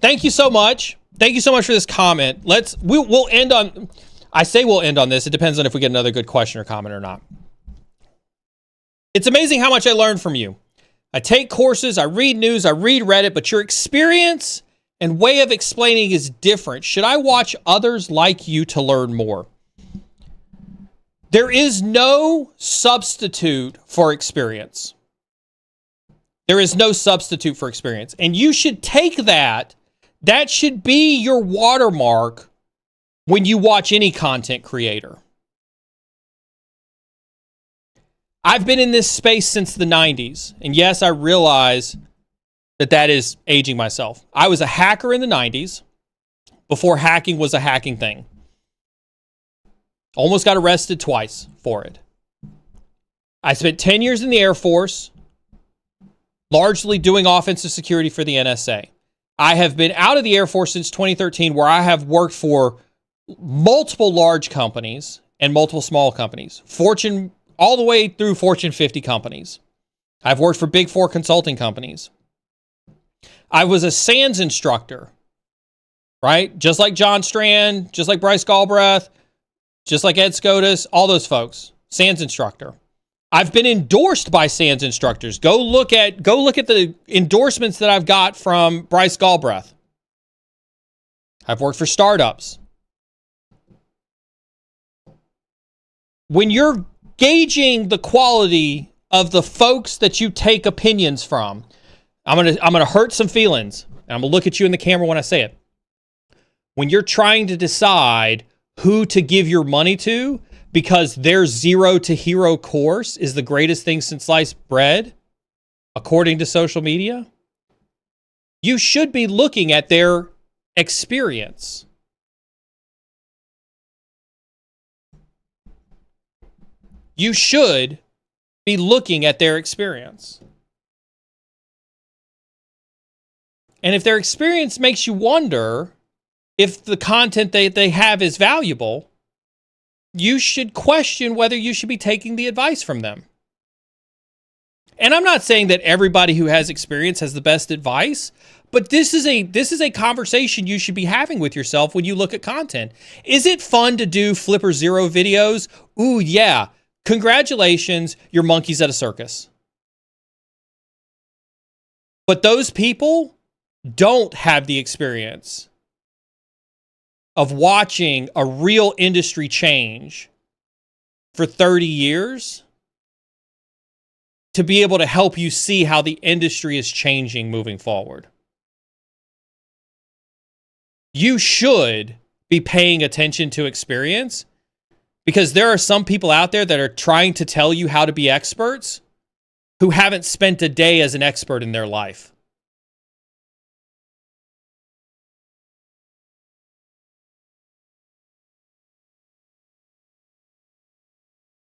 Thank you so much. Thank you so much for this comment. We'll end on, I say we'll end on this. It depends on if we get another good question or comment or not. It's amazing how much I learned from you. I take courses, I read news, I read Reddit, but your experience and way of explaining is different. Should I watch others like you to learn more? There is no substitute for experience. There is no substitute for experience. And you should take that. That should be your watermark when you watch any content creator. I've been in this space since the 90s. And yes, I realize that is aging myself. I was a hacker in the 90s before hacking was a hacking thing. Almost got arrested twice for it. I spent 10 years in the Air Force, largely doing offensive security for the NSA. I have been out of the Air Force since 2013, where I have worked for multiple large companies and multiple small companies. Fortune, all the way through Fortune 50 companies. I've worked for Big Four consulting companies. I was a SANS instructor, right? Just like John Strand, just like Bryce Galbraith, just like Ed Scotus, all those folks. SANS instructor. I've been endorsed by SANS instructors. Go look at the endorsements that I've got from Bryce Galbraith. I've worked for startups. When you're gauging the quality of the folks that you take opinions from, I'm gonna hurt some feelings, and I'm gonna look at you in the camera when I say it. When you're trying to decide who to give your money to, because their 0 to hero course is the greatest thing since sliced bread, according to social media, you should be looking at their experience. You should be looking at their experience. And if their experience makes you wonder if the content they have is valuable, you should question whether you should be taking the advice from them. And I'm not saying that everybody who has experience has the best advice, but this is a conversation you should be having with yourself when you look at content. Is it fun to do Flipper Zero videos? Ooh, yeah. Congratulations, you're monkeys at a circus. But those people don't have the experience of watching a real industry change for 30 years to be able to help you see how the industry is changing moving forward. You should be paying attention to experience, because there are some people out there that are trying to tell you how to be experts who haven't spent a day as an expert in their life.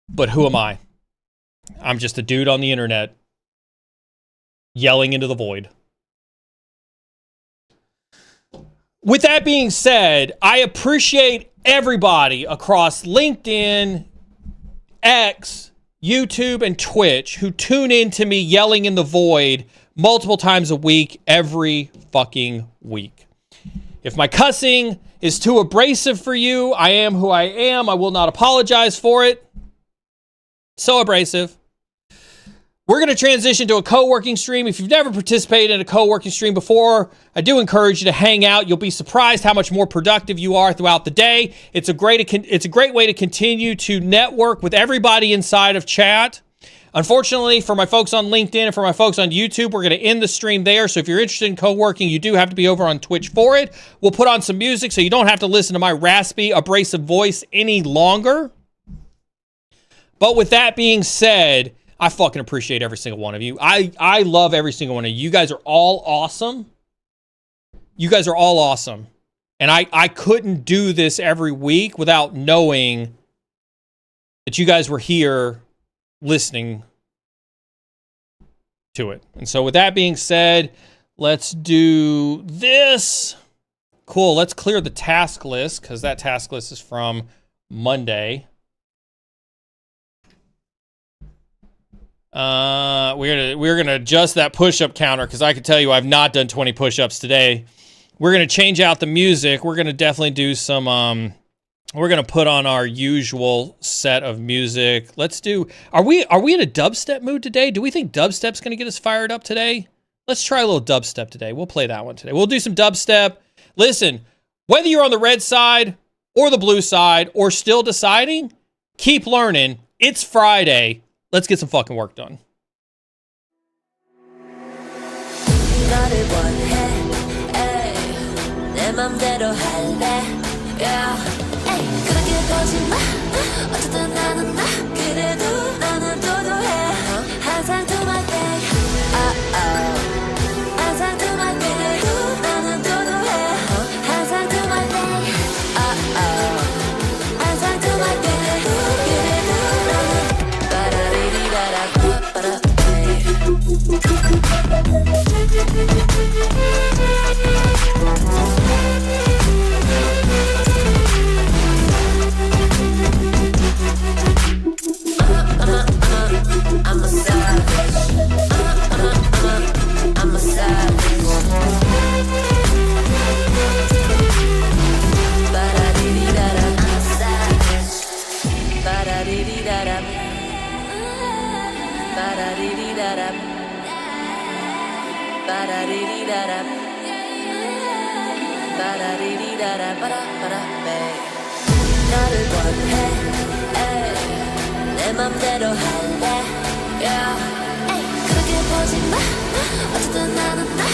But who am I? I'm just a dude on the internet yelling into the void. With that being said, I appreciate everybody across LinkedIn, X, YouTube, and Twitch who tune in to me yelling in the void multiple times a week, every fucking week. If my cussing is too abrasive for you, I am who I am. I will not apologize for it. So abrasive. We're going to transition to a co-working stream. If you've never participated in a co-working stream before, I do encourage you to hang out. You'll be surprised how much more productive you are throughout the day. It's a great way to continue to network with everybody inside of chat. Unfortunately, for my folks on LinkedIn and for my folks on YouTube, we're going to end the stream there. So if you're interested in co-working, you do have to be over on Twitch for it. We'll put on some music so you don't have to listen to my raspy, abrasive voice any longer. But with that being said, I fucking appreciate every single one of you. I love every single one of you. You guys are all awesome. You guys are all awesome. And I couldn't do this every week without knowing that you guys were here listening to it. And so with that being said, let's do this. Cool. Let's clear the task list, because that task list is from Monday. We're gonna adjust that push-up counter, because I can tell you I've not done 20 push-ups today. We're gonna change out the music. We're gonna definitely do some. We're gonna put on our usual set of music. Let's do. Are we in a dubstep mood today? Do we think dubstep's gonna get us fired up today? Let's try a little dubstep today. We'll play that one today. We'll do some dubstep. Listen, whether you're on the red side or the blue side or still deciding, keep learning. It's Friday. Let's get some fucking work done. I'm a savage. I'm a savage. Ba-da-dee-dee-da-da. I'm a savage. Ba-da-dee-dee-da-da. Ba-da-dee-dee-da-da. Ba-da-dee-dee-da-da. Ba-da-dee-dee-da-da. Ba-da-ba-da, babe. 너를 원해. 내 맘대로 할래. Yeah. 그렇게 보지 마. 어쨌든 나는 나.